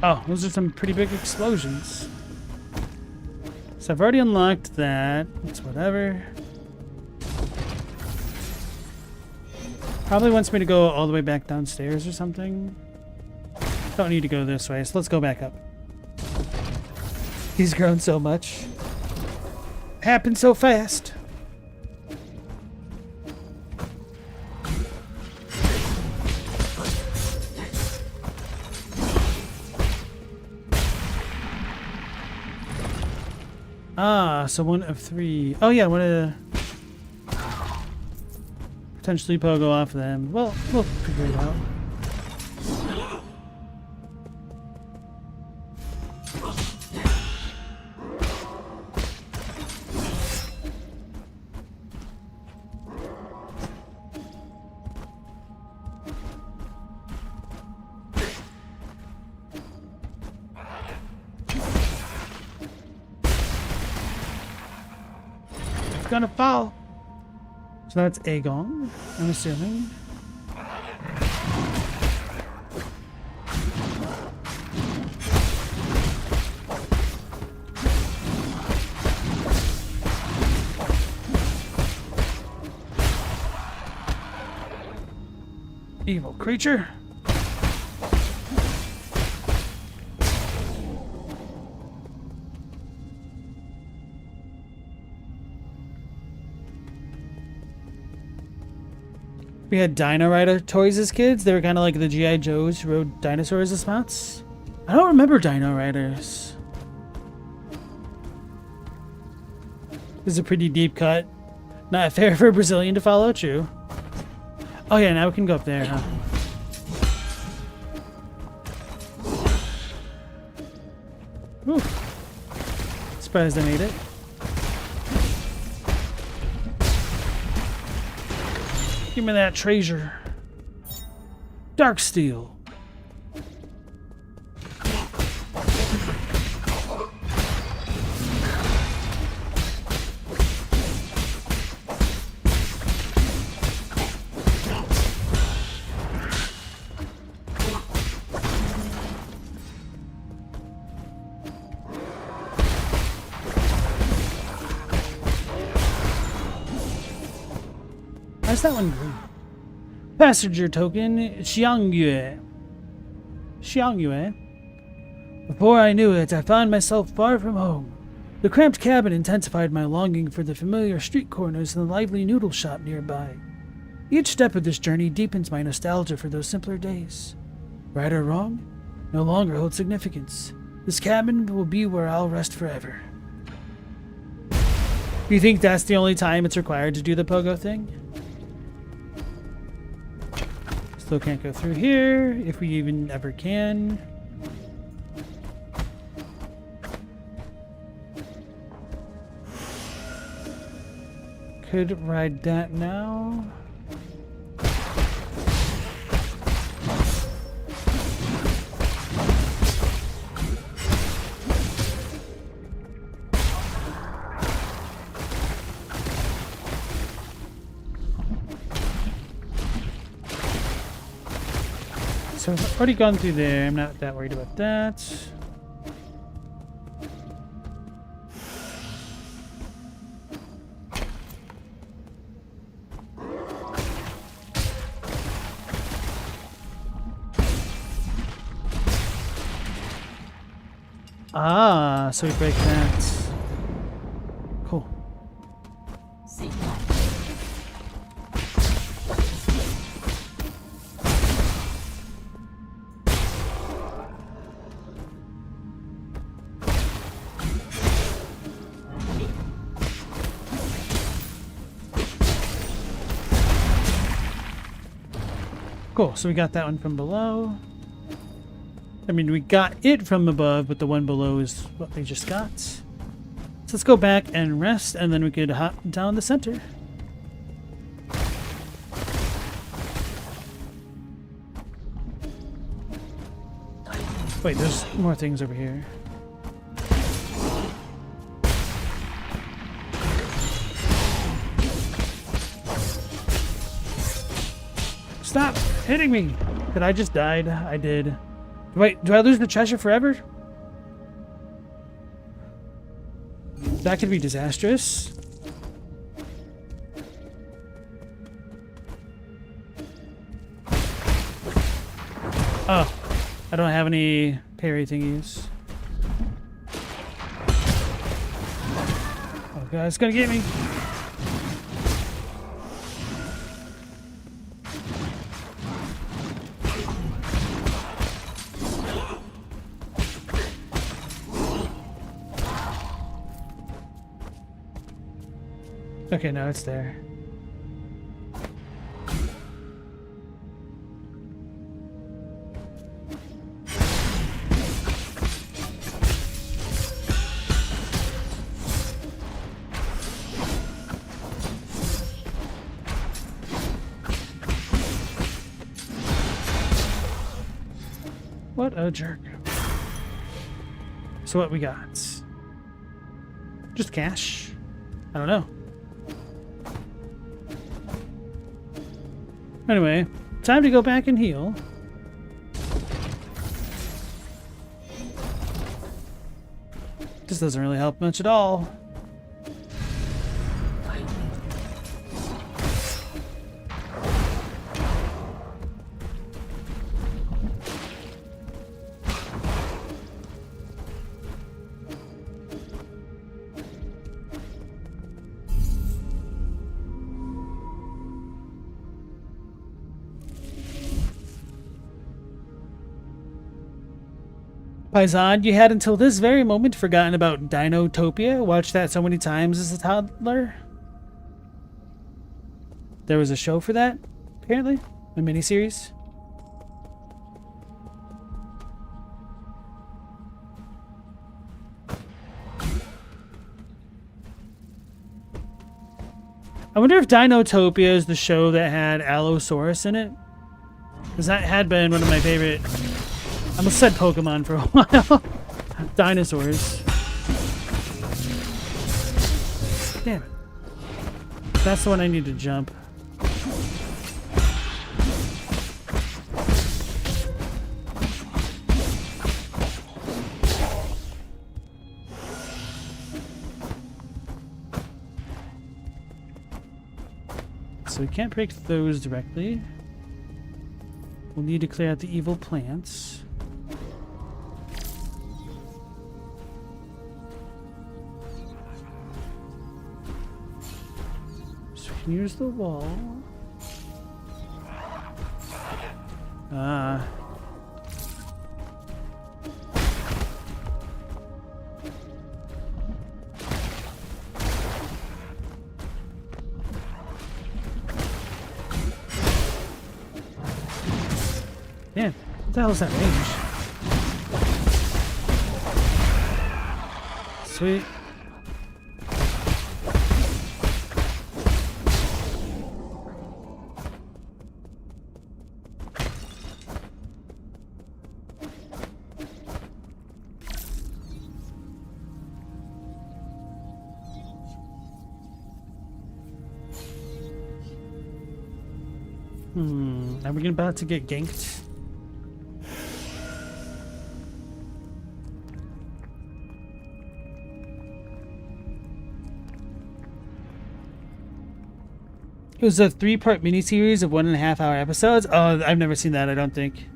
Oh, those are some pretty big explosions. So I've already unlocked that. It's whatever. Probably wants me to go all the way back downstairs or something. Don't need to go this way, so let's go back up. He's grown so much. Happened so fast. Ah, so one of three. Oh yeah, one of the... Potentially pogo off them. Well, we'll figure it out. Gonna fall. So that's Aegon, I'm assuming. Evil creature. We had Dino Rider toys as kids. They were kind of like the G.I. Joes who rode dinosaurs as mounts. I don't remember Dino Riders. This is a pretty deep cut. Not fair for a Brazilian to follow, true. Oh yeah, now we can go up there, huh? Whew. Surprised I made it. Give me that treasure. Dark steel. that one green? Passenger token, Xiangyue. Xiangyue. Before I knew it, I found myself far from home. The cramped cabin intensified my longing for the familiar street corners and the lively noodle shop nearby. Each step of this journey deepens my nostalgia for those simpler days. Right or wrong, no longer holds significance. This cabin will be where I'll rest forever. Do you think that's the only time it's required to do the pogo thing? Still can't go through here, if we even ever can. Could ride that now. So I've already gone through there. I'm not that worried about that. Ah, so we break that. Cool. See. Cool, so we got that one from below. I mean, we got it from above, but the one below is what we just got. So let's go back and rest, and then we could hop down the center. Wait, there's more things over here. Stop hitting me! Did I just died? I did. Wait, do I lose the treasure forever? That could be disastrous. Oh, I don't have any parry thingies. Oh god, it's gonna get me. Okay, now it's there. What a jerk. So what we got? Just cash? I don't know. Anyway, time to go back and heal. This doesn't really help much at all. Paisan, you had until this very moment forgotten about Dinotopia. Watched that so many times as a toddler. There was a show for that, apparently. A miniseries. I wonder if Dinotopia is the show that had Allosaurus in it. Because that had been one of my favorite... I almost said Pokemon for a while. Dinosaurs. Damn it. That's the one I need to jump. So we can't break those directly. We'll need to clear out the evil plants. So we can use the wall. Ah. Man, what the hell is that range? Sweet. Are we about to get ganked? It was a 3-part miniseries of 1.5-hour episodes. Oh, I've never seen that, I don't think.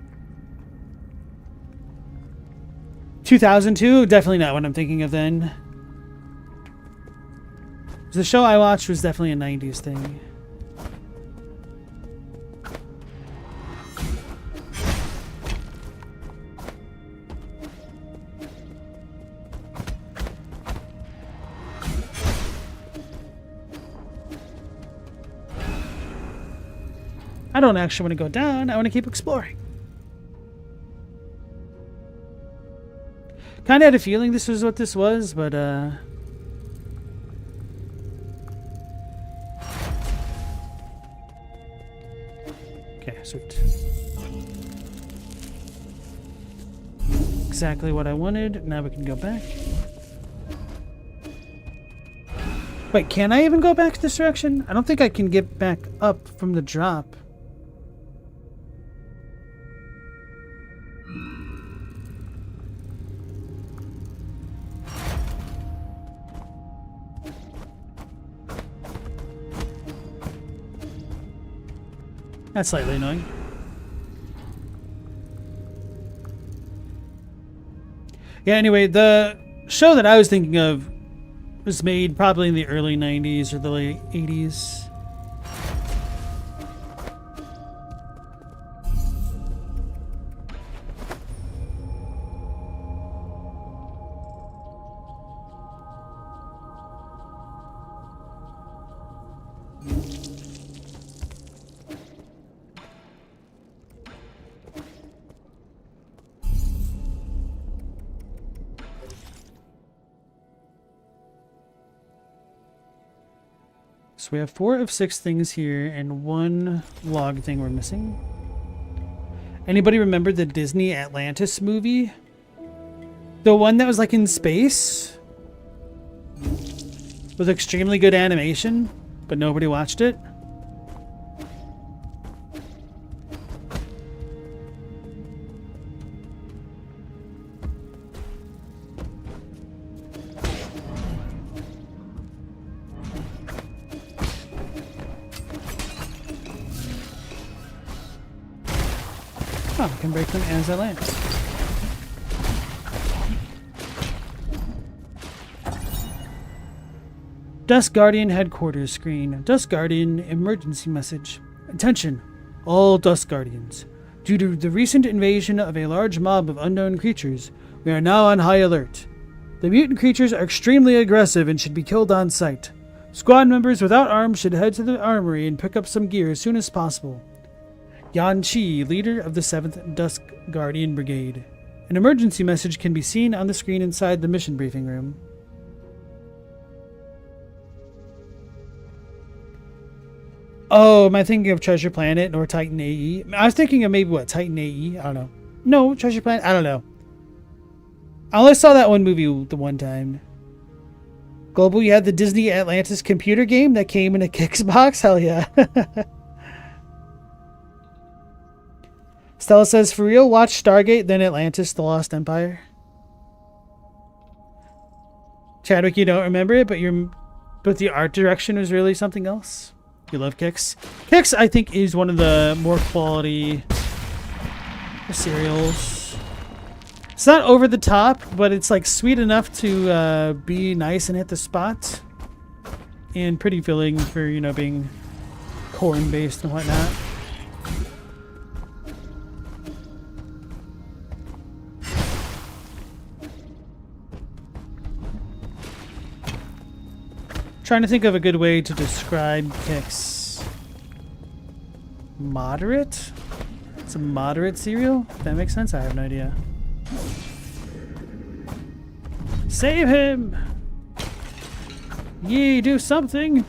2002? Definitely not what I'm thinking of then. The show I watched was definitely a 90s thing. I don't actually want to go down. I want to keep exploring. Kind of had a feeling this was what this was, but okay, sweet. Exactly what I wanted. Now we can go back. Wait, can I even go back this direction? I don't think I can get back up from the drop. That's slightly annoying. Yeah, anyway, the show that I was thinking of was made probably in the early 90s or the late 80s. So we have 4 of 6 things here and 1 log thing we're missing. Anybody remember the Disney Atlantis movie? The one that was like in space? With extremely good animation, but nobody watched it? Oh, I can break them as I land. Dust Guardian headquarters screen. Dust Guardian emergency message. Attention, all Dust Guardians. Due to the recent invasion of a large mob of unknown creatures, we are now on high alert. The mutant creatures are extremely aggressive and should be killed on sight. Squad members without arms should head to the armory and pick up some gear as soon as possible. Yan Chi, leader of the 7th Dusk Guardian Brigade. An emergency message can be seen on the screen inside the mission briefing room. Oh, am I thinking of Treasure Planet or Titan AE? I was thinking of maybe what, Titan AE? I don't know. No, Treasure Planet? I don't know. I only saw that one movie the one time. Global, you had the Disney Atlantis computer game that came in a Xbox? Hell yeah. Stella says, for real, watch Stargate, then Atlantis, The Lost Empire. Chadwick, you don't remember it, but the art direction was really something else. You love Kix? Kix, I think, is one of the more quality cereals. It's not over the top, but it's like sweet enough to be nice and hit the spot. And pretty filling for, you know, being corn-based and whatnot. Trying to think of a good way to describe Kix. Moderate? It's a moderate cereal? If that makes sense? I have no idea. Save him! Ye, do something!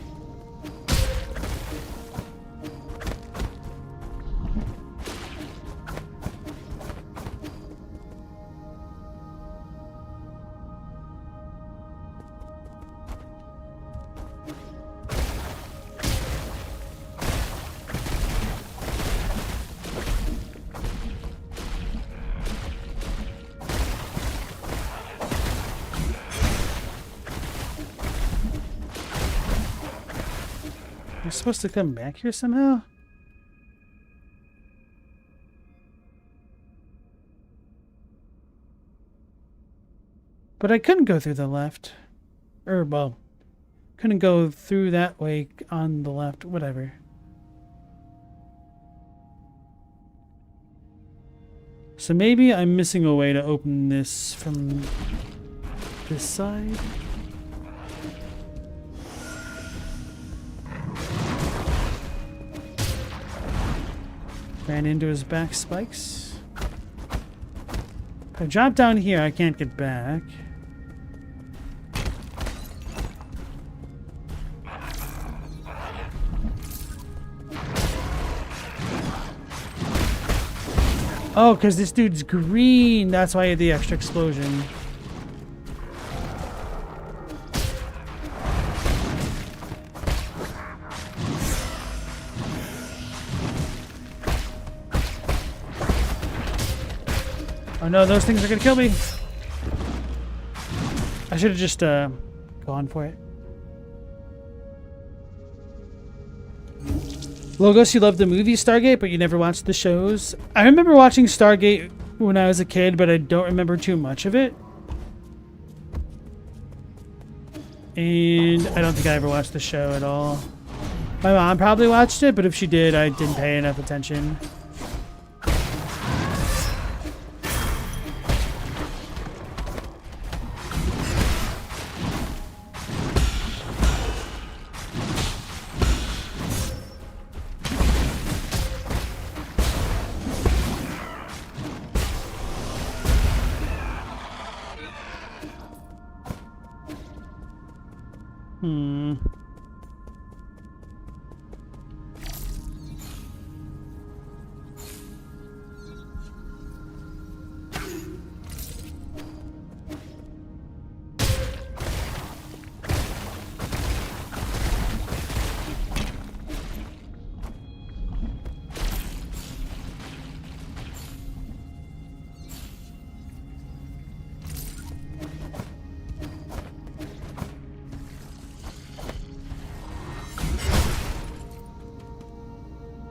You're supposed to come back here somehow? But I couldn't go through the left. Or, well, couldn't go through that way on the left. Whatever. So maybe I'm missing a way to open this from this side. Ran into his back spikes. If I drop down here, I can't get back. Oh, because this dude's green. That's why I had the extra explosion. Oh no, those things are gonna kill me. I should have just gone for it. Logos, you loved the movie Stargate, but you never watched the shows. I remember watching Stargate when I was a kid, but I don't remember too much of it. And I don't think I ever watched the show at all. My mom probably watched it, but if she did, I didn't pay enough attention.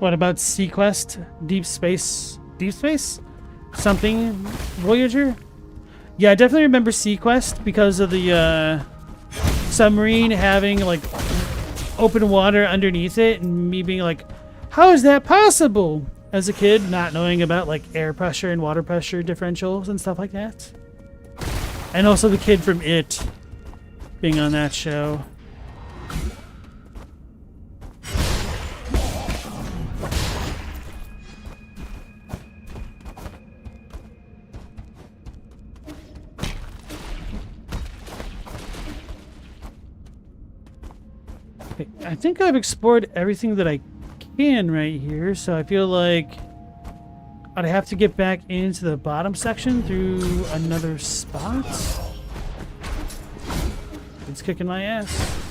What about Sequest? Deep Space? Deep Space? Something? Voyager? Yeah, I definitely remember Sequest because of the submarine having like open water underneath it and me being like, how is that possible? As a kid, not knowing about like air pressure and water pressure differentials and stuff like that. And also the kid from It being on that show. I think I've explored everything that I can right here, so I feel like I'd have to get back into the bottom section through another spot. It's kicking my ass.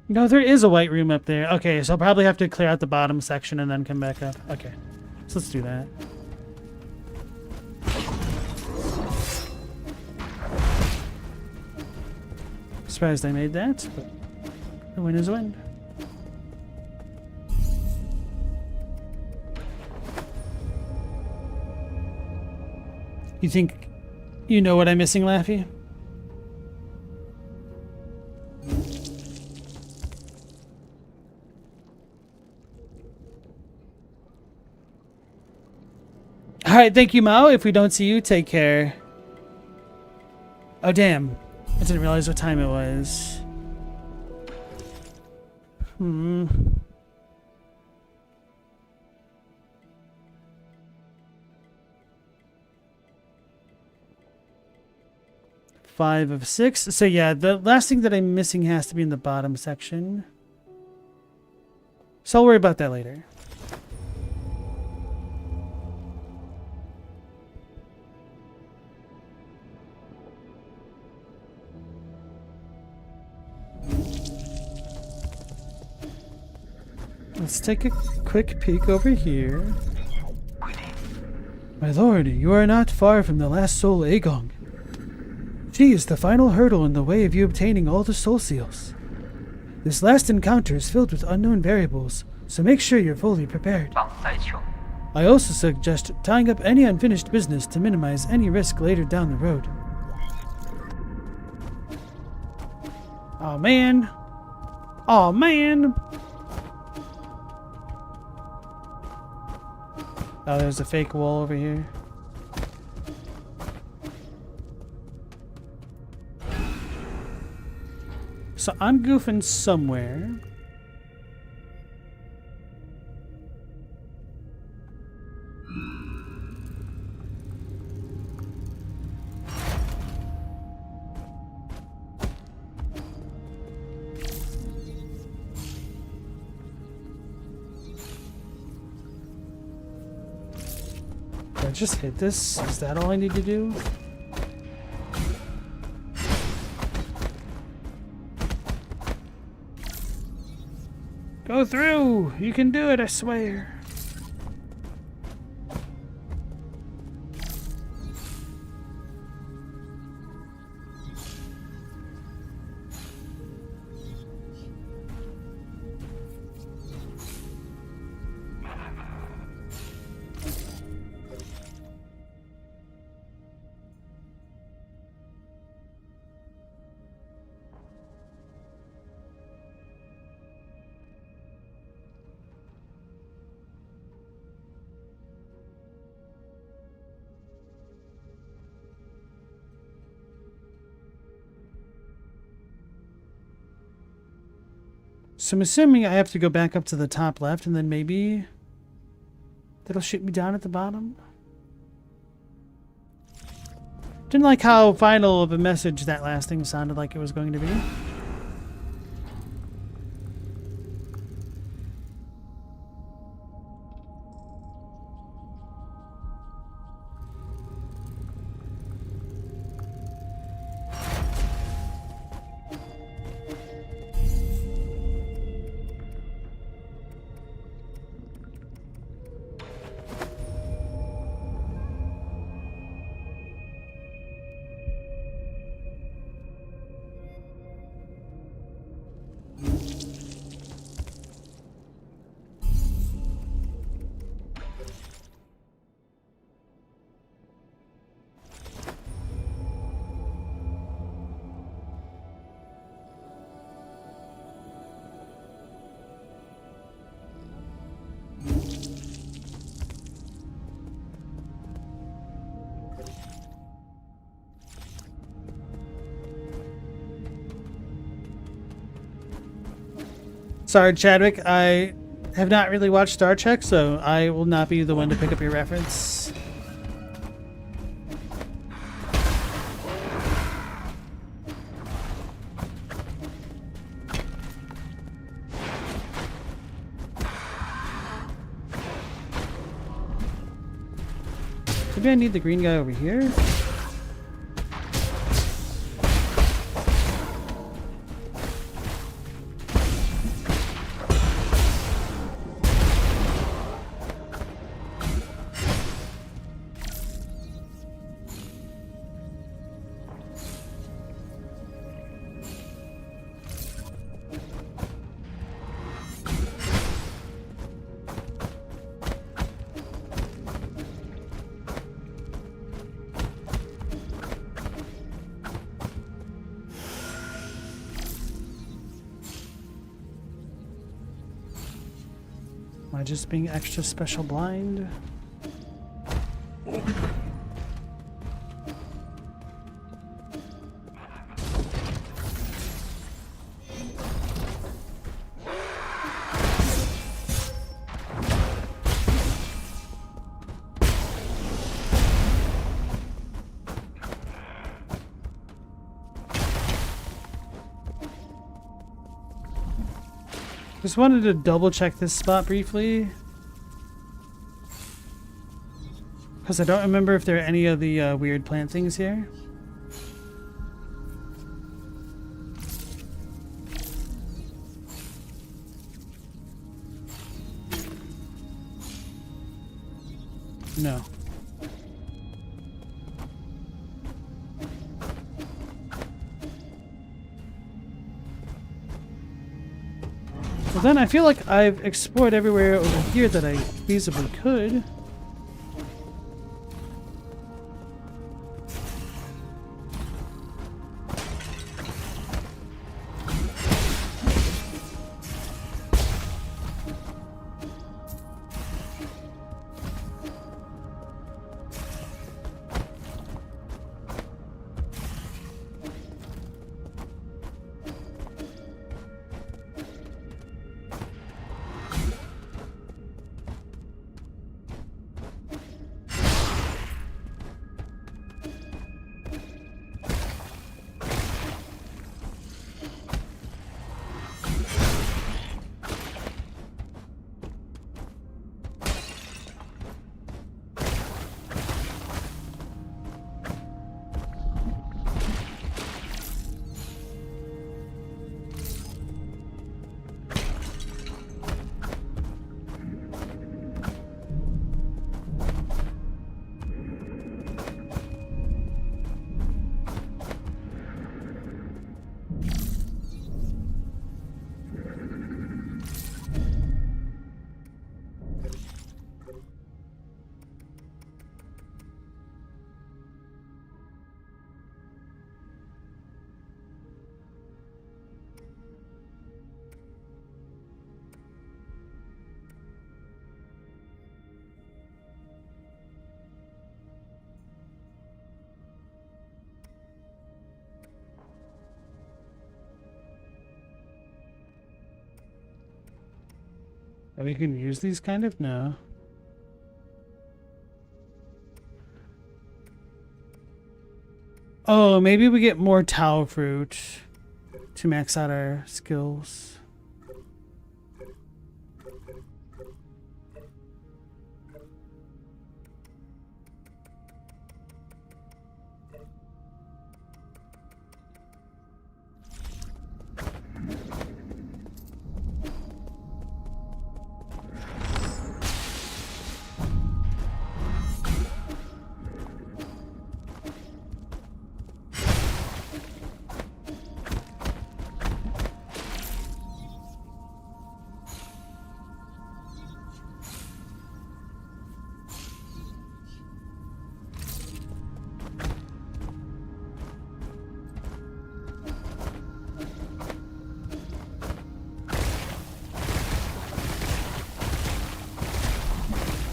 No, there is a white room up there. Okay, so I'll probably have to clear out the bottom section and then come back up. Okay, so let's do that. Surprised I made that, but a win is a win. You think you know what I'm missing, Laffy? Alright, thank you, Mao. If we don't see you, take care. Oh, damn. I didn't realize what time it was. Hmm. Five of 6. So yeah, the last thing that I'm missing has to be in the bottom section. So I'll worry about that later. Let's take a quick peek over here. My lord, you are not far from the last soul Agong. She is the final hurdle in the way of you obtaining all the soul seals. This last encounter is filled with unknown variables, so make sure you're fully prepared. I also suggest tying up any unfinished business to minimize any risk later down the road. Aw, man. Aw, man. Oh, there's a fake wall over here. So I'm goofing somewhere. Did I just hit this? Is that all I need to do? Go through! You can do it, I swear. So I'm assuming I have to go back up to the top left and then maybe that'll shoot me down at the bottom. Didn't like how final of a message that last thing sounded like it was going to be. Sorry, Chadwick, I have not really watched Star Trek, so I will not be the one to pick up your reference. Maybe I need the green guy over here? Am I just being extra special blind? Just wanted to double check this spot briefly, because I don't remember if there are any of the weird plant things here. No. Well, then I feel like I've explored everywhere over here that I feasibly could. We can use these kind of? No. Oh, maybe we get more Tao fruit to max out our skills.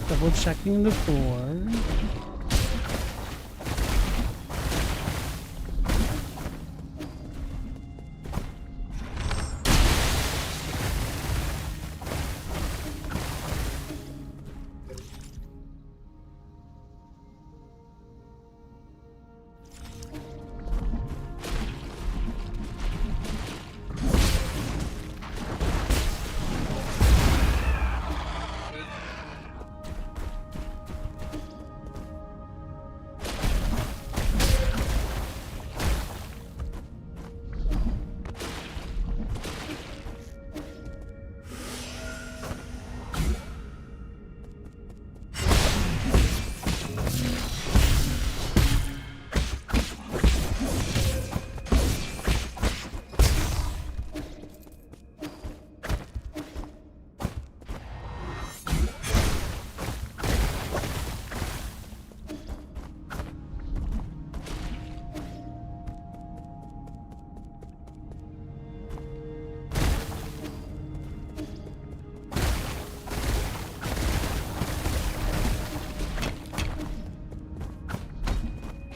Double checking the board.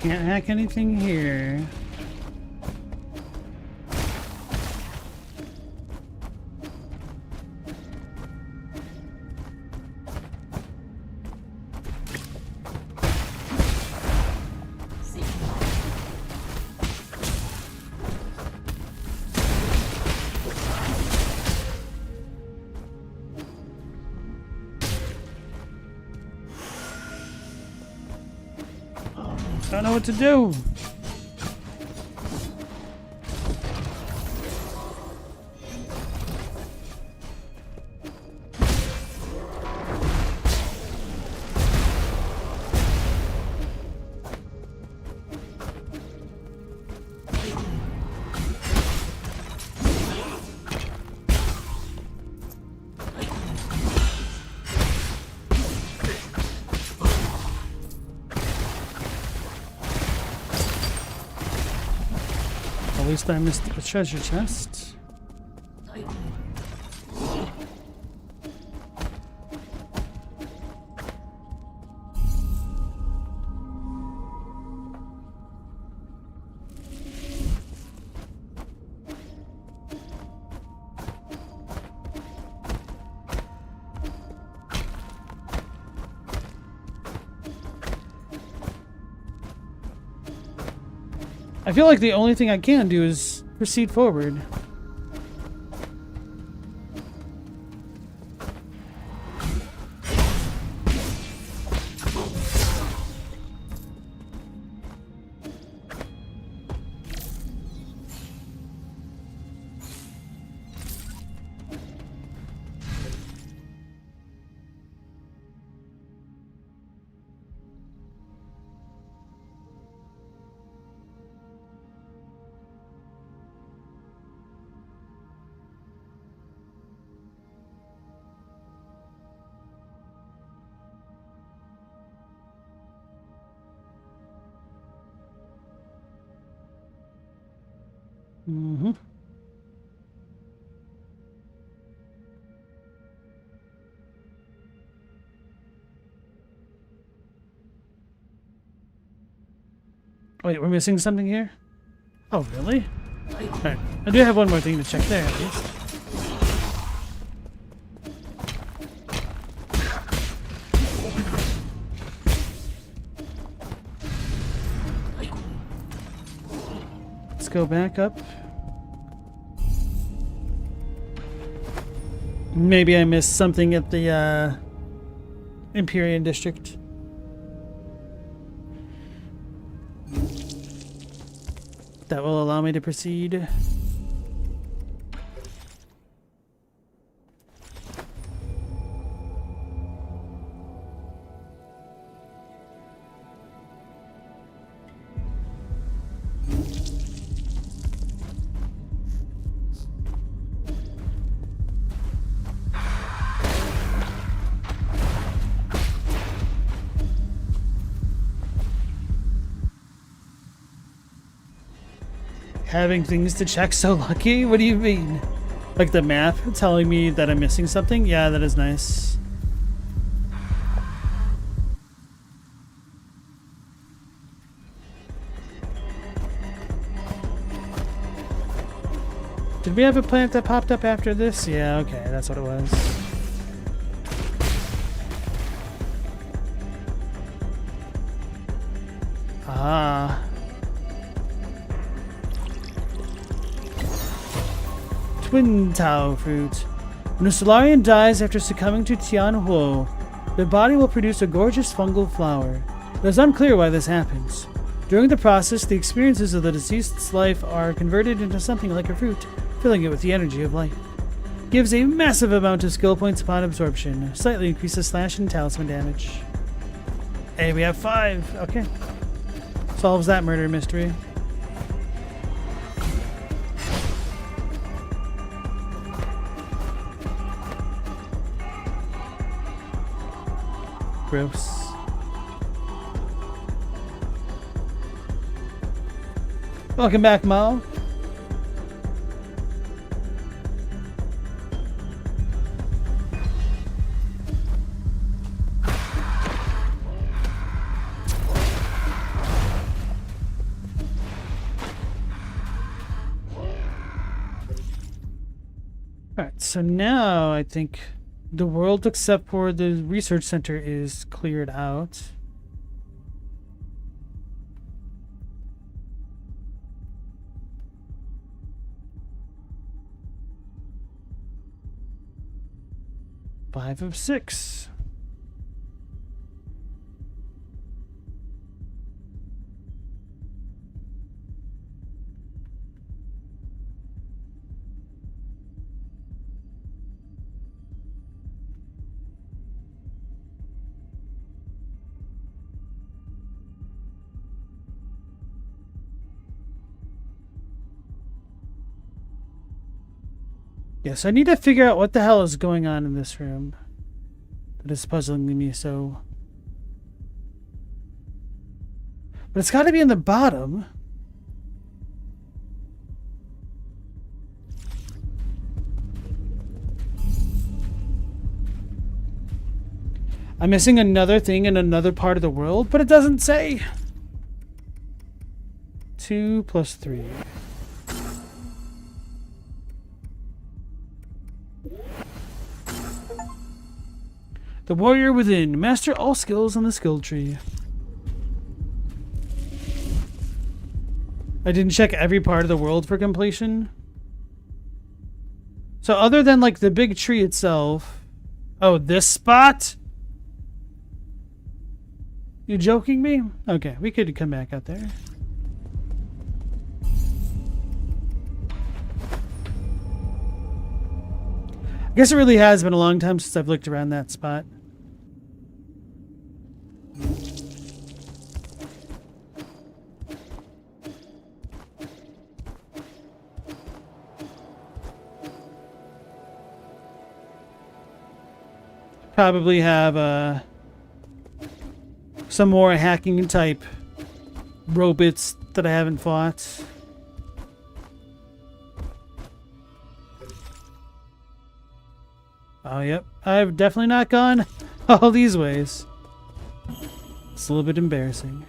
Can't hack anything here. C. Don't know what to do. At least I missed a treasure chest. I feel like the only thing I can do is proceed forward. Mm-hmm. Wait, we're missing something here? Oh, really? Alright, I do have one more thing to check there, at least. Let's go back up. Maybe I missed something at the Empyrean district. That will allow me to proceed. Having things to check so lucky? What do you mean? Like the map telling me that I'm missing something? Yeah, that is nice. Did we have a plant that popped up after this? Yeah, okay, that's what it was. Ah. Twin Tao fruit. When a Solarian dies after succumbing to Tianhuo, their body will produce a gorgeous fungal flower. It is unclear why this happens. During the process, the experiences of the deceased's life are converted into something like a fruit, filling it with the energy of life. Gives a massive amount of skill points upon absorption. Slightly increases slash and talisman damage. Hey, we have 5. Okay. Solves that murder mystery. Gross. Welcome back, Mo. So now I think the world except for the research center is cleared out. Five of 6. Yes, I need to figure out what the hell is going on in this room. That is puzzling me so. But it's got to be in the bottom. I'm missing another thing in another part of the world, but it doesn't say. 2 plus 3. The warrior within. Master all skills on the skill tree. I didn't check every part of the world for completion. So other than like the big tree itself. Oh, this spot? You joking me? Okay, we could come back out there. I guess it really has been a long time since I've looked around that spot. Probably have some more hacking type robots that I haven't fought. Oh, yep. I've definitely not gone all these ways. It's a little bit embarrassing.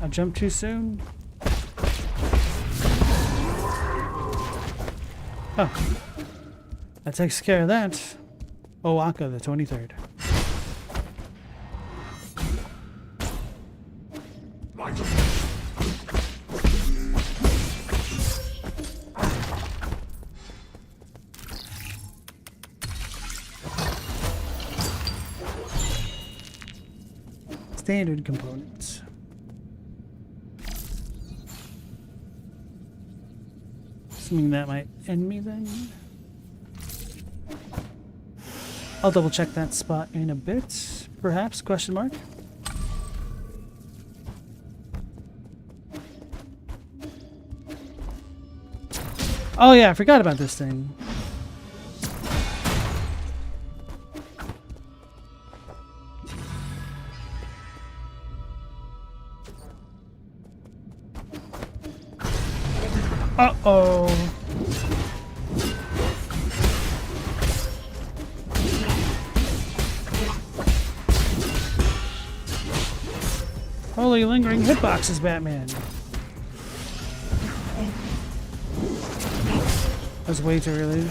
I jumped too soon. Oh. That takes care of that. Oaka, the 23rd. Standard components. Assuming that might end me then. I'll double check that spot in a bit, perhaps, question mark. Oh yeah, I forgot about this thing. Uh-oh. Holy lingering hitboxes, Batman. That was way too early.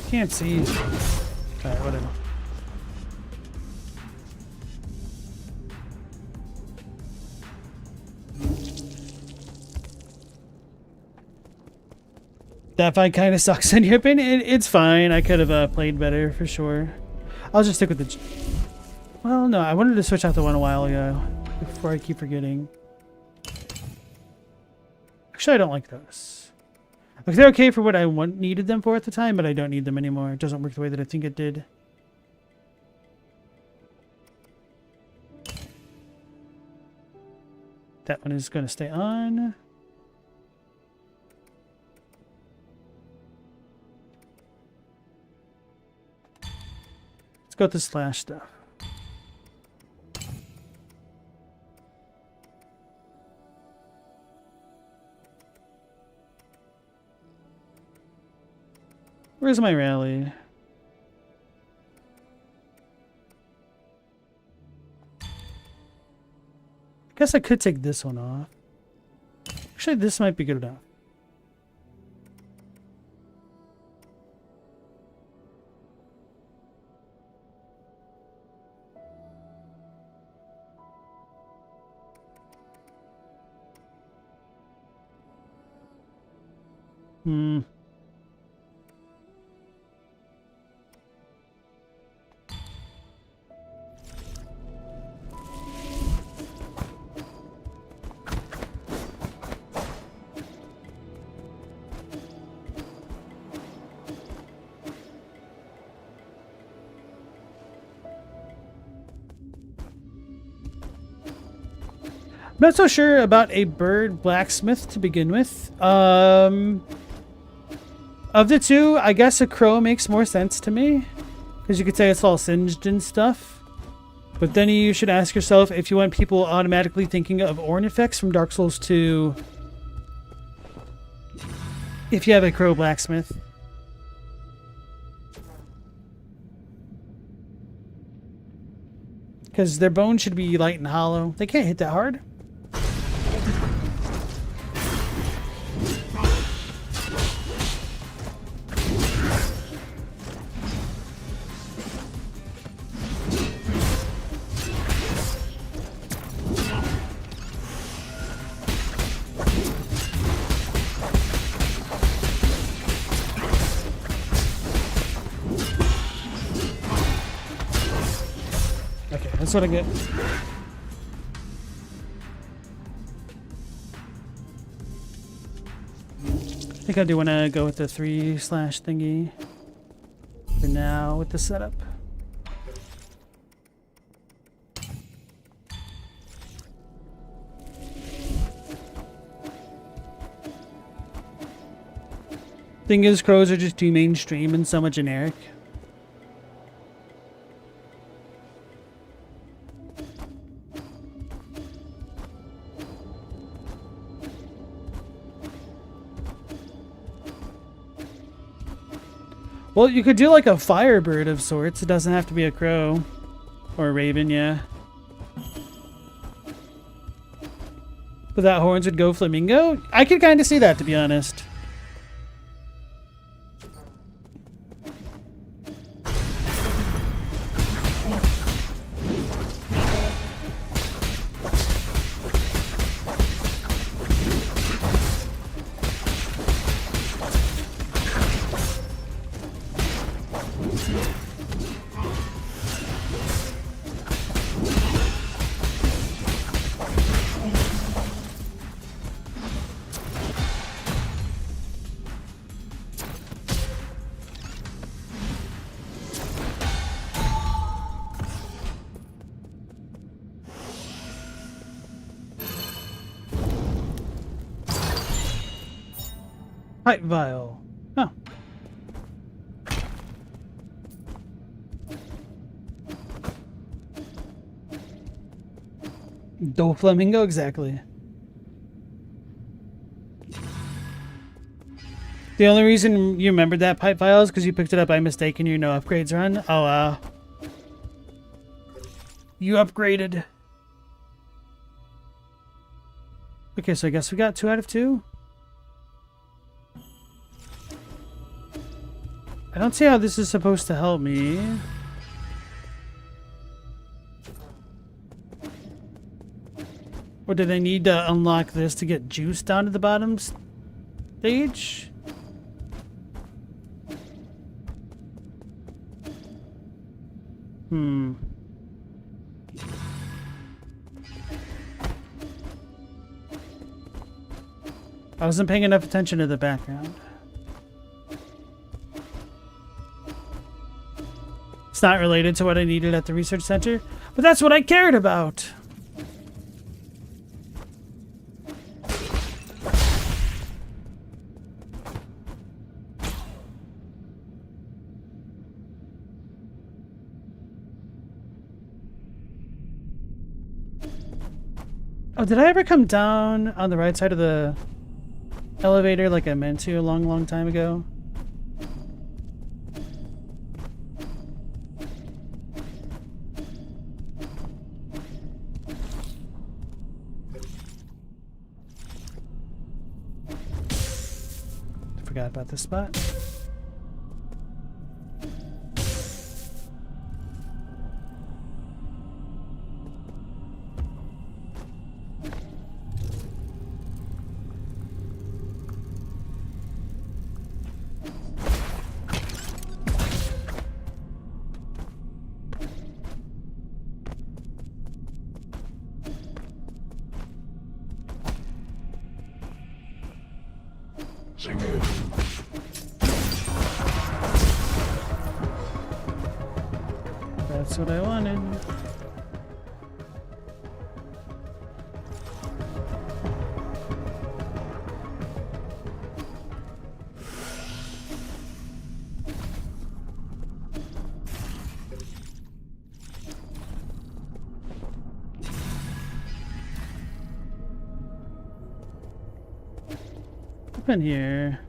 Can't see. Alright, whatever. That fight kind of sucks in your opinion. It's fine. I could have played better for sure. I'll just stick with the... Well, no, I wanted to switch out the one a while ago before I keep forgetting. Actually, I don't like those. Like, they're okay for what I needed them for at the time, but I don't need them anymore. It doesn't work the way that I think it did. That one is going to stay on. go with the slash stuff. Where's my rally? I guess I could take this one off. Actually, this might be good enough. Hmm. I'm not so sure about a bird blacksmith to begin with. Of the two, I guess a crow makes more sense to me. Because you could say it's all singed and stuff. But then you should ask yourself if you want people automatically thinking of Ornifex from Dark Souls 2 if you have a crow blacksmith. Because their bones should be light and hollow. They can't hit that hard. Okay, that's what I get. I think I do want to go with the 3 slash thingy for now with the setup. Thing is, crows are just too mainstream and somewhat generic. Well, you could do like a firebird of sorts. It doesn't have to be a crow. Or a raven, yeah. Without horns would go flamingo? I could kind of see that, to be honest. Pipe vial. Oh. Do flamingo, exactly. The only reason you remembered that pipe vial is because you picked it up by mistake and your no upgrades run. Oh wow. You upgraded. Okay, so I guess we got 2 out of 2. I don't see how this is supposed to help me. Or did I need to unlock this to get juice down to the bottom stage? I wasn't paying enough attention to the background. It's not related to what I needed at the research center, but that's what I cared about. Oh, did I ever come down on the right side of the elevator like I meant to a long, long time ago? Forgot about this spot. That's what I wanted. Open here.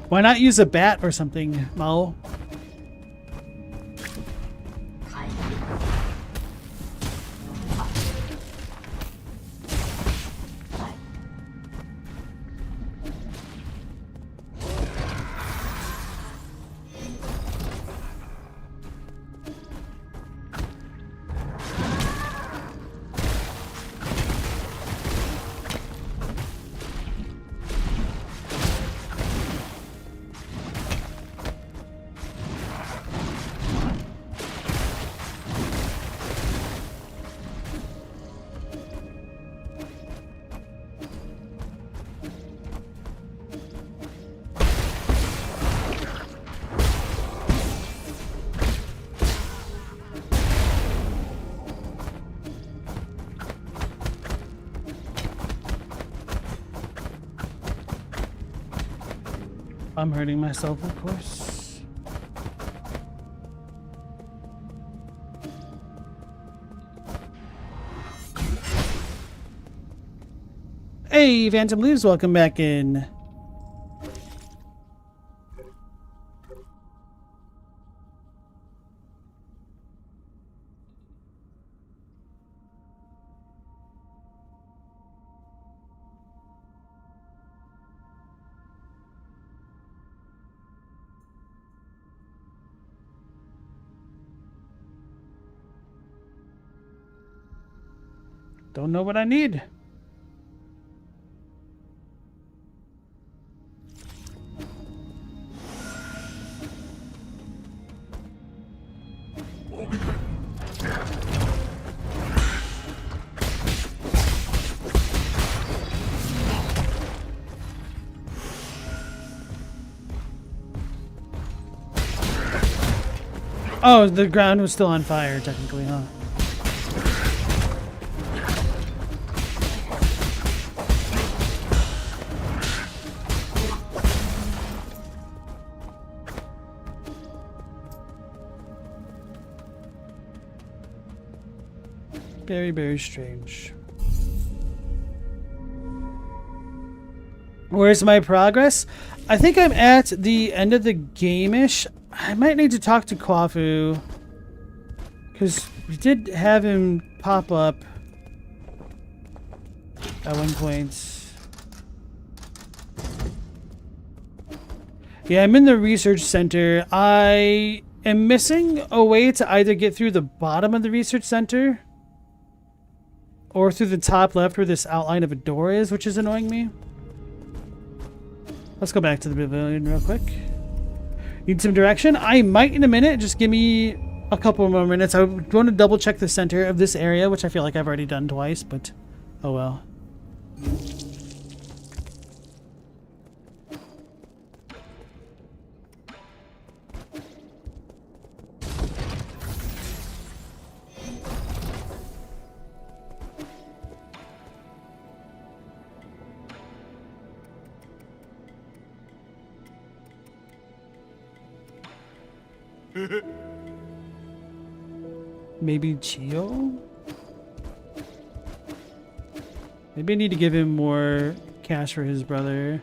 Why not use a bat or something, Mo? I'm hurting myself, of course. Hey, Phantom Leaves, welcome back in. Don't know what I need. Oh, the ground was still on fire, technically, huh? Very, very strange. Where's my progress? I think I'm at the end of the game-ish. I might need to talk to Kwafu, because we did have him pop up at one point. Yeah, I'm in the research center. I am missing a way to either get through the bottom of the research center or through the top left where this outline of a door is, which is annoying me. Let's go back to the pavilion real quick. Need some direction? I might in a minute. Just give me a couple more minutes. I want to double check the center of this area, which I feel like I've already done twice, but oh well. Maybe Chio? Maybe I need to give him more cash for his brother.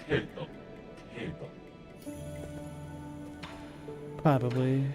대박, 대박. Probably.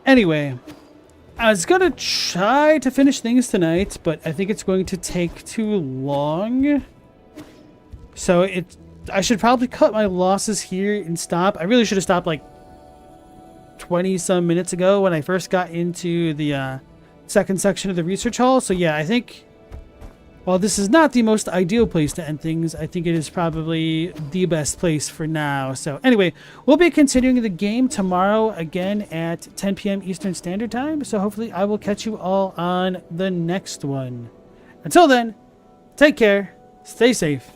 Anyway, I was gonna try to finish things tonight, but I think it's going to take too long. So I should probably cut my losses here and stop. I really should have stopped like 20 some minutes ago when I first got into the second section of the research hall. So yeah, I think while this is not the most ideal place to end things, I think it is probably the best place for now. So anyway, we'll be continuing the game tomorrow again at 10 p.m. Eastern Standard Time. So hopefully I will catch you all on the next one. Until then, take care, stay safe.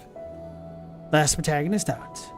Last Protagonist out.